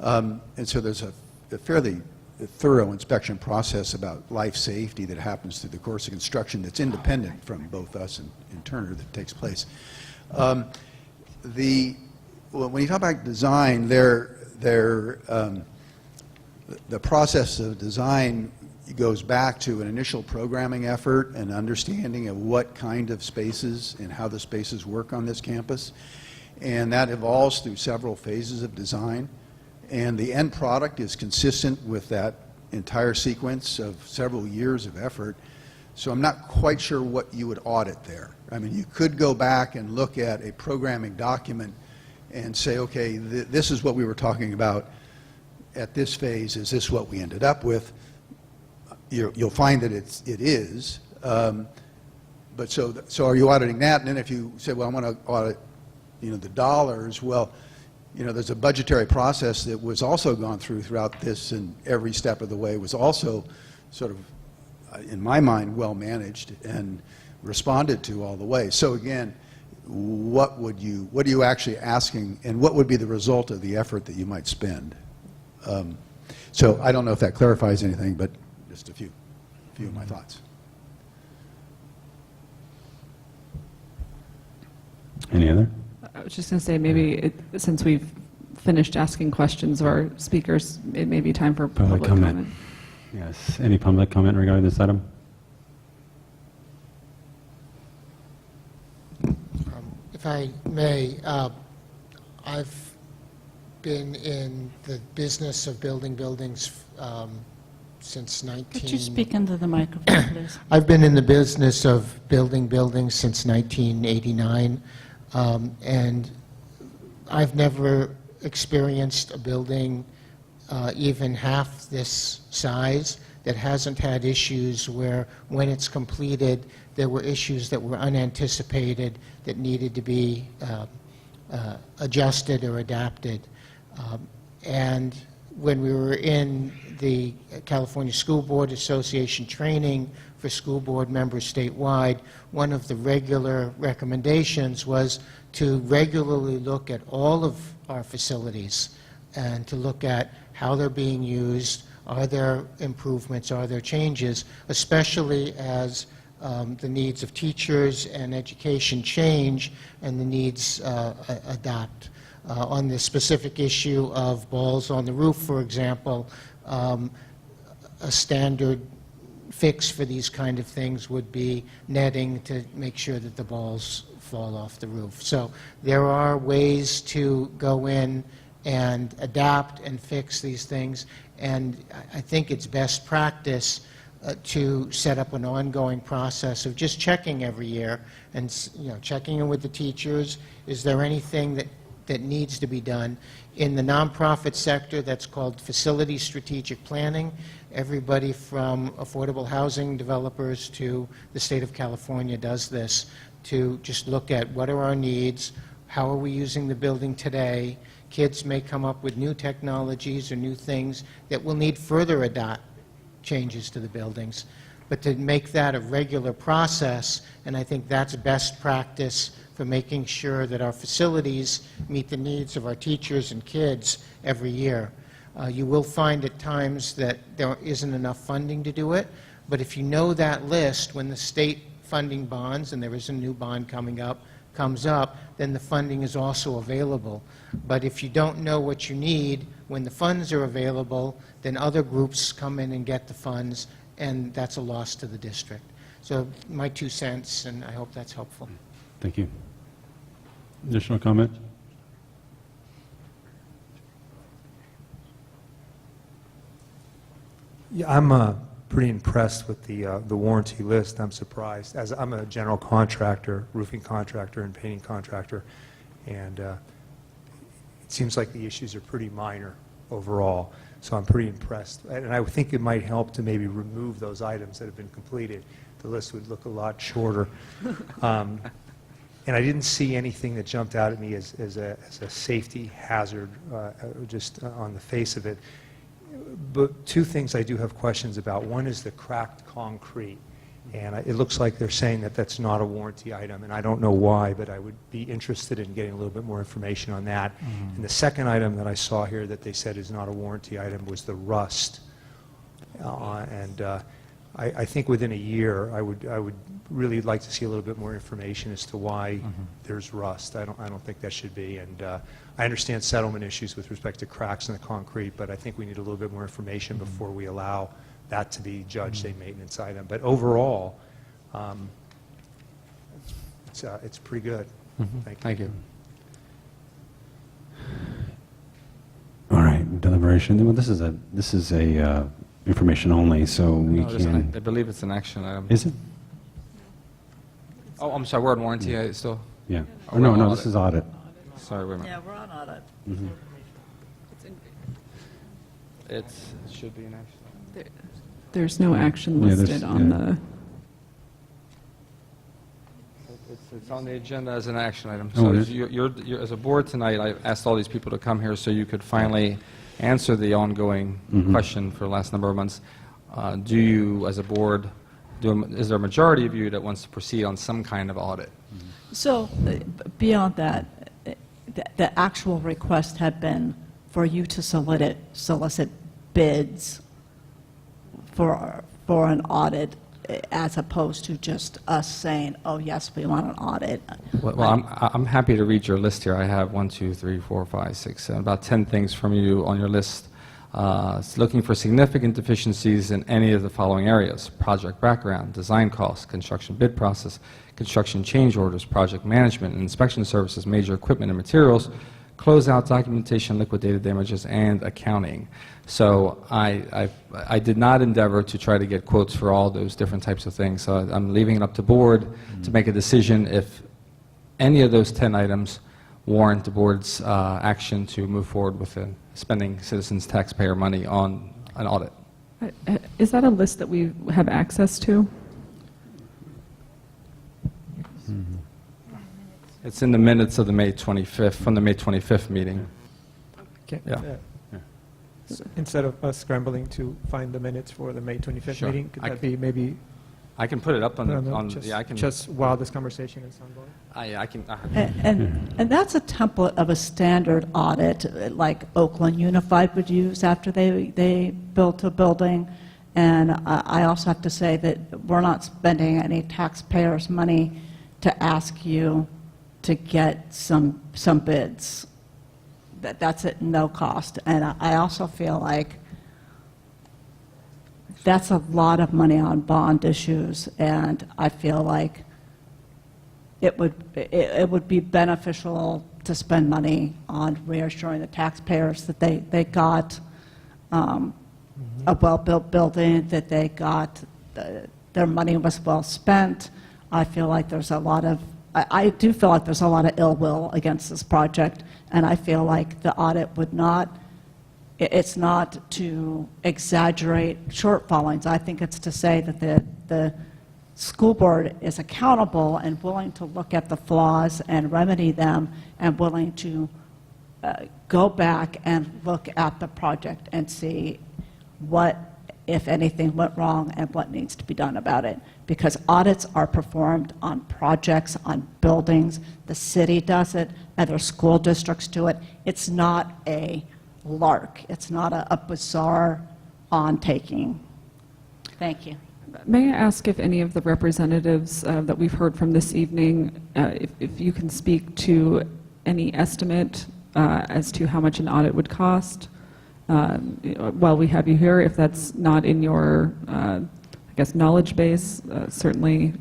And so there's a fairly thorough inspection process about life safety that happens through the course of construction that's independent from both us and Turner that takes place. When you talk about design, the process of design goes back to an initial programming effort and understanding of what kind of spaces and how the spaces work on this campus. And that evolves through several phases of design. And the end product is consistent with that entire sequence of several years of effort. So I'm not quite sure what you would audit there. I mean, you could go back and look at a programming document and say, okay, this is what we were talking about at this phase. Is this what we ended up with? you'll find that it is. But so are you auditing that? And then if you say, well, I want to audit, the dollars, well, there's a budgetary process that was also gone throughout this, and every step of the way was also sort of, in my mind, well managed and responded to all the way. So again, what are you actually asking, and what would be the result of the effort that you might spend? So I don't know if that clarifies anything, but just a few of my thoughts. Any other? I was just going to say, maybe since we've finished asking questions of our speakers, it may be time for public comment. Yes. Any public comment regarding this item? If I may, I've been in the business of building buildings since 19... Could you speak into the microphone, please? I've been in the business of building buildings since 1989, and I've never experienced a building even half this size that hasn't had issues where, when it's completed, there were issues that were unanticipated that needed to be adjusted or adapted. And when we were in the California School Board Association training for school board members statewide, one of the regular recommendations was to regularly look at all of our facilities and to look at how they're being used, are there improvements, are there changes, especially as the needs of teachers and education change and the needs adapt. On the specific issue of balls on the roof, for example, a standard fix for these kind of things would be netting to make sure that the balls fall off the roof. So there are ways to go in and adapt and fix these things, and I think it's best practice to set up an ongoing process of just checking every year and checking in with the teachers. Is there anything that needs to be done? In the nonprofit sector, that's called facility strategic planning. Everybody from affordable housing developers to the state of California does this, to just look at what are our needs, how are we using the building today. Kids may come up with new technologies or new things that will need further changes to the buildings. But to make that a regular process, and I think that's best practice for making sure that our facilities meet the needs of our teachers and kids every year. You will find at times that there isn't enough funding to do it, but if you know that list, when the state funding bonds, and there is a new bond comes up, then the funding is also available. But if you don't know what you need when the funds are available, then other groups come in and get the funds, and that's a loss to the district. So my 2 cents, and I hope that's helpful. Thank you. Additional comment? Yeah, I'm pretty impressed with the warranty list. I'm surprised, as I'm a general contractor, roofing contractor and painting contractor, and it seems like the issues are pretty minor overall. So I'm pretty impressed, and I think it might help to maybe remove those items that have been completed. The list would look a lot shorter. And I didn't see anything that jumped out at me as a safety hazard just on the face of it. But 2 things I do have questions about. One is the cracked concrete, and it looks like they're saying that that's not a warranty item, and I don't know why, but I would be interested in getting a little bit more information on that. And the second item that I saw here that they said is not a warranty item was the rust. I think within a year, I would really like to see a little bit more information as to why there's rust. I don't think that should be. And I understand settlement issues with respect to cracks in the concrete, but I think we need a little bit more information before we allow that to be judged a maintenance item. But overall, it's pretty good. Thank you. All right, deliberation. Well, this is a information only, so we can. I believe it's an action item. Is it? Oh, I'm sorry, we're on warranty still? Yeah. Oh, Oh, no, we're on no, audit. this is audit. Sorry, wait a minute. Yeah, we're on audit. It should be an action. There's no action Yeah, there's- listed on yeah. the, It's on the agenda as an action item. Oh, So it as is? you're, as a board tonight, I asked all these people to come here so you could finally answer the ongoing question for the last number of months. Do you, as a board, is there a majority of you that wants to proceed on some kind of audit? So beyond that, the actual request had been for you to solicit bids for an audit, as opposed to just us saying, oh, yes, we want an audit. Well, I'm happy to read your list here. I have 1, 2, 3, 4, 5, 6, 7, about 10 things from you on your list. It's looking for significant deficiencies in any of the following areas: project background, design costs, construction bid process, construction change orders, project management and inspection services, major equipment and materials, closeout documentation, liquidated damages, and accounting. So I did not endeavor to try to get quotes for all those different types of things. So I'm leaving it up to board to make a decision if any of those 10 items warrant the board's action to move forward with spending citizens' taxpayer money on an audit. is that a list that we have access to? It's in the minutes of the May 25th, from the May 25th meeting. Okay. Yeah. Instead of us scrambling to find the minutes for the May 25th Sure. meeting, could I that be maybe I can put it up on put the, on the- just, yeah, I can. just while this conversation is ongoing? I can. And that's a template of a standard audit, like Oakland Unified would use after they built a building. And I also have to say that we're not spending any taxpayers' money to ask you to get some bids. That's at no cost. And I also feel like that's a lot of money on bond issues, and I feel like it would be beneficial to spend money on reassuring the taxpayers that they got a well-built building, that they got, their money was well spent. I feel like there's a lot of, I do feel like there's a lot of ill will against this project, and I feel like the audit would not, it's not to exaggerate shortfallings. I think it's to say that the school board is accountable and willing to look at the flaws and remedy them, and willing to go back and look at the project and see what, if anything, went wrong and what needs to be done about it. Because audits are performed on projects, on buildings. The city does it, other school districts do it. It's not a lark. It's not a bizarre on-taking. Thank you. May I ask if any of the representatives that we've heard from this evening, if you can speak to any estimate as to how much an audit would cost? While we have you here, if that's not in your, I guess, knowledge base, certainly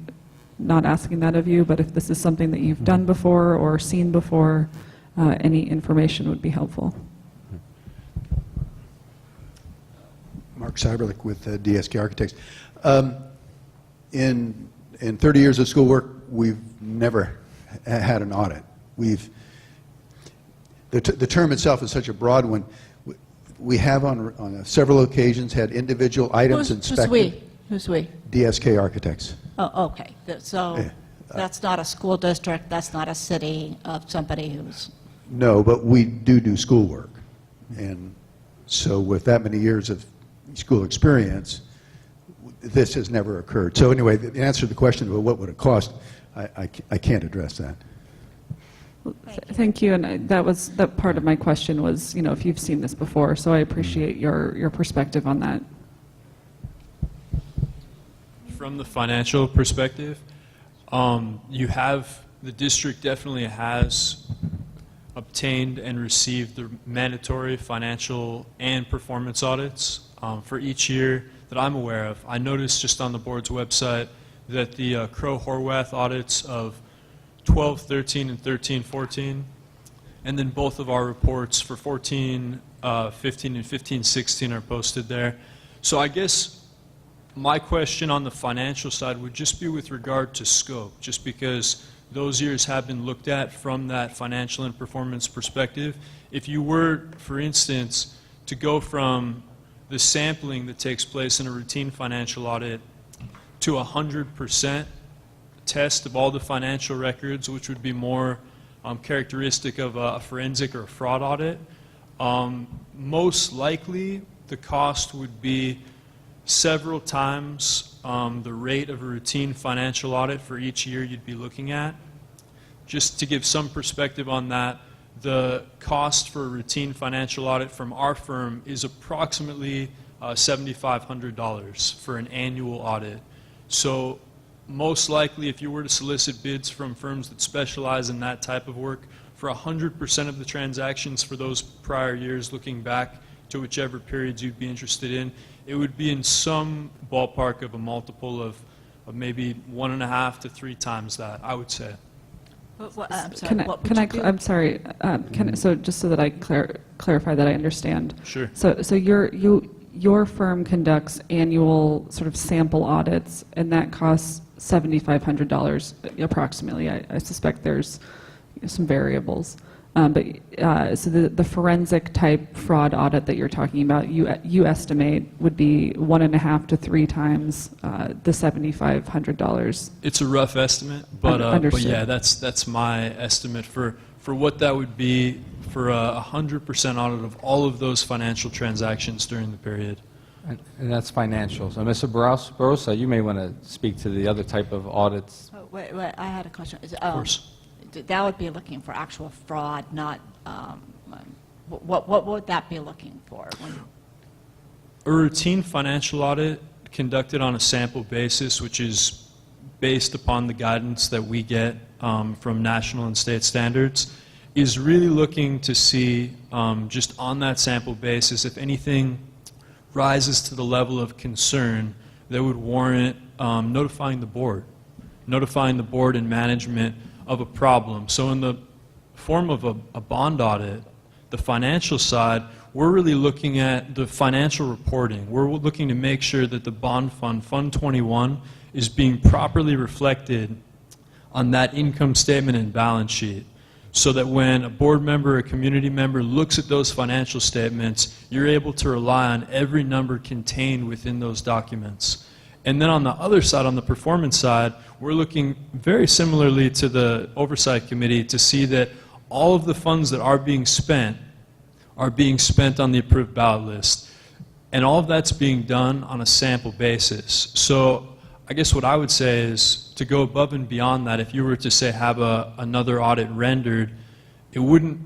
not asking that of you, but if this is something that you've done before or seen before, any information would be helpful. Mark Cyberlick with DSK Architects. In 30 years of schoolwork, we've never had an audit. The term itself is such a broad one. We have on several occasions had individual items inspected. Who's we? DSK Architects. Oh, okay. So Yeah. that's not a school district, that's not a city of somebody who's, No, but we do schoolwork. And so with that many years of school experience, this has never occurred. So anyway, the answer to the question of what would it cost, I can't address that. Thank you, and that part of my question was, if you've seen this before, so I appreciate your perspective on that. From the financial perspective, the district definitely has obtained and received the mandatory financial and performance audits for each year that I'm aware of. I noticed just on the board's website that the Crow-Horwath audits of 12-13 and 13-14, and then both of our reports for 14-15 and 15-16 are posted there. So I guess my question on the financial side would just be with regard to scope, just because those years have been looked at from that financial and performance perspective. If you were, for instance, to go from the sampling that takes place in a routine financial audit to 100% test of all the financial records, which would be more characteristic of a forensic or a fraud audit. Most likely, the cost would be several times the rate of a routine financial audit for each year you'd be looking at. Just to give some perspective on that, the cost for a routine financial audit from our firm is approximately $7,500 for an annual audit. So most likely, if you were to solicit bids from firms that specialize in that type of work, for 100% of the transactions for those prior years, looking back to whichever periods you'd be interested in, it would be in some ballpark of a multiple of maybe 1.5 to 3 times that, I would say. I'm sorry, Can I, what would can I, you do? I'm sorry, so just so that I clarify that I understand. Sure. So your firm conducts annual sort of sample audits, and that costs $7,500 approximately. I suspect there's some variables. So the forensic type fraud audit that you're talking about, you estimate would be 1.5 to 3 times the $7,500. It's a rough estimate, but yeah, that's my estimate for what that would be for a 100% audit of all of those financial transactions during the period. And that's financial. So, Mr. Barossa, you may want to speak to the other type of audits. Oh, wait, I had a question. Of course. That would be looking for actual fraud, not, what would that be looking for? A routine financial audit conducted on a sample basis, which is based upon the guidance that we get from national and state standards, is really looking to see just on that sample basis if anything rises to the level of concern that would warrant notifying the board and management of a problem. So in the form of a bond audit, the financial side, we're really looking at the financial reporting. We're looking to make sure that the bond fund, Fund 21, is being properly reflected on that income statement and balance sheet, so that when a board member or a community member looks at those financial statements, you're able to rely on every number contained within those documents. And then on the other side, on the performance side, we're looking very similarly to the Oversight Committee to see that all of the funds that are being spent on the approved ballot list. And all of that's being done on a sample basis. So I guess what I would say is to go above and beyond that, if you were to say have another audit rendered, it wouldn't,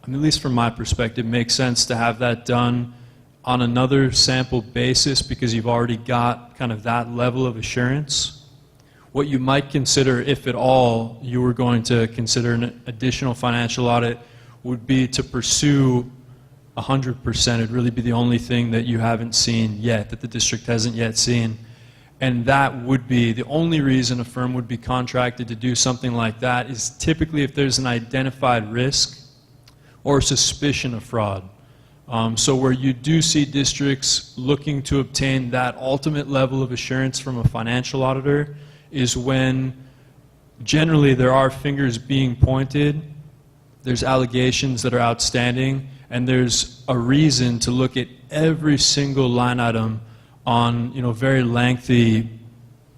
I mean, at least from my perspective, make sense to have that done on another sample basis because you've already got kind of that level of assurance. What you might consider, if at all, you were going to consider an additional financial audit would be to pursue 100%. It'd really be the only thing that you haven't seen yet, that the district hasn't yet seen. And that would be the only reason a firm would be contracted to do something like that is typically if there's an identified risk or suspicion of fraud. So where you do see districts looking to obtain that ultimate level of assurance from a financial auditor is when generally there are fingers being pointed, there's allegations that are outstanding, and there's a reason to look at every single line item on very lengthy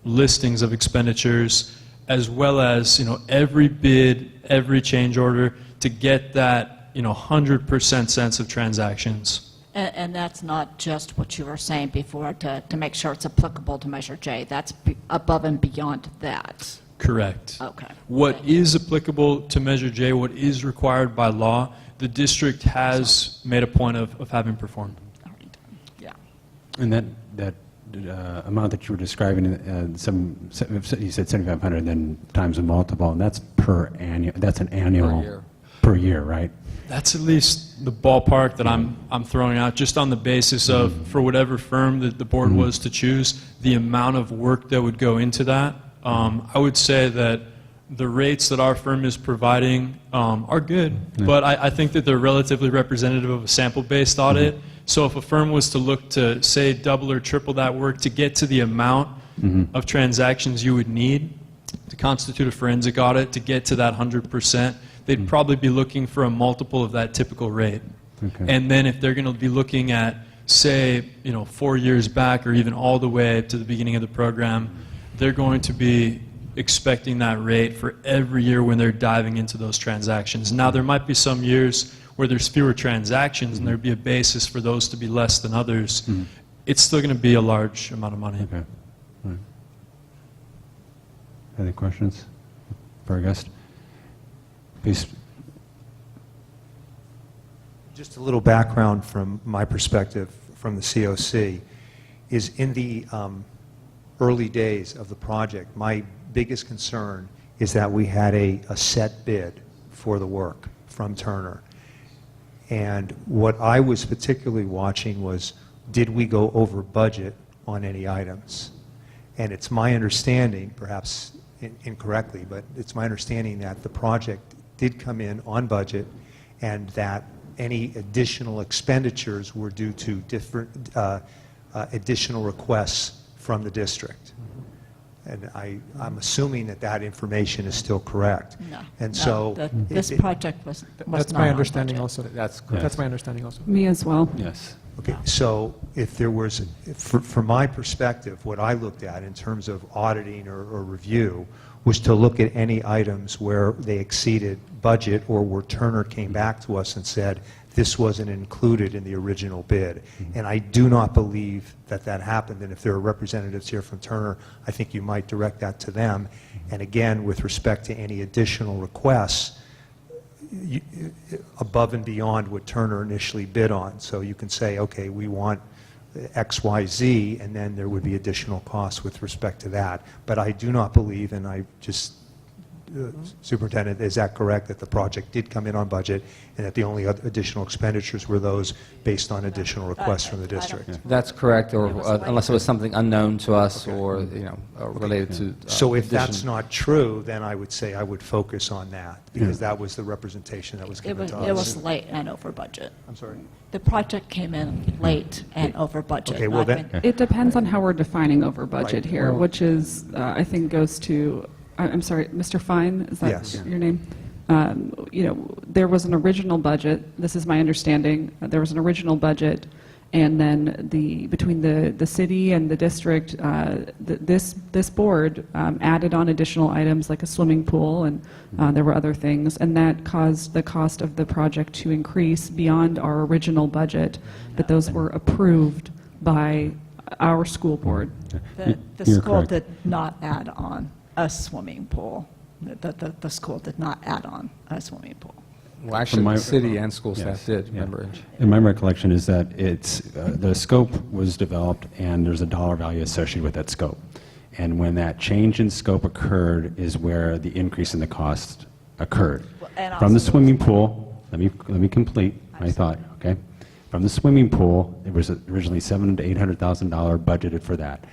listings of expenditures, as well as every bid, every change order to get that 100% sense of transactions. And that's not just what you were saying before to make sure it's applicable to Measure J. That's above and beyond that. Correct. Okay. What is applicable to Measure J, what is required by law, the district has made a point of having performed. Yeah. And that amount that you were describing, you said 7,500, then times a multiple, and that's that's an annual per year, right? That's at least the ballpark that I'm throwing out, just on the basis of, for whatever firm that the board was to choose, the amount of work that would go into that. I would say that the rates that our firm is providing are good, but I think that they're relatively representative of a sample-based audit. So if a firm was to look to, say, double or triple that work to get to the amount of transactions you would need to constitute a forensic audit, to get to that 100%, they'd probably be looking for a multiple of that typical rate. Okay. And then if they're going to be looking at say, 4 years back or even all the way to the beginning of the program, they're going to be expecting that rate for every year when they're diving into those transactions. Now, there might be some years where there's fewer transactions and there'd be a basis for those to be less than others. It's still going to be a large amount of money. Okay. All right. Any questions for our guest? Please. Just a little background from my perspective from the COC is in the early days of the project, my biggest concern is that we had a set bid for the work from Turner. And what I was particularly watching was, did we go over budget on any items? And it's my understanding, perhaps incorrectly, but it's my understanding that the project did come in on budget and that any additional expenditures were due to different additional requests from the district. And I'm assuming that that information is still correct. No. And No, so this project was That's not my on understanding budget. also. That's correct. That's my understanding also. Me as well. Yes. Okay, so if there was, from my perspective, what I looked at in terms of auditing or review was to look at any items where they exceeded budget or where Turner came back to us and said, this wasn't included in the original bid. And I do not believe that that happened. And if there are representatives here from Turner, I think you might direct that to them. And again, with respect to any additional requests, above and beyond what Turner initially bid on. So you can say, okay, we want X, Y, Z, and then there would be additional costs with respect to that. But I do not believe, and I just, Superintendent, is that correct, that the project did come in on budget and that the only additional expenditures were those based on additional requests from the district? That's correct, or unless it was something unknown to us or, related to. So if that's addition- not true, then I would say I would focus on that, because that was the representation that was given to us. It was late and over budget. I'm sorry? The project came in late and over budget. Okay, well not then- when- It depends on how we're defining over budget Right. here, Well- which is, I think, goes to, I'm sorry, Mr. Fine, is that Yes. your name? There was an original budget, this is my understanding, there was an original budget, and then between the city and the district, this board added on additional items like a swimming pool, and there were other things, and that caused the cost of the project to increase beyond our original budget, but those were approved by our school board. The You're school correct. did not add on a swimming pool. The school did not add on a swimming pool. Well, actually, my- the city and school staff Yes, did, yeah. remember. And my recollection is that it's, the scope was developed and there's a dollar value associated with that scope. And when that change in scope occurred is where the increase in the cost occurred. Well, and From the also- swimming pool, let me complete my thought, okay? From the swimming pool, it was originally $700,000 to $800,000 budgeted for that.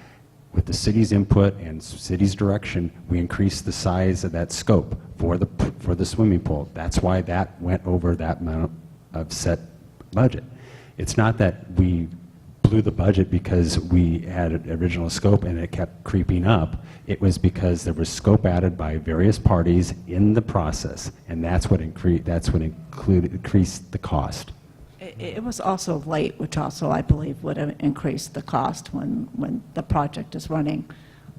With the city's input and city's direction, we increased the size of that scope for the swimming pool. That's why that went over that amount of set budget. It's not that we blew the budget because we had an original scope and it kept creeping up. It was because there was scope added by various parties in the process, and that's what increased the cost. It was also late, which also, I believe, would have increased the cost when the project is running.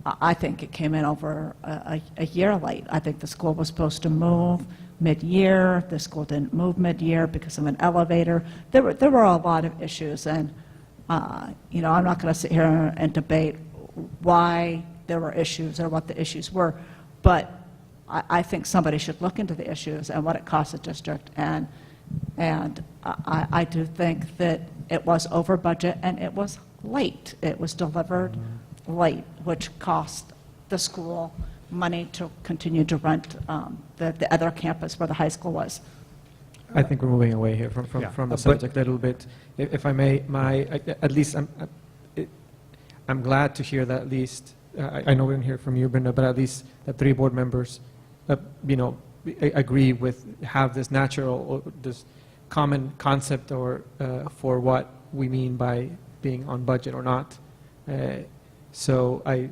I think it came in over a year late. I think the school was supposed to move mid-year. The school didn't move mid-year because of an elevator. There were a lot of issues, and I'm not going to sit here and debate why there were issues or what the issues were, but I think somebody should look into the issues and what it cost the district, and I do think that it was over budget and it was late. It was delivered late, which cost the school money to continue to rent the other campus where the high school was. I think we're moving away here from the But- subject a little bit. If I may, at least I'm glad to hear that at least, I know we didn't hear from you, Brenda, but at least the three board members, agree with, have this natural, or this common concept or for what we mean by being on budget or not. So I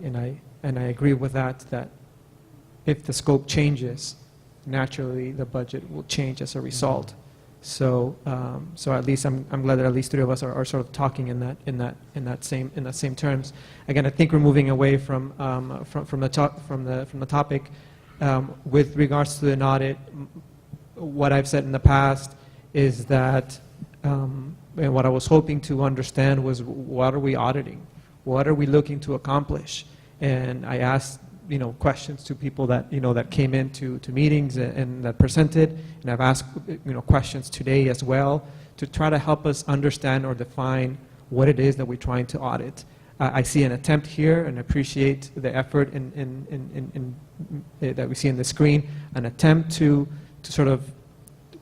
agree with that if the scope changes, naturally the budget will change as a result. So, so at least I'm glad that at least three of us are sort of talking in that same terms. Again, I think we're moving away from the topic. With regards to an audit, what I've said in the past is that, and what I was hoping to understand was, what are we auditing? What are we looking to accomplish? And I asked, questions to people that, that came into meetings and that presented, and I've asked, questions today as well to try to help us understand or define what it is that we're trying to audit. I see an attempt here and appreciate the effort that we see on the screen, an attempt to sort of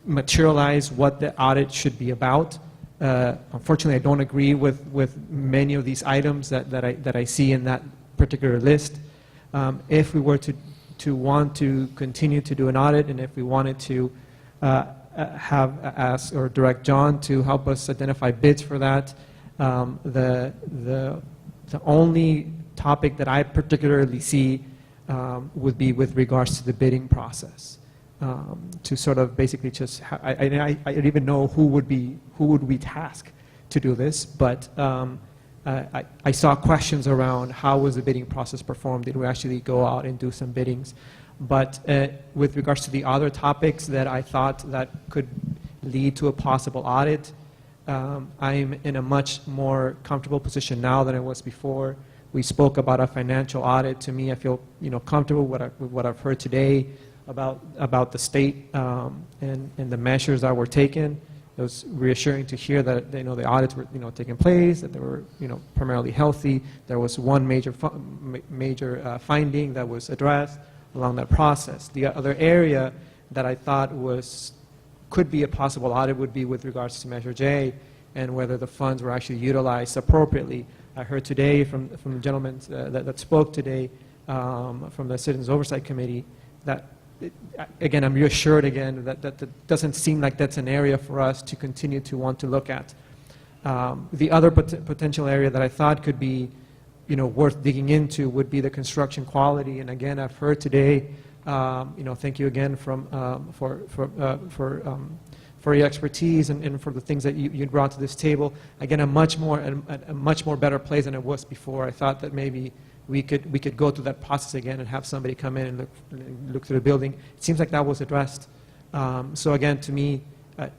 materialize what the audit should be about. Unfortunately, I don't agree with many of these items that I see in that particular list. If we were to want to continue to do an audit, and if we wanted to ask or direct John to help us identify bids for that, the only topic that I particularly see would be with regards to the bidding process. To sort of basically just, I don't even know who would be tasked to do this, but I saw questions around how was the bidding process performed. Did we actually go out and do some biddings? But with regards to the other topics that I thought that could lead to a possible audit, I'm in a much more comfortable position now than I was before. We spoke about a financial audit. To me, I feel comfortable with what I've heard today about the state and the measures that were taken. It was reassuring to hear that the audits were taking place, that they were primarily healthy. There was one major finding that was addressed along that process. The other area that I thought could be a possible audit would be with regards to Measure J and whether the funds were actually utilized appropriately. I heard today from the gentleman that spoke today from the Citizens Oversight Committee that, again, I'm reassured again that doesn't seem like that's an area for us to continue to want to look at. The other potential area that I thought could be worth digging into would be the construction quality. And again, I've heard today, thank you again for your expertise and for the things that you brought to this table. Again, a much more better place than it was before. I thought that maybe we could go through that process again and have somebody come in and look through the building. It seems like that was addressed. So again, to me, I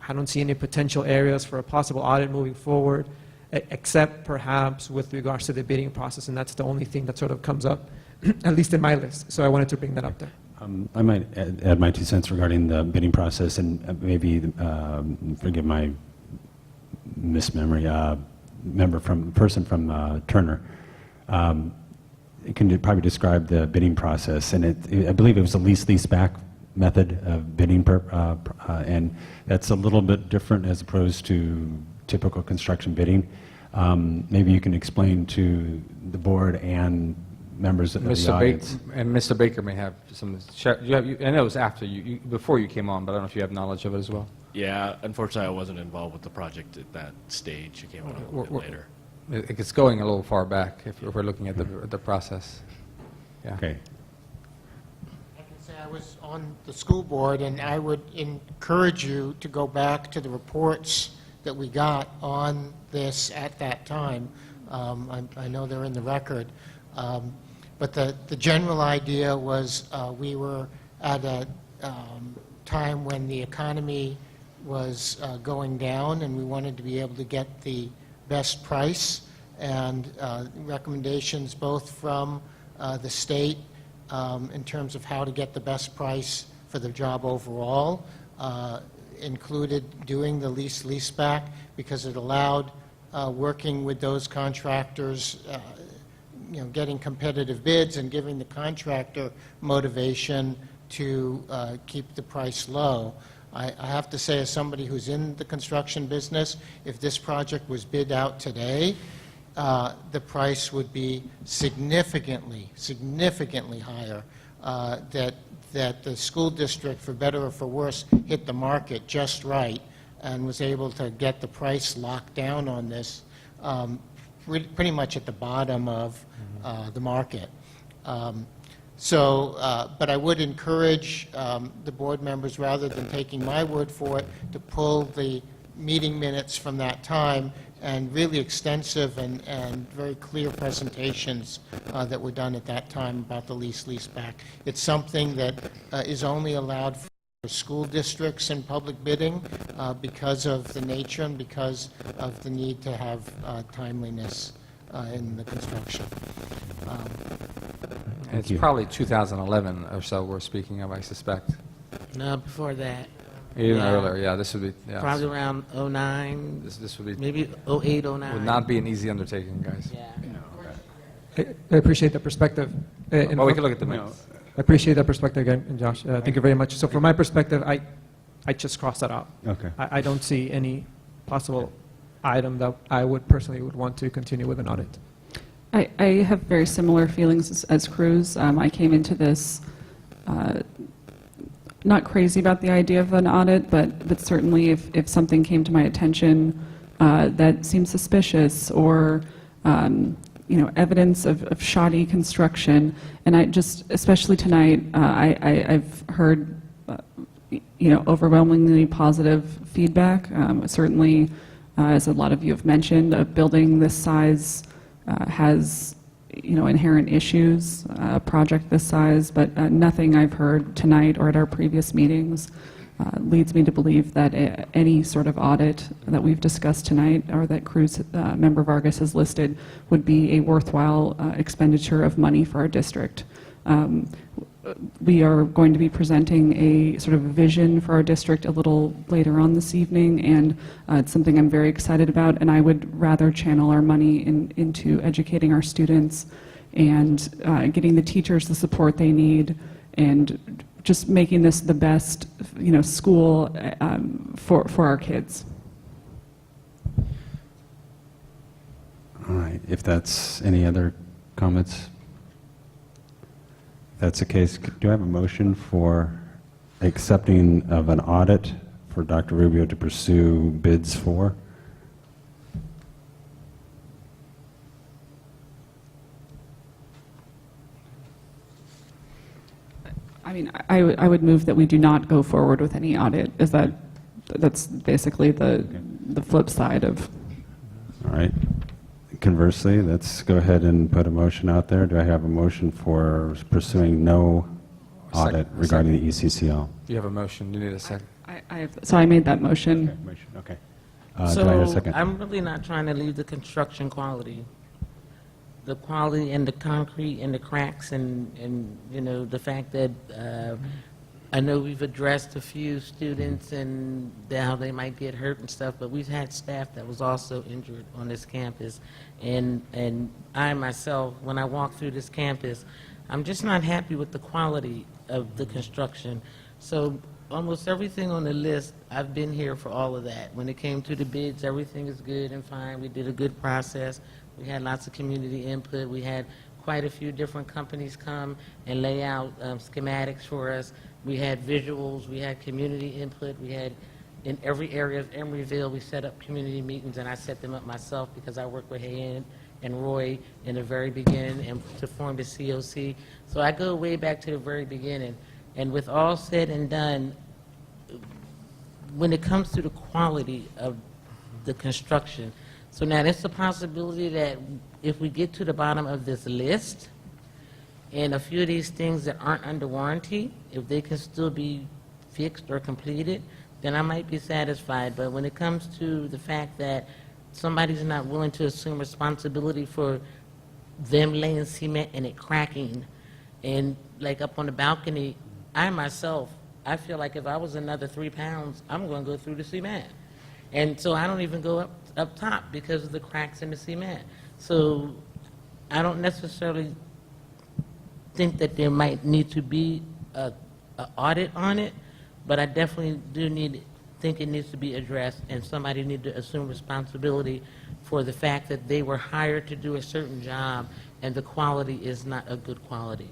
don't see any potential areas for a possible audit moving forward, except perhaps with regards to the bidding process, and that's the only thing that sort of comes up, at least in my list. So I wanted to bring that up there. I might add my 2 cents regarding the bidding process, and maybe forgive my mismemory. Person from Turner. It can probably describe the bidding process, and I believe it was a lease-back method of bidding, and that's a little bit different as opposed to typical construction bidding. Maybe you can explain to the board and members of the audience. And Mr. Baker may have some. I know it was after before you came on, but I don't know if you have knowledge of it as well. Yeah, unfortunately, I wasn't involved with the project at that stage. It came on a little bit later. It's going a little far back if we're looking at the process. Yeah. Okay. I can say I was on the school board, and I would encourage you to go back to the reports that we got on this at that time. I know they're in the record. But the general idea was we were at a time when the economy was going down, and we wanted to be able to get the best price, and recommendations both from the state in terms of how to get the best price for the job overall, included doing the lease-back because it allowed working with those contractors, getting competitive bids and giving the contractor motivation to keep the price low. I have to say, as somebody who's in the construction business, if this project was bid out today, the price would be significantly higher. That the school district, for better or for worse, hit the market just right and was able to get the price locked down on this pretty much at the bottom of the market. But I would encourage the board members, rather than taking my word for it, to pull the meeting minutes from that time and really extensive and very clear presentations that were done at that time about the lease back. It's something that is only allowed for school districts in public bidding because of the nature and because of the need to have timeliness in the construction. It's probably 2011 or so we're speaking of, I suspect. No, before that. Even Yeah. earlier, yeah, this would be, yeah. Probably around '09. This would be, maybe '08, '09. would not be an easy undertaking, guys. Yeah. I appreciate the perspective. Well, we can look at the minutes. I appreciate that perspective again, Josh. Thank you very much. So from my perspective, I just crossed that out. Okay. I don't see any possible item that I would personally would want to continue with an audit. I have very similar feelings as Cruz. I came into this not crazy about the idea of an audit, but certainly if something came to my attention that seemed suspicious or evidence of shoddy construction, and I just, especially tonight, I've heard overwhelmingly positive feedback. Certainly, as a lot of you have mentioned, a building this size has inherent issues, a project this size, but nothing I've heard tonight or at our previous meetings leads me to believe that any sort of audit that we've discussed tonight or that Cruz, Member Vargas has listed would be a worthwhile expenditure of money for our district. We are going to be presenting a sort of vision for our district a little later on this evening, and it's something I'm very excited about, and I would rather channel our money into educating our students and getting the teachers the support they need and just making this the best school for our kids. All right, if that's any other comments? If that's the case, do I have a motion for accepting of an audit for Dr. Rubio to pursue bids for? I mean, I would move that we do not go forward with any audit. That's basically the flip side of. All right. Conversely, let's go ahead and put a motion out there. Do I have a motion for pursuing no audit regarding the ECCL? You have a motion. You need a second. So I made that motion. Okay. So do I have a second? I'm really not trying to leave the construction quality. The quality and the concrete and the cracks and the fact that I know we've addressed a few students and how they might get hurt and stuff, but we've had staff that was also injured on this campus. And I myself, when I walk through this campus, I'm just not happy with the quality of the construction. So almost everything on the list, I've been here for all of that. When it came to the bids, everything is good and fine. We did a good process. We had lots of community input. We had quite a few different companies come and lay out schematics for us. We had visuals. We had community input. We had, in every area of Emeryville, we set up community meetings, and I set them up myself because I worked with Hayen and Roy in the very beginning and to form the COC. So I go way back to the very beginning. And with all said and done, when it comes to the quality of the construction, so now there's a possibility that if we get to the bottom of this list, and a few of these things that aren't under warranty, if they can still be fixed or completed, then I might be satisfied. But when it comes to the fact that somebody's not willing to assume responsibility for them laying cement and it cracking, and like up on the balcony, I myself, I feel like if I was another 3 pounds, I'm going to go through the cement. And so I don't even go up top because of the cracks in the cement. So I don't necessarily think that there might need to be an audit on it, but I definitely do think it needs to be addressed, and somebody needs to assume responsibility for the fact that they were hired to do a certain job and the quality is not a good quality.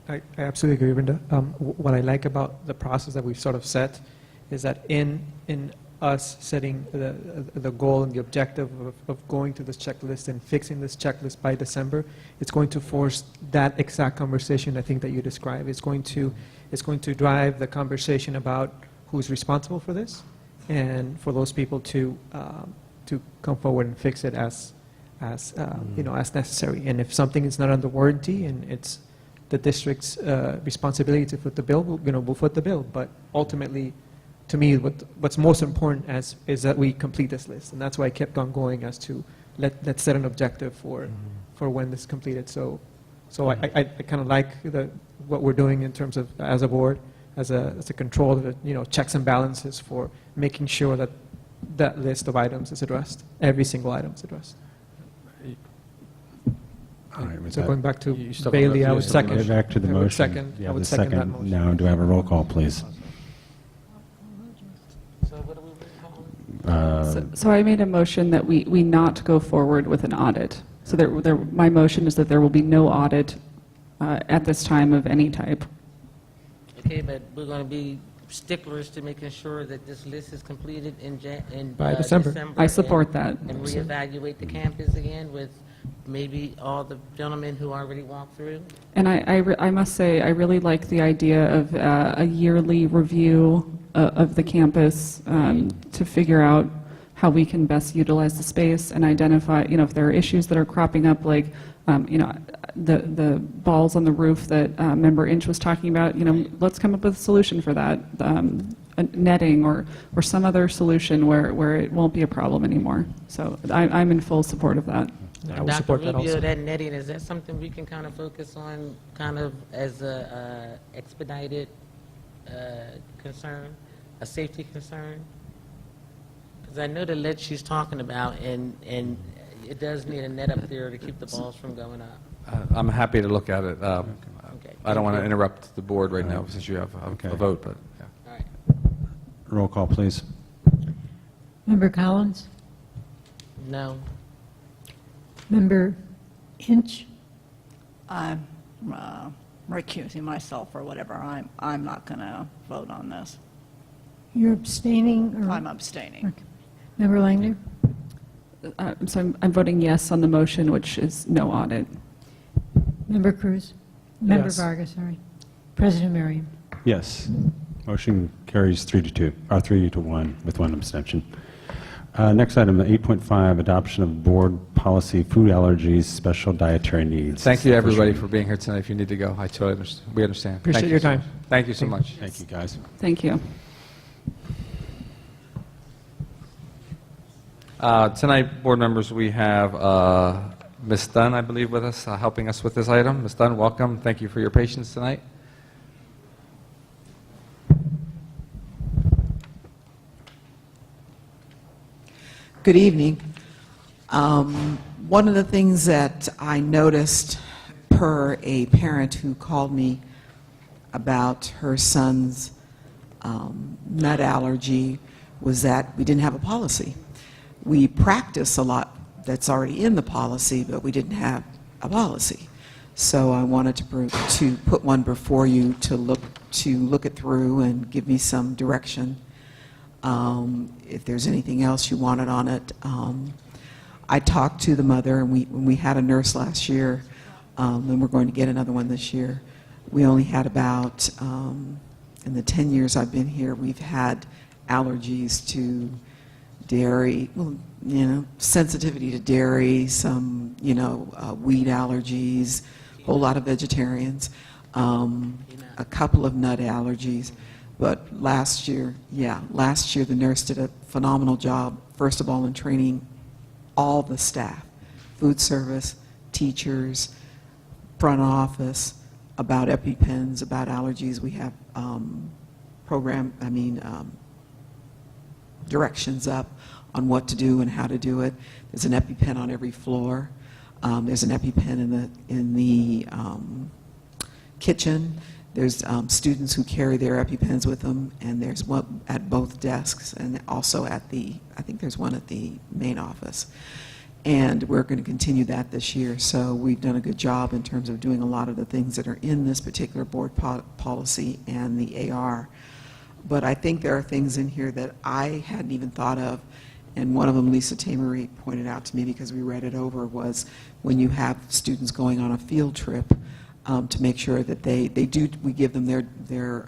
I absolutely agree, Brenda. What I like about the process that we've sort of set is that in us setting the goal and the objective of going to this checklist and fixing this checklist by December, it's going to force that exact conversation I think that you described. It's going to drive the conversation about who's responsible for this, and for those people to come forward and fix it as necessary. And if something is not under warranty and it's the district's responsibility to foot the bill, we'll foot the bill. But ultimately, to me, what's most important is that we complete this list, and that's why I kept on going as to let's set an objective for when this is completed. So I kind of like what we're doing in terms of as a board, as a control of checks and balances for making sure that that list of items is addressed, every single item is addressed. All right, with So that- going back to You still- Bailey, I you would still- second. Back to the I would motion. second. Yeah, I would the second that motion. Now, do I have a roll call, please? So what are we recalling? So I made a motion that we not go forward with an audit. So my motion is that there will be no audit at this time of any type. Okay, but we're going to be sticklers to making sure that this list is completed By December. I support that. And reevaluate the campus again with maybe all the gentlemen who already walked through. And I must say, I really like the idea of a yearly review of the campus to figure out how we can best utilize the space and identify, if there are issues that are cropping up, like, the balls on the roof that Member Inch was talking about, let's come up with a solution for that, netting or some other solution where it won't be a problem anymore. So I'm in full support of that. I will support that Dr. Rubio, also. that netting, is that something we can kind of focus on kind of as a expedited concern, a safety concern? Because I know the ledge she's talking about, and it does need a net up there to keep the balls from going up. I'm happy to look at it. Okay. I don't want to Thank you. interrupt the board right now since you have a vote, but yeah. All right. Roll call, please. Member Collins? No. Member Inch? I'm recusing myself or whatever. I'm not going to vote on this. You're abstaining? Or? I'm abstaining. Okay. Member Langner? So I'm voting yes on the motion, which is no audit. Member Cruz? Member Yes. Vargas, sorry. President Merriam? Yes. Motion carries 3-2, or 3-1 with one abstention. Next item, the 8.5, adoption of board policy, food allergies, special dietary needs. Thank you, everybody, for being here tonight. If you need to go, I totally understand. We understand. Appreciate Thank your you so time. much. Thank you so much. Thank you, guys. Thank you. Tonight, board members, we have Ms. Dunn, I believe, with us, helping us with this item. Ms. Dunn, welcome. Thank you for your patience tonight. Good evening. One of the things that I noticed per a parent who called me about her son's nut allergy was that we didn't have a policy. We practice a lot that's already in the policy, but we didn't have a policy. So I wanted to put one before you to look it through and give me some direction. If there's anything else you wanted on it. I talked to the mother, and we had a nurse last year, and we're going to get another one this year. We only had about, in the 10 years I've been here, we've had allergies to dairy, well, sensitivity to dairy, some, wheat allergies, a whole lot of vegetarians, a couple of nut allergies. But last year the nurse did a phenomenal job, first of all, in training all the staff, food service, teachers, front office, about EpiPens, about allergies. We have directions up on what to do and how to do it. There's an EpiPen on every floor. There's an EpiPen in the kitchen. There's students who carry their EpiPens with them, and there's one at both desks, and also I think there's one at the main office. And we're going to continue that this year. So we've done a good job in terms of doing a lot of the things that are in this particular board policy and the AR But I think there are things in here that I hadn't even thought of, and one of them Lisa Tamery pointed out to me because we read it over was when you have students going on a field trip, to make sure that we give them their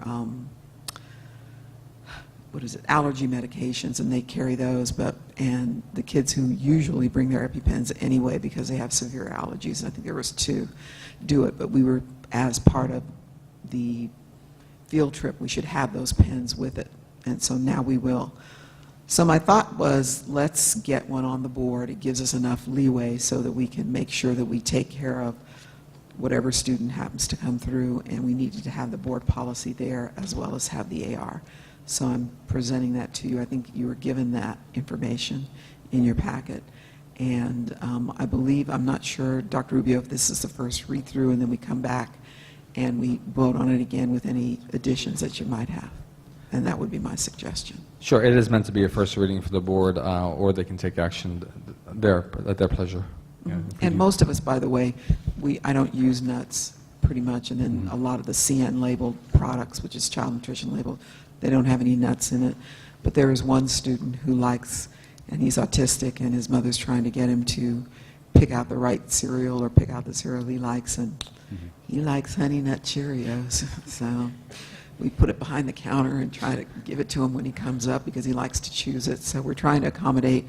what is it, allergy medications, and they carry those, and the kids who usually bring their EpiPens anyway because they have severe allergies, and I think there was 2, do it, but we were, as part of the field trip, we should have those pens with it, and so now we will. So my thought was, let's get one on the board. It gives us enough leeway so that we can make sure that we take care of whatever student happens to come through, and we needed to have the board policy there as well as have the AR. So I'm presenting that to you. I think you were given that information in your packet. And I believe, I'm not sure, Dr. Rubio, if this is the first read-through and then we come back and we vote on it again with any additions that you might have. And that would be my suggestion. Sure, it is meant to be a first reading for the board, or they can take action at their pleasure. And most of us, by the way, I don't use nuts pretty much, and then a lot of the CN labeled products, which is child nutrition labeled, they don't have any nuts in it. But there is one student who likes, and he's autistic, and his mother's trying to get him to pick out the right cereal or pick out the cereal he likes, and he likes Honey Nut Cheerios. So we put it behind the counter and try to give it to him when he comes up because he likes to choose it. So we're trying to accommodate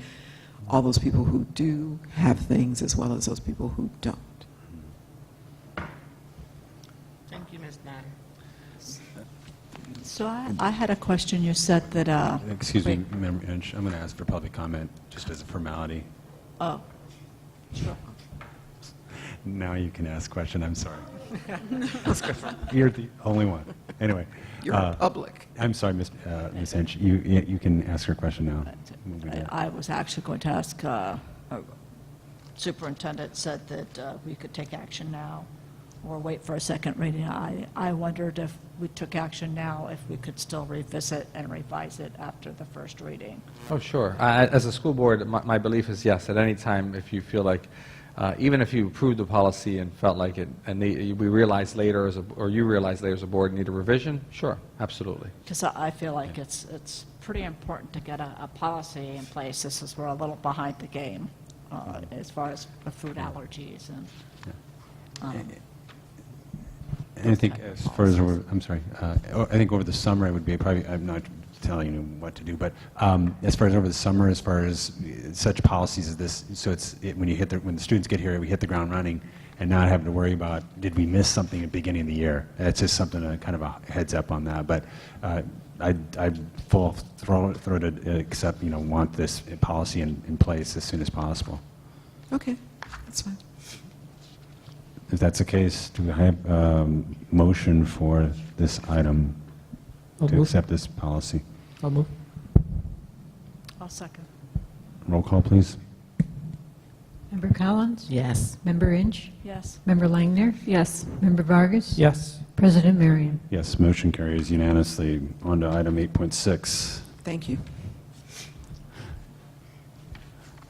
all those people who do have things as well as those people who don't. Thank you, Ms. Dunn. So I had a question. You said that... Excuse me, Member Inch, I'm going to ask for public comment just as a formality. Oh, sure. Now you can ask question, I'm sorry. You're the only one. Anyway. You're public. I'm sorry, Ms. Inch, you can ask your question now. I was actually going to ask, Superintendent said that we could take action now or wait for a second reading. I wondered if we took action now, if we could still revisit and revise it after the first reading. Oh, sure. As a school board, my belief is yes, at any time if you feel like, even if you approved the policy and felt like it, and we realized later, or you realized later as a board need a revision, sure, absolutely. Because I feel like it's pretty important to get a policy in place. This is, we're a little behind the game as far as the food allergies and... And I think as far as, I'm sorry, I think over the summer it would be probably, I'm not telling you what to do, but as far as over the summer, as far as such policies as this, so when the students get here, we hit the ground running and not having to worry about, did we miss something at the beginning of the year? That's just something, kind of a heads up on that. But I full throated accept, want this policy in place as soon as possible. Okay, that's fine. If that's the case, do I have a motion for this item to accept this policy? I'll move. I'll second. Roll call, please. Member Collins? Yes. Member Inch? Yes. Member Langner? Yes. Member Vargas? Yes. President Merriam? Yes, motion carries unanimously. On to item 8.6. Thank you.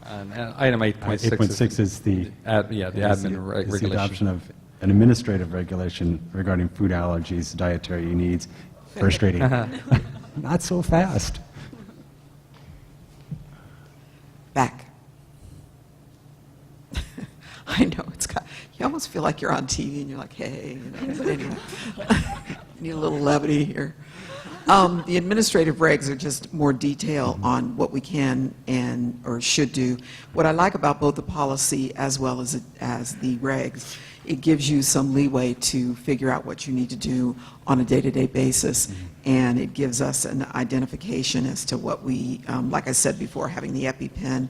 And item 8.6 8.6 is the admin is the regulation. adoption of an administrative regulation regarding food allergies, dietary needs. First reading. Not so fast. Back. I know, you almost feel like you're on TV and you're like, hey, but anyway, need a little levity here. The administrative regs are just more detail on what we can or should do. What I like about both the policy as well as the regs, it gives you some leeway to figure out what you need to do on a day-to-day basis, and it gives us an identification as to what we, like I said before, having the EpiPen,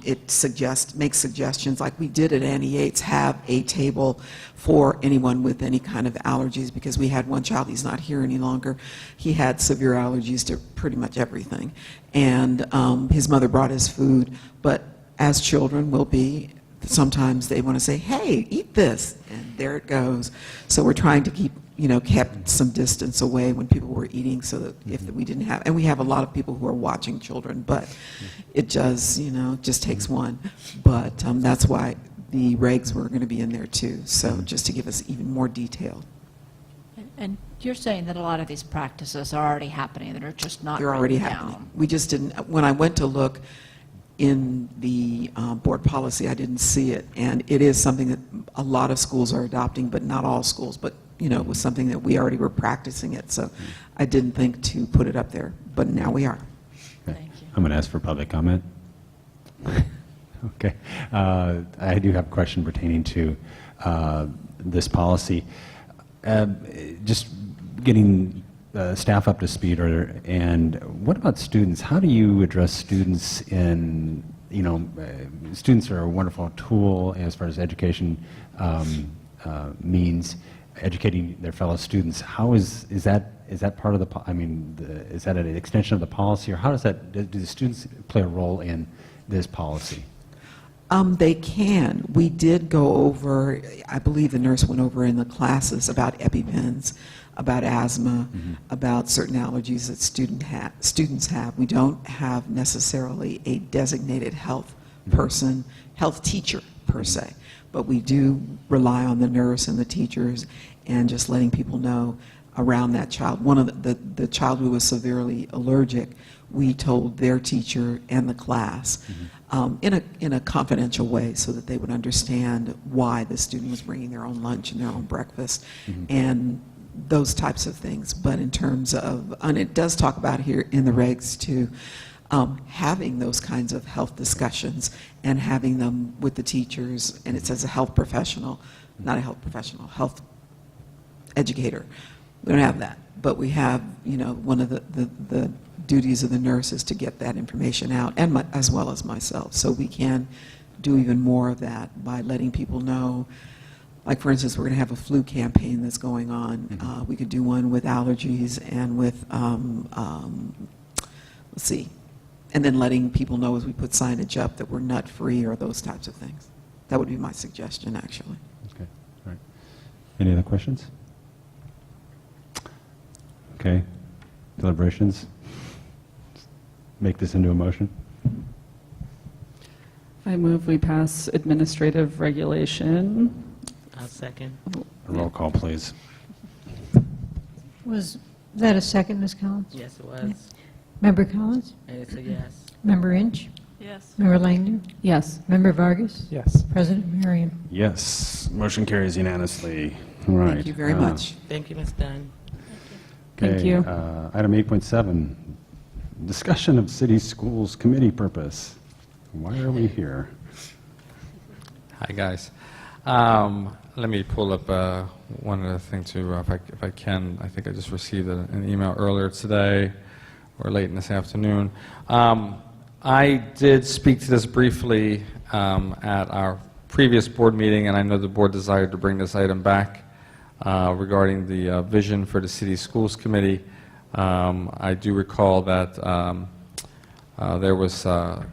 it makes suggestions, like we did at Annie Yates, have a table for anyone with any kind of allergies, because we had one child, he's not here any longer, he had severe allergies to pretty much everything, and his mother brought his food, but as children will be, sometimes they want to say, hey, eat this, and there it goes. So we're trying to keep, kept some distance away when people were eating, so that if we didn't have, and we have a lot of people who are watching children, but it does, just takes one. But that's why the regs were going to be in there too, so just to give us even more detail. And you're saying that a lot of these practices are already happening, that are just not They're already written happening. down. We just didn't, when I went to look in the board policy, I didn't see it. And it is something that a lot of schools are adopting, but not all schools. But, you know, it was something that we already were practicing it. So I didn't think to put it up there, but now we are. Okay. I'm going to ask for public comment. Okay. I do have a question pertaining to this policy. Just getting staff up to speed, and what about students? How do you address students in, you know, students are a wonderful tool as far as education means, educating their fellow students. How is that part of the, I mean, is that an extension of the policy, or how does that, do the students play a role in this policy? They can. We did go over, I believe the nurse went over in the classes about EpiPens, about asthma, about certain allergies that students have. We don't have necessarily a designated health person, health teacher per se, but we do rely on the nurse and the teachers and just letting people know around that child. One of the child who was severely allergic, we told their teacher and the class in a confidential way so that they would understand why the student was bringing their own lunch and their own breakfast and those types of things. But in terms of, and it does talk about here in the regs too, having those kinds of health discussions and having them with the teachers, and it says a health professional, not a health professional, health educator. We don't have that, but we have, you know, one of the duties of the nurse is to get that information out, and as well as myself. So we can do even more of that by letting people know. Like, for instance, we're going to have a flu campaign that's going on. We could do one with allergies and with, let's see, and then letting people know as we put signage up that we're nut-free or those types of things. That would be my suggestion, actually. Okay, all right. Any other questions? Okay, deliberations. Make this into a motion. I move we pass administrative regulation. I'll second. A roll call, please. Was that a second, Ms. Collins? Yes, it was. Member Collins? And it's a yes. Member Inch? Yes. Member Langner? Yes. Member Vargas? Yes. President Marion? Yes, motion carries unanimously. All right. Thank you very much. Thank you, Ms. Dunn. Thank Okay, you. Item 8.7, discussion of city schools committee purpose. Why are we here? Hi, guys. Let me pull up one other thing too, if I can. I think I just received an email earlier today or late in this afternoon. I did speak to this briefly at our previous board meeting, and I know the board desired to bring this item back regarding the vision for the city schools committee. I do recall that there was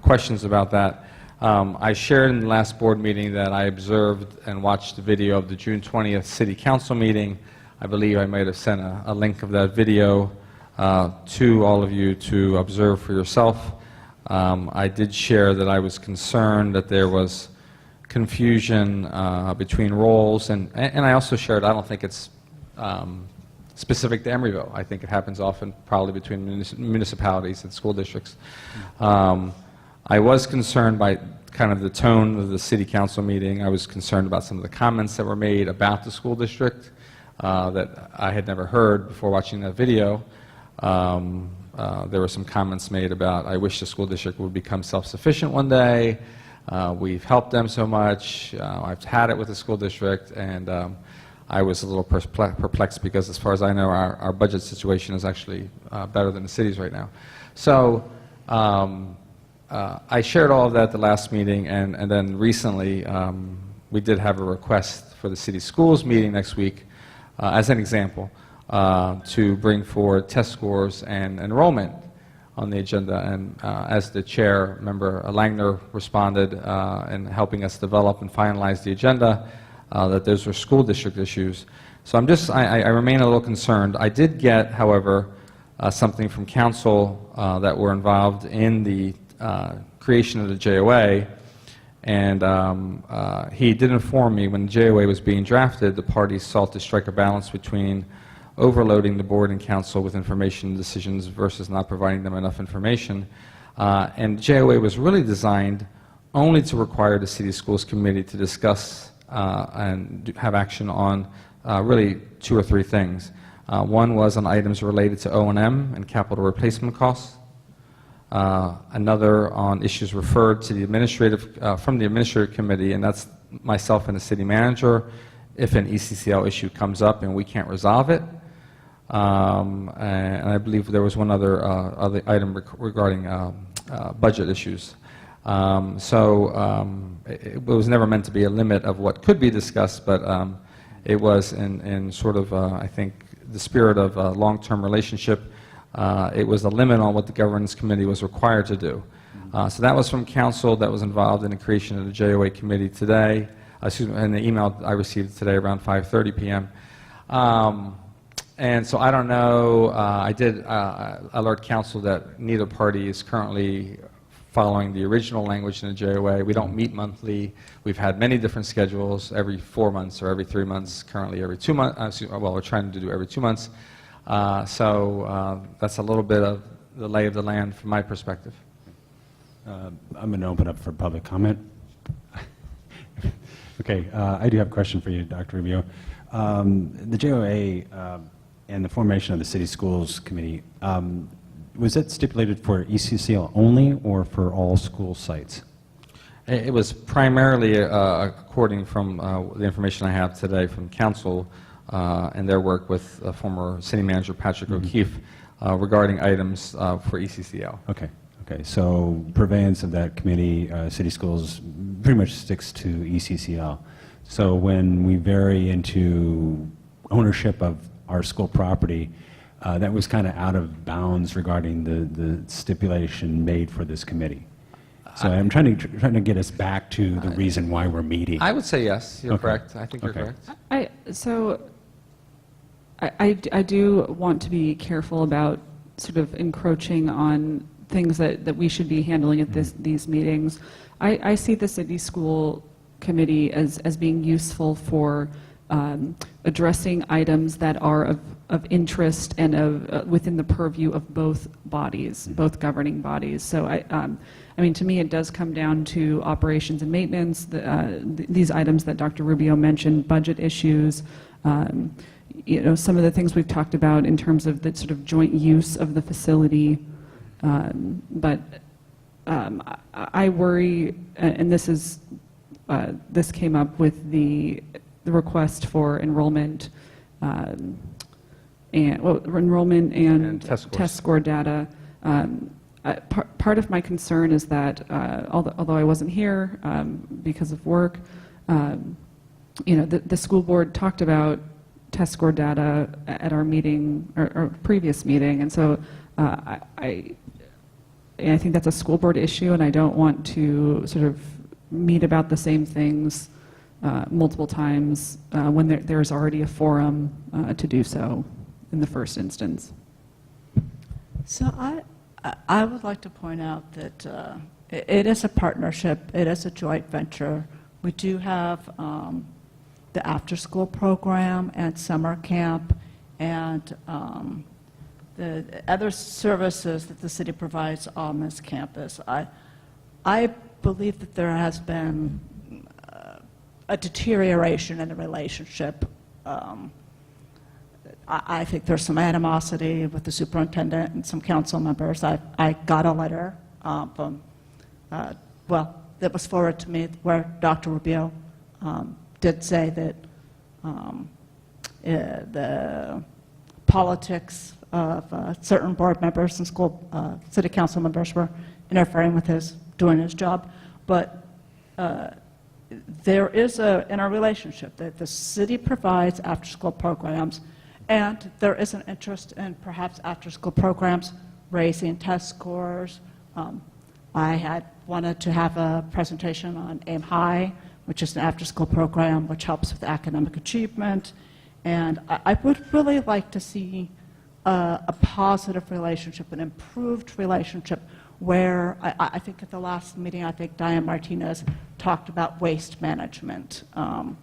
questions about that. I shared in the last board meeting that I observed and watched the video of the June 20th City Council meeting. I believe I might have sent a link of that video to all of you to observe for yourself. I did share that I was concerned that there was confusion between roles, and I also shared I don't think it's specific to Emeryville. I think it happens often probably between municipalities and school districts. I was concerned by kind of the tone of the city council meeting. I was concerned about some of the comments that were made about the school district that I had never heard before watching that video. There were some comments made about, I wish the school district would become self-sufficient one day. We've helped them so much. I've had it with the school district, and I was a little perplexed because, as far as I know, our budget situation is actually better than the city's right now. So I shared all of that at the last meeting, and then recently we did have a request for the city schools meeting next week, as an example, to bring forward test scores and enrollment on the agenda. And as the chair, Member Langner responded in helping us develop and finalize the agenda, that those were school district issues. So I remain a little concerned. I did get, however, something from council that were involved in the creation of the JOA, and he did inform me when the JOA was being drafted, the parties sought to strike a balance between overloading the board and council with information and decisions versus not providing them enough information. And JOA was really designed only to require the City Schools Committee to discuss and have action on really 2 or 3 things. One was on items related to O&M and capital replacement costs. Another on issues referred to the from the administrative committee, and that's myself and the city manager, if an ECCL issue comes up and we can't resolve it. And I believe there was one other item regarding budget issues. It was never meant to be a limit of what could be discussed, but it was in sort of, I think, the spirit of a long-term relationship. It was a limit on what the governance committee was required to do. So that was from council that was involved in the creation of the JOA committee today, and the email I received today around 5:30 p.m. And so I don't know, I did alert council that neither party is currently following the original language in the JOA. We don't meet monthly. We've had many different schedules, every 4 months or every 3 months, currently every 2 months. Well, we're trying to do every 2 months. So that's a little bit of the lay of the land from my perspective. I'm going to open up for public comment. Okay, I do have a question for you, Dr. Rubio. The JOA and the formation of the City Schools Committee, was it stipulated for ECCL only or for all school sites? It was primarily, according from the information I have today from council and their work with former city manager Patrick O'Keefe regarding items for ECCL. Okay. Okay, so purveyance of that committee, City Schools, pretty much sticks to ECCL. So when we vary into ownership of our school property, that was kind of out of bounds regarding the stipulation made for this committee. So I'm trying to get us back to the reason why we're meeting. I would say yes, you're correct. I think you're correct. I do want to be careful about sort of encroaching on things that we should be handling at these meetings. I see the City School Committee as being useful for addressing items that are of interest and within the purview of both bodies, both governing bodies. So I mean, to me, it does come down to operations and maintenance, these items that Dr. Rubio mentioned, budget issues, you know, some of the things we've talked about in terms of the sort of joint use of the facility. But I worry, and this came up with the request for enrollment and test score data. Part of my concern is that although I wasn't here because of work, you know, the school board talked about test score data at our meeting or previous meeting, and so I think that's a school board issue, and I don't want to sort of meet about the same things multiple times when there's already a forum to do so in the first instance. So I would like to point out that it is a partnership, it is a joint venture. We do have the after-school program and summer camp and the other services that the city provides on this campus. I believe that there has been a deterioration in the relationship. I think there's some animosity with the superintendent and some council members. I got a letter from, well, that was forwarded to me where Dr. Rubio did say that the politics of certain board members and city council members were interfering with doing his job. But there is in our relationship that the city provides after-school programs, and there is an interest in perhaps after-school programs raising test scores. I had wanted to have a presentation on Aim High, which is an after-school program which helps with academic achievement. And I would really like to see a positive relationship, an improved relationship, where I think at the last meeting, I think Diane Martinez talked about waste management and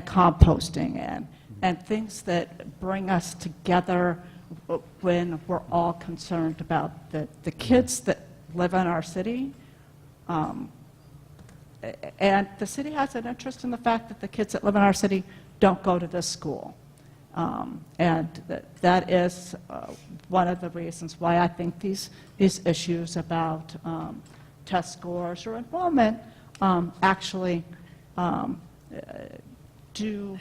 composting and things that bring us together when we're all concerned about the kids that live in our city. And the city has an interest in the fact that the kids that live in our city don't go to this school. And that is one of the reasons why I think these issues about test scores or enrollment actually do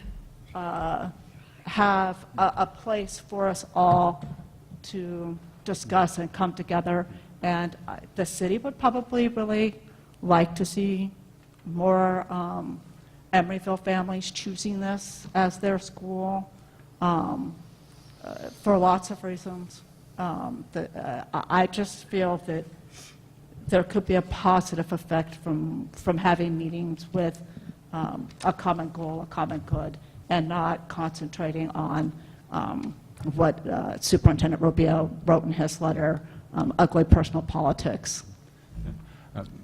have a place for us all to discuss and come together. And the city would probably really like to see more Emeryville families choosing this as their school for lots of reasons. I just feel that there could be a positive effect from having meetings with a common goal, a common good, and not concentrating on what Superintendent Rubio wrote in his letter, ugly personal politics.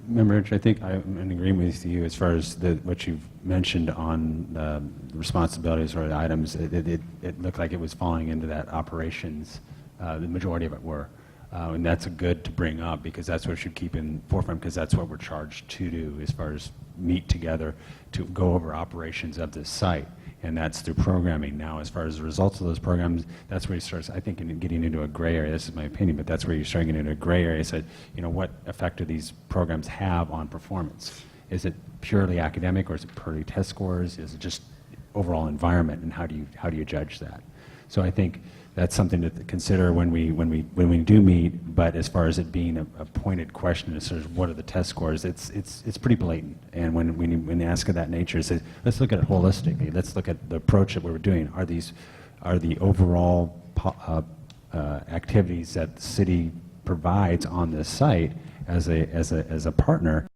Member Rich, I think I'm in agreement with you as far as what you've mentioned on the responsibilities or the items. It looked like it was falling into that operations. The majority of it were. And that's good to bring up because that's what we should keep in forefront because that's what we're charged to do as far as meet together to go over operations of this site. And that's through programming. Now, as far as the results of those programs, that's where you start, I think, getting into a gray area. This is my opinion, but that's where you start getting into a gray area. So, you know, what effect do these programs have on performance? Is it purely academic, or is it purely test scores? Is it just overall environment, and how do you judge that? So I think that's something to consider when we do meet. But as far as it being a pointed question as far as what are the test scores, it's pretty blatant. And when you ask of that nature, it's let's look at it holistically. Let's look at the approach that we're doing. Are the overall activities that the city provides on this site as a partner,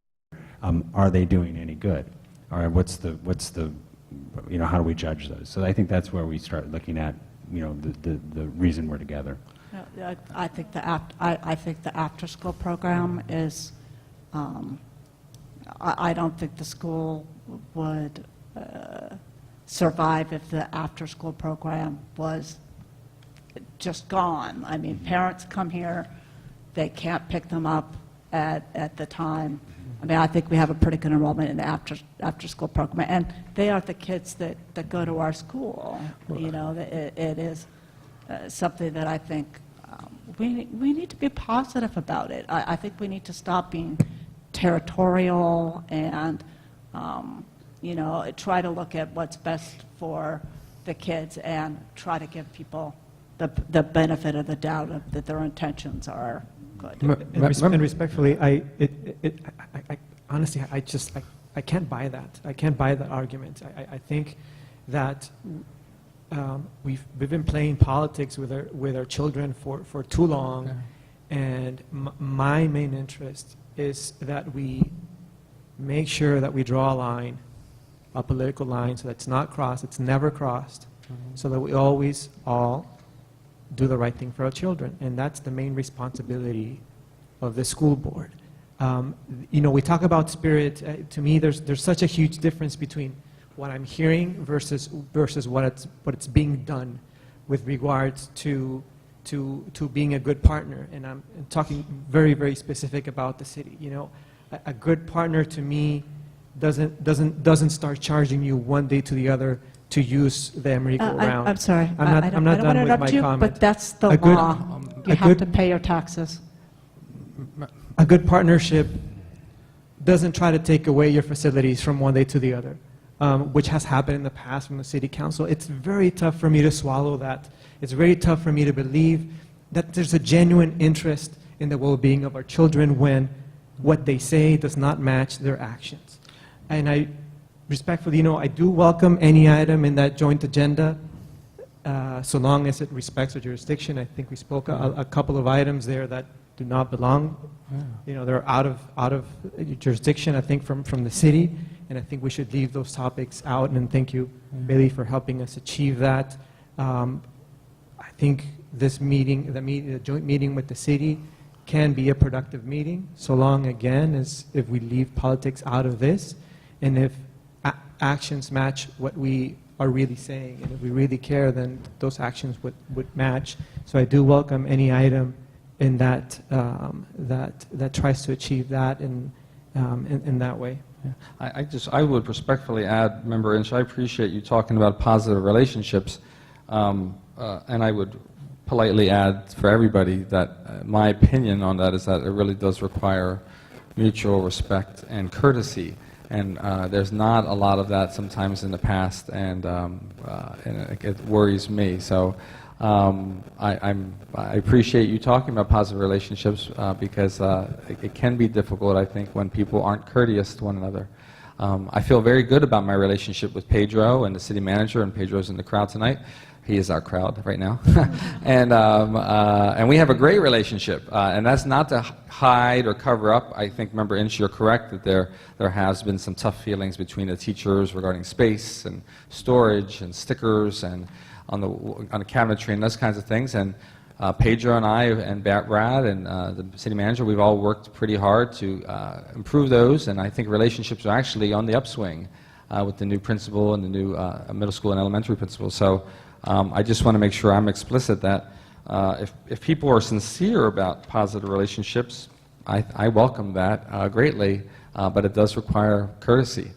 are they doing any good? Or what's the you know, how do we judge those? So I think that's where we start looking at, you know, the reason we're together. Yeah, I think the after-school program is. I don't think the school would survive if the after-school program was just gone. I mean, parents come here, they can't pick them up at the time. I mean, I think we have a pretty good enrollment in the after-school program, and they are the kids that go to our school. You know, it is something that I think we need to be positive about it. I think we need to stop being territorial and, you know, try to look at what's best for the kids and try to give people the benefit of the doubt that their intentions are good. And respectfully, I honestly, I can't buy that. I can't buy that argument. I think that we've been playing politics with our children for too long, and my main interest is that we make sure that we draw a line, a political line, so that it's not crossed, it's never crossed, so that we always all do the right thing for our children, and that's the main responsibility of the school board. You know, we talk about spirit. To me, there's such a huge difference between what I'm hearing versus what's being done with regards to being a good partner. And I'm talking very, very specific about the city. You know, a good partner to me doesn't start charging you one day to the other to use the merry-go-round. I'm sorry. I'm not done with my comment. But that's the law. You have to pay your taxes. A good partnership doesn't try to take away your facilities from one day to the other, which has happened in the past from the city council. It's very tough for me to swallow that. It's very tough for me to believe that there's a genuine interest in the well-being of our children when what they say does not match their actions. And I respectfully, you know, I do welcome any item in that joint agenda, so long as it respects the jurisdiction. I think we spoke a couple of items there that do not belong. You know, they're out of jurisdiction, I think, from the city, and I think we should leave those topics out. And thank you, Bailey, for helping us achieve that. I think this meeting, the joint meeting with the city, can be a productive meeting, so long, again, as if we leave politics out of this, and if actions match what we are really saying. And if we really care, then those actions would match. So I do welcome any item in that that tries to achieve that in that way. I would respectfully add, Member Inch, I appreciate you talking about positive relationships, and I would politely add for everybody that my opinion on that is that it really does require mutual respect and courtesy, and there's not a lot of that sometimes in the past, and it worries me. So I appreciate you talking about positive relationships because it can be difficult, I think, when people aren't courteous to one another. I feel very good about my relationship with Pedro and the city manager, and Pedro's in the crowd tonight. He is our crowd right now. And we have a great relationship. And that's not to hide or cover up. I think, Member Inch, you're correct that there has been some tough feelings between the teachers regarding space and storage and stickers and on the cabinetry and those kinds of things. And Pedro and I and Brad and the city manager, we've all worked pretty hard to improve those. And I think relationships are actually on the upswing with the new principal and the new middle school and elementary principal. So I just want to make sure I'm explicit that if people are sincere about positive relationships, I welcome that greatly, but it does require courtesy.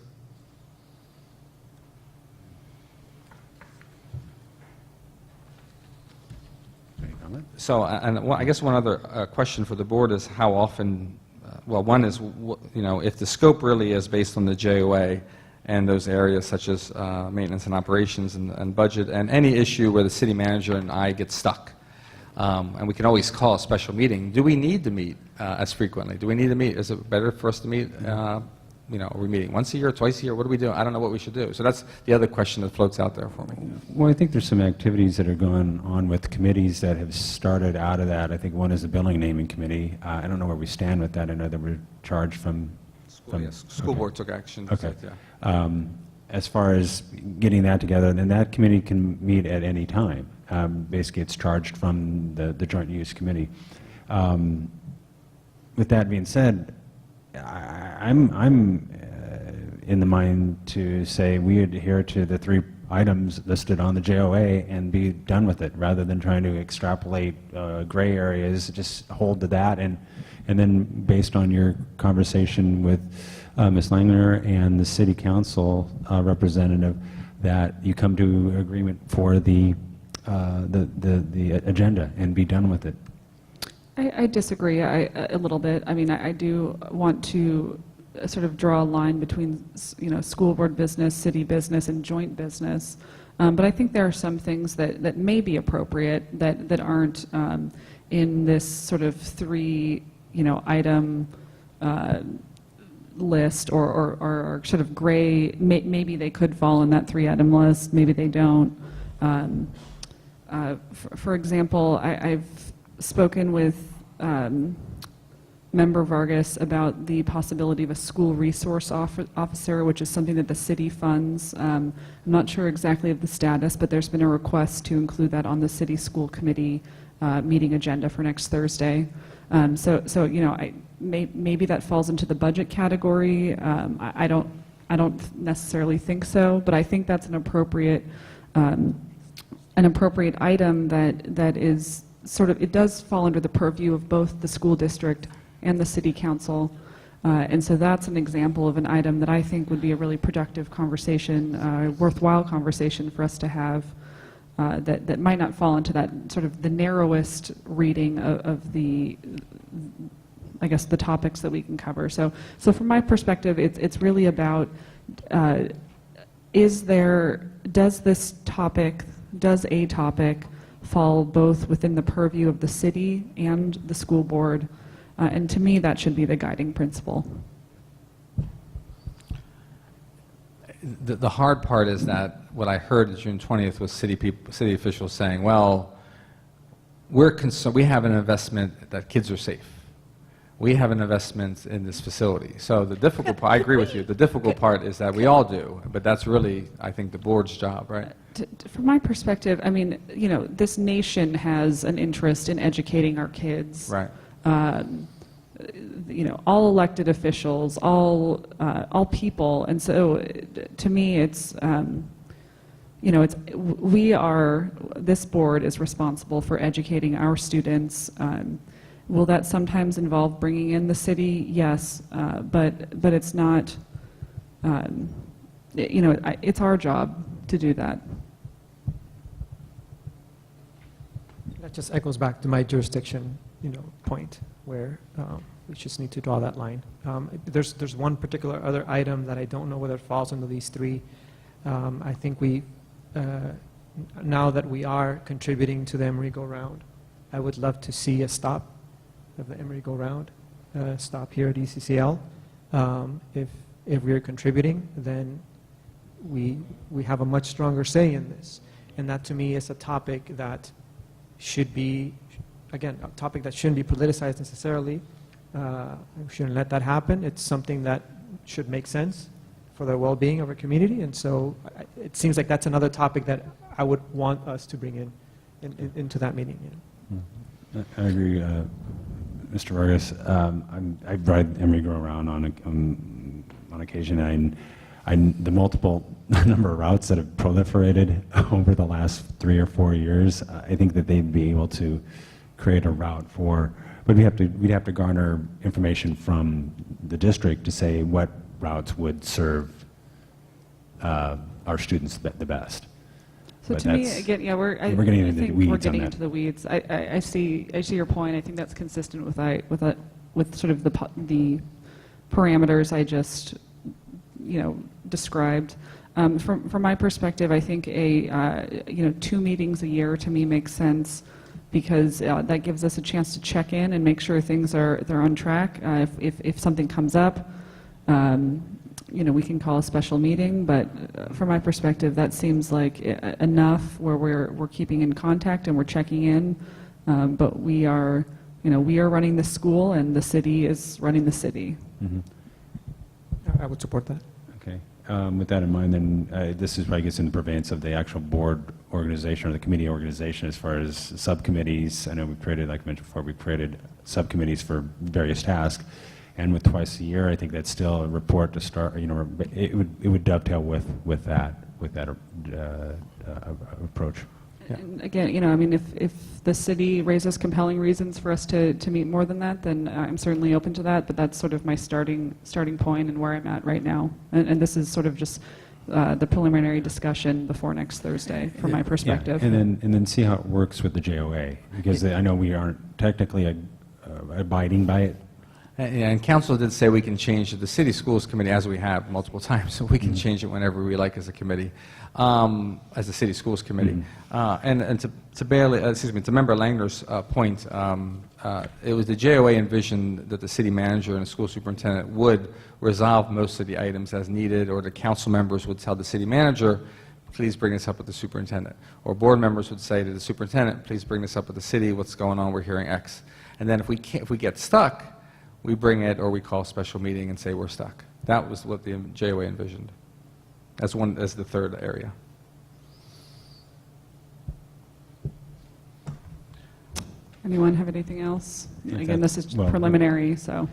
So, and I guess one other question for the board is how often, well, one is, if the scope really is based on the JOA, and those areas such as maintenance and operations and budget, and any issue where the city manager and I get stuck. And we can always call a special meeting. Do we need to meet as frequently? Do we need to meet? Is it better for us to meet, are we meeting once a year, twice a year? What do we do? I don't know what we should do. So that's the other question that floats out there for me. Well, I think there's some activities that are going on with committees that have started out of that. I think one is the billing naming committee. I don't know where we stand with that. I know that we're charged from... School board took action. Okay. So, yeah. As far as getting that together, then that committee can meet at any time. Basically, it's charged from the Joint Use Committee. With that being said, I'm in the mind to say we adhere to the 3 items listed on the JOA and be done with it, rather than trying to extrapolate gray areas. Just hold to that, and then based on your conversation with Ms. Langner and the City Council representative, that you come to agreement for the agenda and be done with it. I disagree a little bit. I mean, I do want to sort of draw a line between, school board business, city business, and joint business. But I think there are some things that may be appropriate that aren't in this sort of 3, item list or sort of gray. Maybe they could fall in that 3-item list. Maybe they don't. For example, I've spoken with Member Vargas about the possibility of a school resource officer, which is something that the city funds. I'm not sure exactly of the status, but there's been a request to include that on the city school committee meeting agenda for next Thursday. Maybe that falls into the budget category. I don't necessarily think so, but I think that's an appropriate item that is sort of, it does fall under the purview of both the school district and the city council. And so that's an example of an item that I think would be a really productive conversation, worthwhile conversation for us to have, that might not fall into that sort of the narrowest reading of the, I guess, the topics that we can cover. So from my perspective, it's really about, does a topic fall both within the purview of the city and the school board? And to me, that should be the guiding principle. The hard part is that what I heard June 20th was city officials saying, well, we're concerned, we have an investment that kids are safe. We have an investment in this facility. So the difficult part, I agree with you, the difficult part is that we all do, but that's really, I think, the board's job, right? From my perspective, I mean, this nation has an interest in educating our kids. Right. All elected officials, all people, and so to me, it's this board is responsible for educating our students. Will that sometimes involve bringing in the city? Yes, but it's not, it's our job to do that. That just echoes back to my jurisdiction, point where we just need to draw that line. There's one particular other item that I don't know whether it falls under these three. I think now that we are contributing to the Emory Go-Round, I would love to see a stop of the Emory Go-Round, stop here at ECCL. If we are contributing, then we have a much stronger say in this. And that to me is a topic that should be, again, a topic that shouldn't be politicized necessarily. We shouldn't let that happen. It's something that should make sense for the well-being of our community. And so it seems like that's another topic that I would want us to bring into that meeting. I agree, Mr. Vargas. I ride Emory Go-Around on occasion, and the multiple number of routes that have proliferated over the last 3 or 4 years, I think that they'd be able to create a route but we'd have to garner information from the district to say what routes would serve our students the best. So But to me, that's- again, yeah, we're getting into the weeds we're on getting that. into the weeds. I see your point. I think that's consistent with sort of the parameters I just described. From my perspective, I think 2 meetings a year to me makes sense, because that gives us a chance to check in and make sure things they're on track. If something comes up, we can call a special meeting, but from my perspective, that seems like enough where we're keeping in contact and we're checking in. But we are running the school, and the city is running the city. I would support that. Okay. With that in mind, then this is, I guess, in the purveyance of the actual board organization or the committee organization as far as subcommittees. I know we've created, like I mentioned before, we've created subcommittees for various tasks. And with twice a year, I think that's still a report to start, it would dovetail with that approach. Yeah. And again, if the city raises compelling reasons for us to meet more than that, then I'm certainly open to that. But that's sort of my starting point and where I'm at right now. And this is sort of just the preliminary discussion before next Thursday, from my perspective. Yeah. And then see how it works with the JOA, because I know we aren't technically abiding by it. And council did say we can change the city schools committee, as we have multiple times, so we can change it whenever we like as a committee, as the city schools committee. And to Member Langner's point, it was the JOA envisioned that the city manager and the school superintendent would resolve most of the items as needed, or the council members would tell the city manager, please bring this up with the superintendent. Or board members would say to the superintendent, please bring this up with the city, what's going on, we're hearing X. And then if we get stuck, we bring it, or we call a special meeting and say we're stuck. That was what the JOA envisioned as the third area. Anyone have anything else? Again, this is Well, preliminary, so.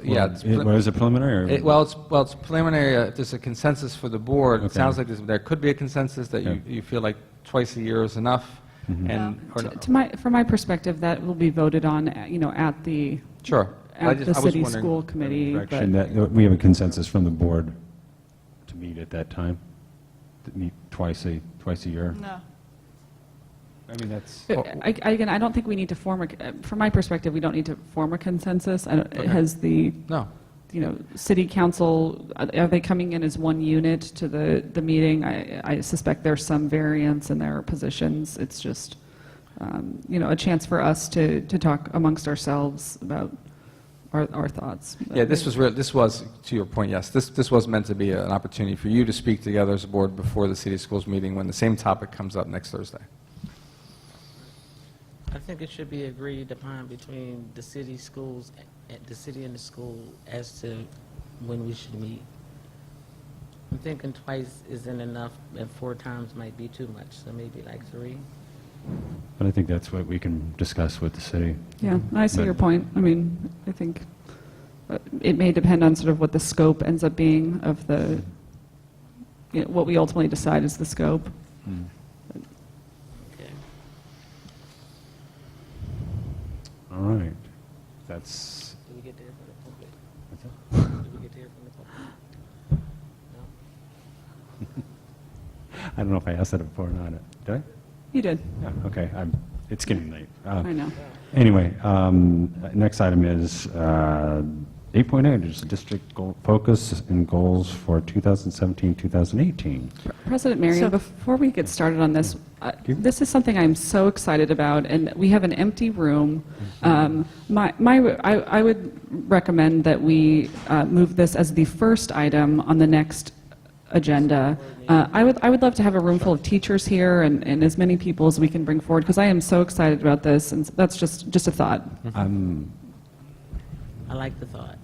Yeah, Was it preliminary? Or? It's preliminary. If there's a consensus for the board, it Okay. sounds like there could be a consensus that you feel like twice a year is enough. Mm-hmm. From my perspective, that will be voted on, at the Sure. at the city school committee. Direction that we have a consensus from the board to meet at that time, to meet twice a year. No. I mean, that's. Again, I don't think we need to from my perspective, we don't need to form a consensus. Has the city council, are they coming in as one unit to the meeting? I suspect there's some variance in their positions. It's just, a chance for us to talk amongst ourselves about our thoughts. Yeah, this was, to your point, yes, this was meant to be an opportunity for you to speak together as a board before the city schools meeting when the same topic comes up next Thursday. I think it should be agreed upon between the city schools, the city and the school, as to when we should meet. I'm thinking twice isn't enough, and 4 times might be too much, so maybe like 3. But I think that's what we can discuss with the city. Yeah, I see your point. I mean, I think it may depend on sort of what the scope ends up being of what we ultimately decide is the scope. Okay. All right. That's, Did we get there from the public? what's that? Did we get there from the public? I don't know if I asked that before or not. Did I? You did. Yeah, okay. It's getting late. I know. Anyway, next item is 8.8, is district goal focus and goals for 2017-2018. President Marion, before we get started on this, this is something I'm so excited about, and we have an empty room. I would recommend that we move this as the first item on the next agenda. I would love to have a room full of teachers here and as many people as we can bring forward, because I am so excited about this, and that's just a thought. I like the thought.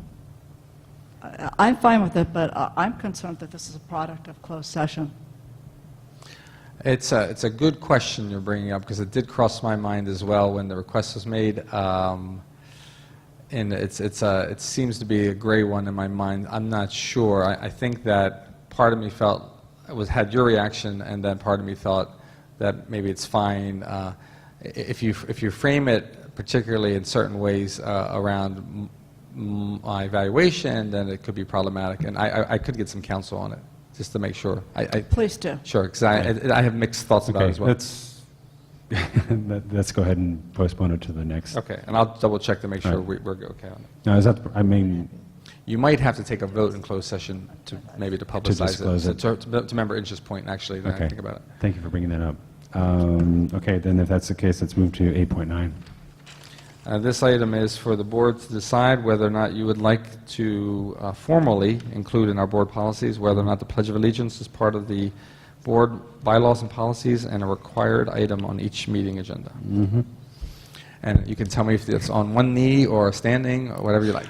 I'm fine with it, but I'm concerned that this is a product of closed session. It's a good question you're bringing up, because it did cross my mind as well when the request was made. And it seems to be a gray one in my mind. I'm not sure. I think that part of me had your reaction, and then part of me thought that maybe it's fine. If you frame it particularly in certain ways around my evaluation, then it could be problematic, and I could get some counsel on it, just to make sure. Please do. Sure, because I have mixed thoughts about it as well. Let's go ahead and postpone it to the next. Okay, and I'll double check to make sure Right. we're okay on it. Now, is that, I mean, You might have to take a vote in closed session to publicize disclose it. To member interest point, actually, then I okay. think about it. Thank you for bringing that up. Okay, then if that's the case, let's move to 8.9. This item is for the board to decide whether or not you would like to formally include in our board policies whether or not the Pledge of Allegiance is part of the board bylaws and policies and a required item on each meeting agenda. Mm-hmm. And you can tell me if it's on one knee or standing or whatever you like.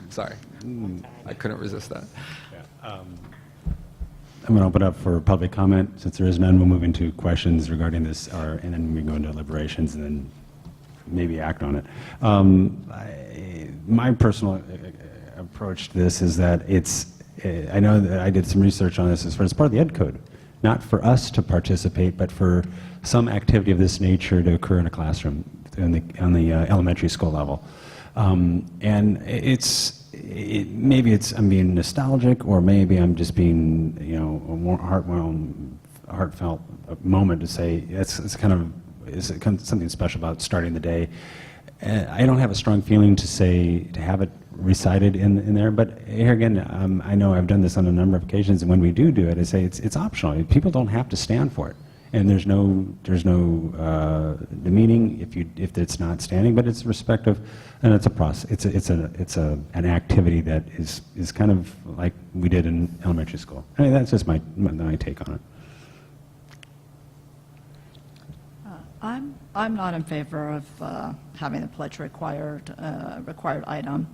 Sorry, I couldn't resist that. I'm going to open up for public comment. Since there is none, we'll move into questions regarding this, and then we can go into deliberations and then maybe act on it. My personal approach to this is that I know that I did some research on this as far as part of the Ed Code, not for us to participate, but for some activity of this nature to occur in a classroom on the elementary school level. And maybe I'm being nostalgic, or maybe I'm just being, a more heartfelt moment to say it's kind of something special about starting the day. I don't have a strong feeling to have it recited in there, but here again, I know I've done this on a number of occasions, and when we do it, I say it's optional. People don't have to stand for it. And there's no demeaning if it's not standing, but it's respective, and it's a process. It's an activity that is kind of like we did in elementary school. I mean, that's just my take on it. I'm not in favor of having the pledge required item.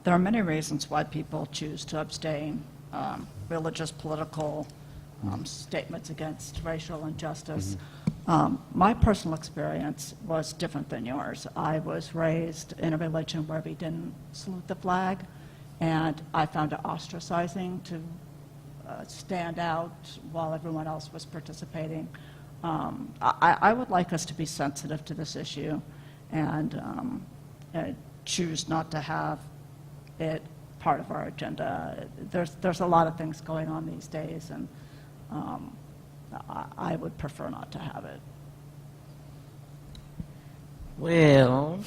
There are many reasons why people choose to abstain: religious, political. Statements against racial injustice. My personal experience was different than yours. I was raised in a religion where we didn't salute the flag, and I found it ostracizing to stand out while everyone else was participating. I would like us to be sensitive to this issue and choose not to have it part of our agenda. There's a lot of things going on these days, and I would prefer not to have it. Well,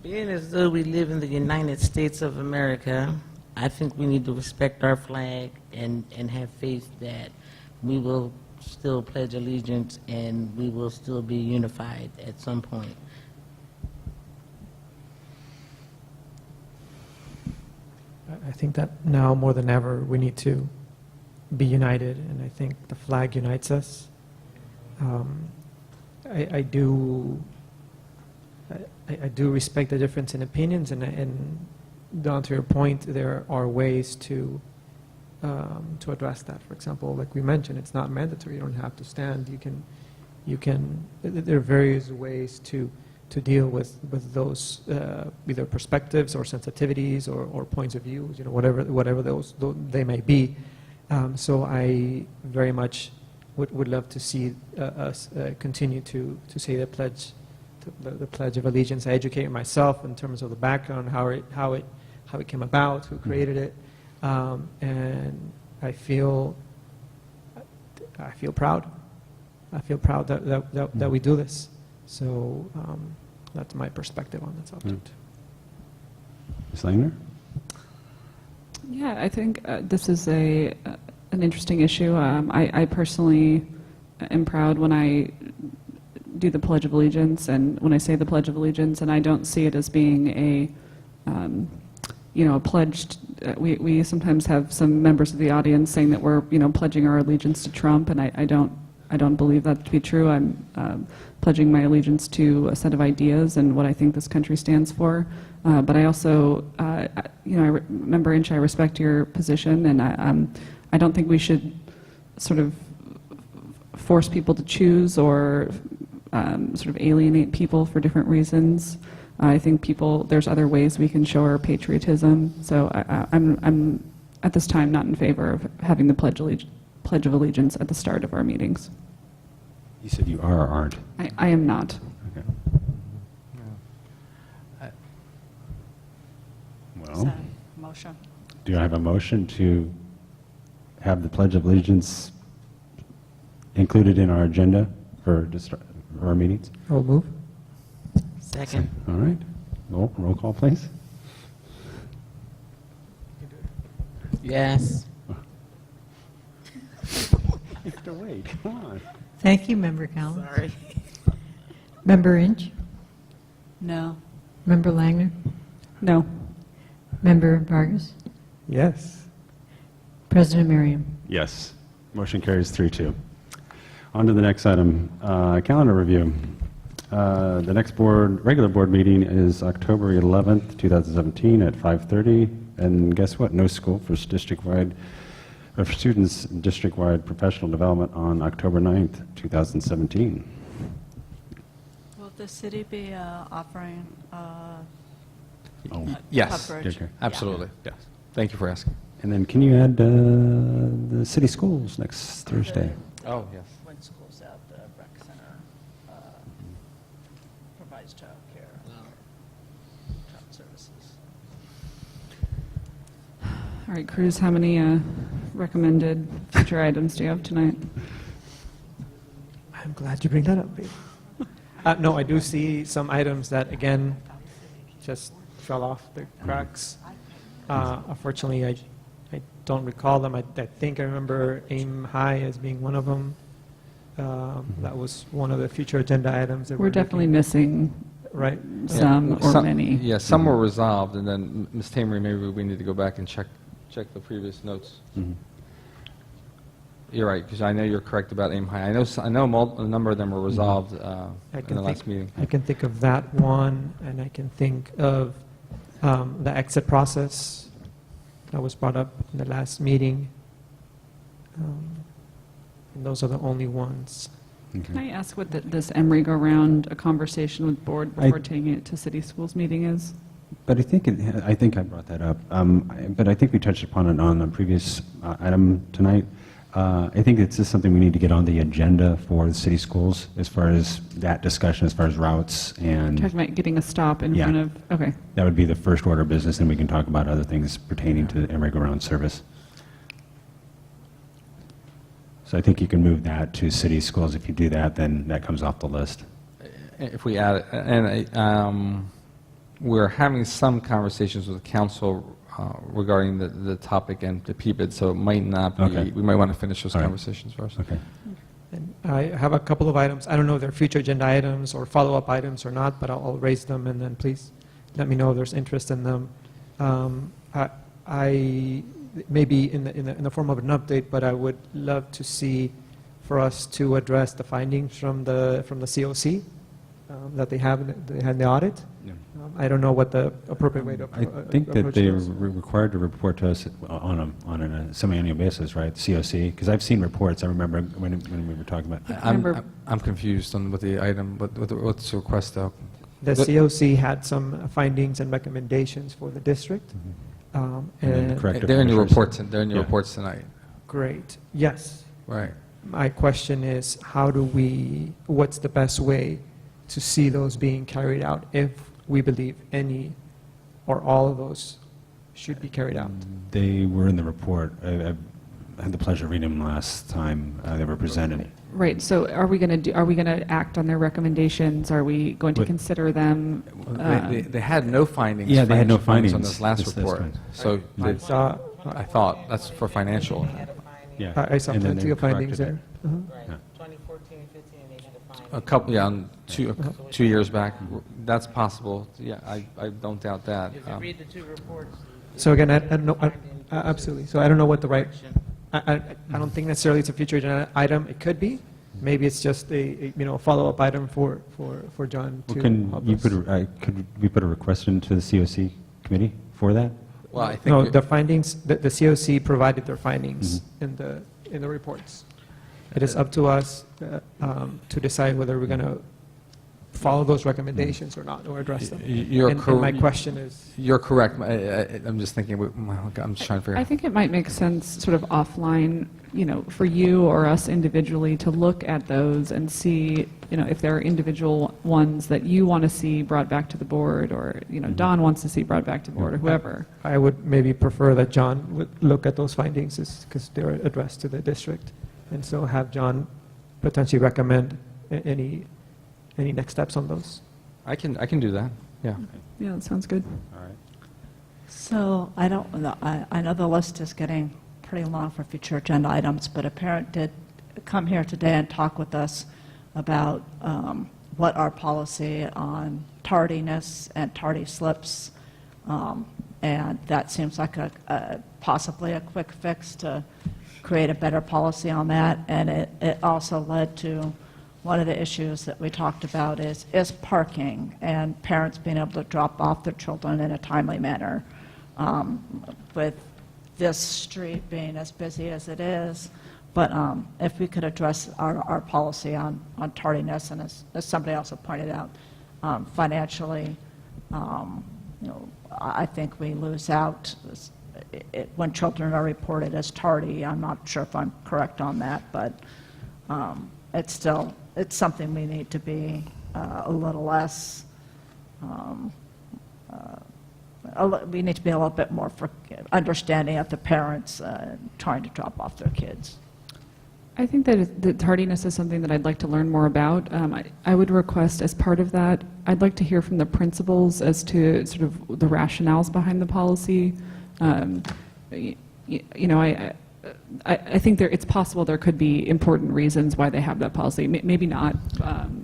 being as though we live in the United States of America, I think we need to respect our flag and have faith that we will still pledge allegiance and we will still be unified at some point. I think that now more than ever we need to be united, and I think the flag unites us. I do respect the difference in opinions, and down to your point, there are ways to address that. For example, like we mentioned, it's not mandatory. You don't have to stand. You can. There are various ways to deal with those either perspectives or sensitivities or points of views. Whatever they may be. So I very much would love to see us continue to say the pledge, the Pledge of Allegiance. I educated myself in terms of the background, how it came about, who created it, and I feel proud. I feel proud that we do this. So that's my perspective on that subject. Ms. Langner? Yeah, I think this is an interesting issue. I personally am proud when I do the Pledge of Allegiance, and when I say the Pledge of Allegiance, and I don't see it as being a pledged. We sometimes have some members of the audience saying that we're pledging our allegiance to Trump, and I don't believe that to be true. I'm pledging my allegiance to a set of ideas and what I think this country stands for. But I also, Member Inch, I respect your position, and I don't think we should sort of force people to choose or sort of alienate people for different reasons. I think there's other ways we can show our patriotism. So I'm at this time not in favor of having the Pledge of Allegiance at the start of our meetings. You said you are or aren't? I am not. Okay. Is Well, that a motion? do I have a motion to have the Pledge of Allegiance included in our agenda for our meetings? I'll move. Second. All right. Roll call, please. Yes. You have to wait. Come on. Thank you, Member Collins. Sorry. Member Inch? No. Member Langner? No. Member Vargas? Yes. President Merriam? Yes. Motion carries 3-2. On to the next item, calendar review. The next regular board meeting is October 11th, 2017 at 5:30. And guess what? No school for students district-wide professional development on October 9th, 2017. Will the city be offering Yes, coverage? Okay. absolutely, yes. Thank you for asking. And then can you add the city schools next Thursday? Oh, yes. When schools out, the rec center provides child care, child services. All right, Cruz, how many recommended future items do you have tonight? I'm glad you bring that up, babe. No, I do see some items that, again, just fell off the cracks. Unfortunately, I don't recall them. I think I remember AIM High as being one of them. That was one of the future agenda items that We're definitely missing right? some or many. Yeah, some were resolved, and then, Ms. Tamery, maybe we need to go back and check the previous notes. Mhm. You're right, because I know you're correct about AIM High. I know a number of them were resolved in the last meeting. I can think of that one, and I can think of the exit process that was brought up in the last meeting. And those are the only ones. Can I ask what this merry-go-round, a conversation with board before taking it to city schools meeting is? But I think I brought that up. But I think we touched upon it on the previous item tonight. I think it's just something we need to get on the agenda for the city schools as far as that discussion, as far as routes and... Talking about getting a stop in Yeah. front of, okay. That would be the first order of business, and we can talk about other things pertaining to the merry-go-round service. So I think you can move that to city schools. If you do that, then that comes off the list. If we add it, and we're having some conversations with the council regarding the topic and the PBID, so it might not be, Okay. we might want to finish those All right. conversations first. Okay. And I have a couple of items. I don't know if they're future agenda items or follow-up items or not, but I'll raise them, and then please let me know if there's interest in them. I maybe in the form of an update, but I would love to see for us to address the findings from the COC that they had in the audit. Yeah. I don't know what the appropriate way to I think that approach they're those. required to report to us on a semi-annual basis, right? COC, because I've seen reports. I remember when we were talking about. I'm confused on what the item, what's the request though? The COC had some findings and recommendations for the district. And then corrective They're in your measures. reports. They're in your Yeah. reports tonight. Great. Yes. Right. My question is, what's the best way to see those being carried out if we believe any or all of those should be carried out? They were in the report. I had the pleasure of reading them last time they were presented. Right, so are we going to act on their recommendations? Are we going to consider them? They had no findings. Yeah, they had no financial on findings. this last This report. one. So I thought that's for financial. Yeah. I saw and then plenty they of findings corrected there. it. Uh-huh. Yeah. 2014 and 15, they had a finding. A couple, yeah, two years back. That's possible. Yeah, I don't doubt that. If you read the two reports. So again, I don't know, absolutely. So I don't know what the right, I don't think necessarily it's a future agenda item. It could be. Maybe it's just a follow-up item for John to help us. Could we put a request into the COC committee for that? Well, I think No, the findings, the COC provided their findings in the reports. It is up to us to decide whether we're going to follow those recommendations or not, or address them. And my question is... You're correct. I'm just thinking, I'm just trying to figure out. I think it might make sense sort of offline, for you or us individually to look at those and see, if there are individual ones that you want to see brought back to the board, or, Don wants to see brought back to the board, or whoever. I would maybe prefer that John would look at those findings because they're addressed to the district. And so have John potentially recommend any next steps on those. I can do that. Yeah. Yeah, that sounds good. All right. So I know the list is getting pretty long for future agenda items, but a parent did come here today and talk with us about what our policy on tardiness and tardy slips, and that seems like possibly a quick fix to create a better policy on that. And it also led to one of the issues that we talked about is parking and parents being able to drop off their children in a timely manner. With this street being as busy as it is, but if we could address our policy on tardiness, and as somebody also pointed out, financially, I think we lose out when children are reported as tardy. I'm not sure if I'm correct on that, but it's something we need to be a little less. We need to be a little bit more understanding of the parents trying to drop off their kids. I think that the tardiness is something that I'd like to learn more about. I would request, as part of that, I'd like to hear from the principals as to sort of the rationales behind the policy. I think it's possible there could be important reasons why they have that policy. Maybe not.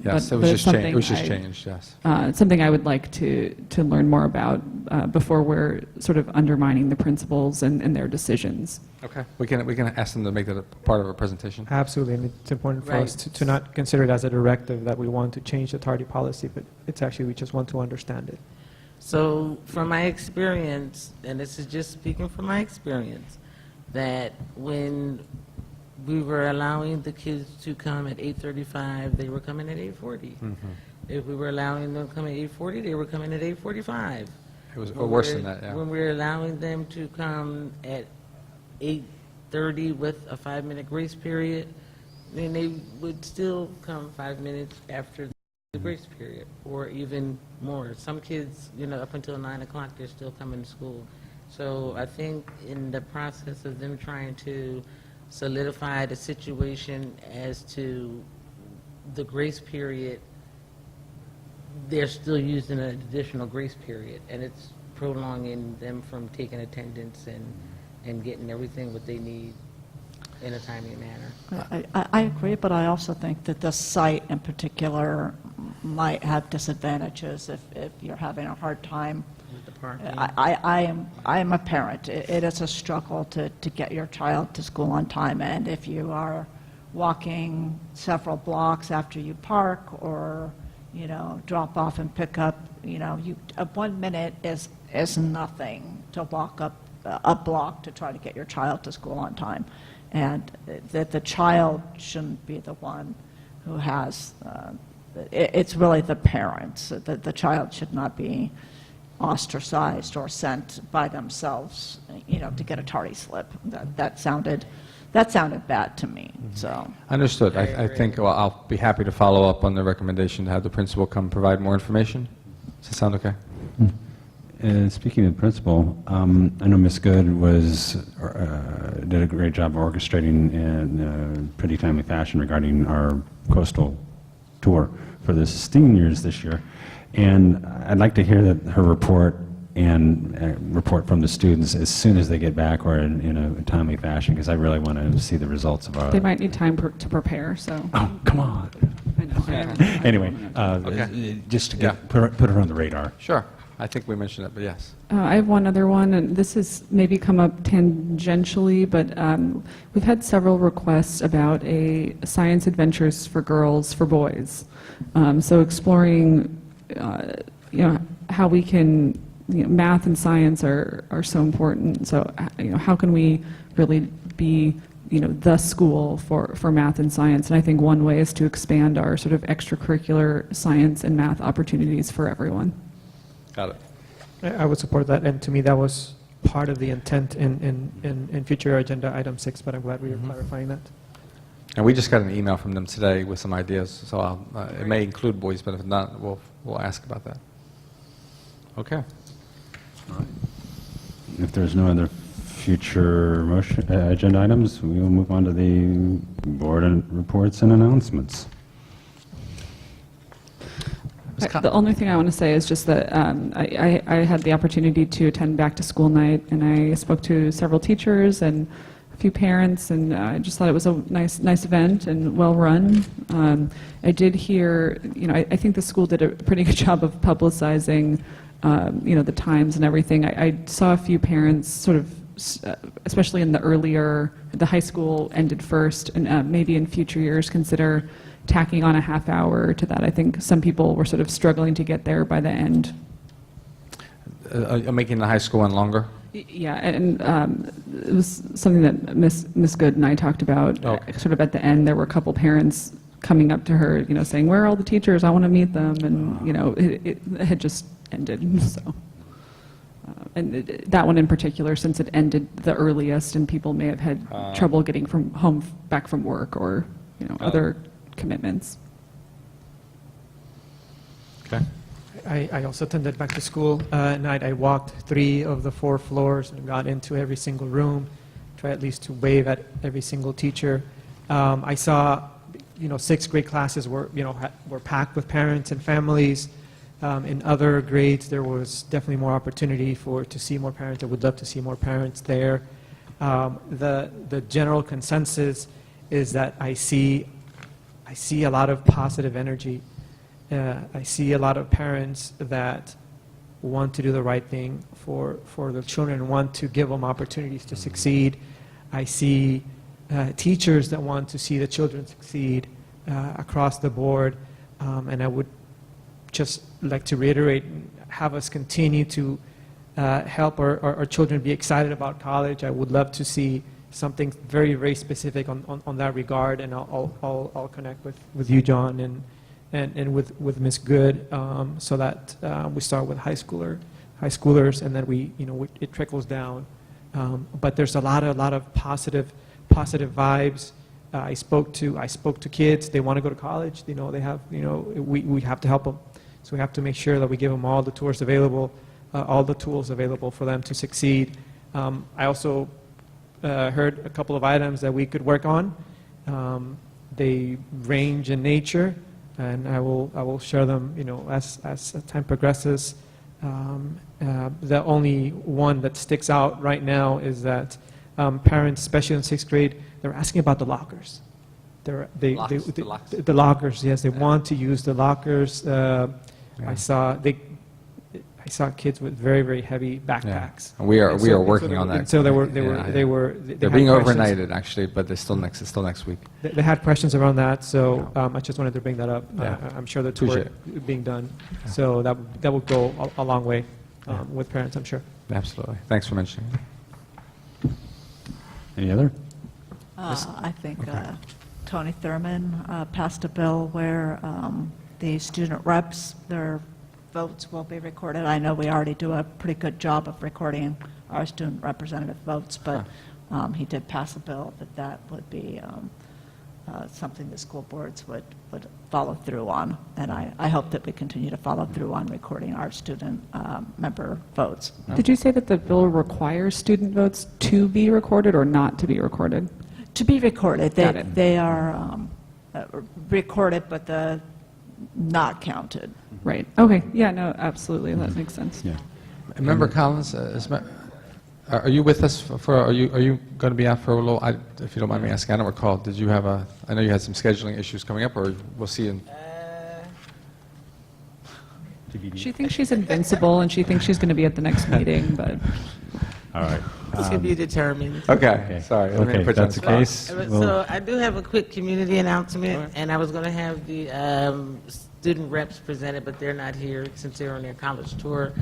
Yes, but it was just something changed. Yes. It's something I would like to learn more about before we're sort of undermining the principals and their decisions. Okay. We can ask them to make that a part of our presentation. Absolutely, and it's important for Right. us to not consider it as a directive that we want to change the tardy policy, but it's actually we just want to understand it. So from my experience, and this is just speaking from my experience, that when we were allowing the kids to come at 8:35, they were coming at 8:40. If we were allowing them to come at 8:40, they were coming at 8:45. It was worse than that, yeah. When we were allowing them to come at 8:30 with a 5-minute grace period, then they would still come 5 minutes after the grace period, or even more. Some kids, up until 9 o'clock, they're still coming to school. So I think in the process of them trying to solidify the situation as to the grace period, they're still using an additional grace period, and it's prolonging them from taking attendance and getting everything what they need in a timely manner. I agree, but I also think that this site in particular might have disadvantages if you're having a hard time. With the parking. I am a parent. It is a struggle to get your child to school on time, and if you are walking several blocks after you park, or drop off and pick up, 1 minute is nothing to walk up a block to try to get your child to school on time, and that the child shouldn't be the one who has. It's really the parents. The child should not be ostracized or sent by themselves, to get a tardy slip. That sounded that sounded bad to me, so. Understood. I think, well, I'll be happy to follow up on the recommendation to have the principal come provide more information. Does that sound okay? Speaking of principal, I know Ms. Good did a great job orchestrating in a pretty timely fashion regarding our coastal tour for the seniors this year. And I'd like to hear that her report and report from the students as soon as they get back or in a timely fashion, because I really want to see the results of our... They might need time to prepare, so. Oh, come on. I know. Anyway, Okay. just to put her on the radar. Sure. I think we mentioned it, but yes. I have one other one, and this has maybe come up tangentially, but we've had several requests about a science adventures for girls, for boys. So exploring, how we can, math and science are so important. So, how can we really be, the school for math and science? And I think one way is to expand our sort of extracurricular science and math opportunities for everyone. Got it. I would support that, and to me, that was part of the intent in future agenda item 6, but I'm glad we are clarifying that. And we just got an email from them today with some ideas, so it may include boys, but if not, we'll ask about that. Okay. All right. If there's no other future agenda items, we will move on to the board reports and announcements. The only thing I want to say is just that I had the opportunity to attend back to school night, and I spoke to several teachers and a few parents, and I just thought it was a nice event and well run. I did hear, I think the school did a pretty good job of publicizing, the times and everything. I saw a few parents sort of, especially in the high school ended first, and maybe in future years consider tacking on a half hour to that. I think some people were sort of struggling to get there by the end. Making the high school one longer? Yeah, and it was something that Miss Good and I talked about. Okay. Sort of at the end, there were a couple parents coming up to her, saying, "Where are all the teachers? I want to meet them." And it had just ended. So, and that one in particular, since it ended the earliest, and people may have had trouble getting back from work or other commitments. Okay. I also attended back to school night. I walked 3 of the 4 floors and got into every single room, tried at least to wave at every single teacher. I saw, 6th grade classes were packed with parents and families. In other grades, there was definitely more opportunity to see more parents. I would love to see more parents there. The general consensus is that I see a lot of positive energy. I see a lot of parents that want to do the right thing for the children and want to give them opportunities to succeed. I see teachers that want to see the children succeed across the board. And I would just like to reiterate, have us continue to help our children be excited about college. I would love to see something very, very specific on that regard, and I'll connect with you, John, and with Ms. Good, so that we start with high schoolers, and then it trickles down. But there's a lot of positive vibes. I spoke to kids. They want to go to college. They have. We have to help them. So we have to make sure that we give them all the tools available for them to succeed. I also heard a couple of items that we could work on. They range in nature, and I will share them, as time progresses. The only one that sticks out right now is that parents, especially in 6th grade, they're asking about the lockers. The lockers, yes, they want to use the lockers. I saw kids with very, very heavy backpacks. Yeah. We are working on that. So they're being overnighted, actually, but it's still next week. They had questions around that, so I just wanted to bring that up. I'm sure that's work being done. Yeah. So that will go a long way with parents, I'm sure. Absolutely. Thanks for mentioning it. Any other? I think Tony Thurman passed a bill where the student reps, their votes will be recorded. I know we already do a pretty good job of recording our student representative votes, but he did pass a bill that would be something the school boards would follow through on. And I hope that we continue to follow through on recording our student member votes. Did you say that the bill requires student votes to be recorded or not to be recorded? To be recorded. Got it. They are recorded, but not counted. Right. Okay. Yeah, no, absolutely. That makes sense. Yeah. Member Collins, are you with us are you going to be out for a little, if you don't mind me asking, I don't recall, did you have I know you had some scheduling issues coming up, or we'll see in... She thinks she's invincible, and she thinks she's going to be at the next meeting, but... All right. To be determined. Okay, sorry. Okay, if that's the case, So I do have a quick community announcement, and I was going to have the student reps presented, but they're not here since they're on their college tour.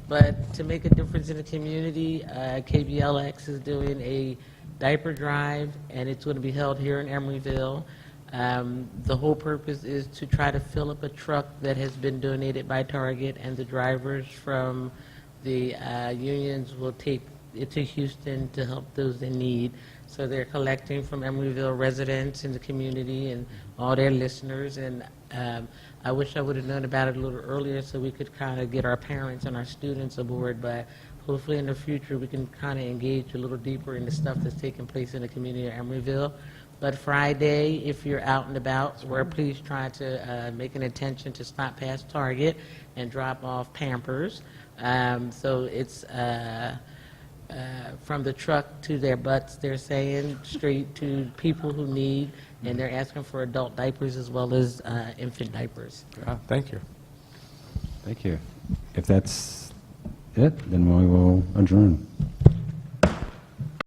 But to make a difference in the community, KBLX is doing a diaper drive, and it's going to be held here in Emeryville. The whole purpose is to try to fill up a truck that has been donated by Target, and the drivers from the unions will take it to Houston to help those in need. So they're collecting from Emeryville residents in the community and all their listeners. And I wish I would have known about it a little earlier so we could kind of get our parents and our students aboard. But hopefully in the future we can kind of engage a little deeper in the stuff that's taking place in the community of Emeryville. But Friday, if you're out and about, we're please try to make an intention to stop past Target and drop off Pampers. So it's from the truck to their butts, they're saying, straight to people who need, and they're asking for adult diapers as well as infant diapers. Thank you. Thank you. If that's it, then we will adjourn.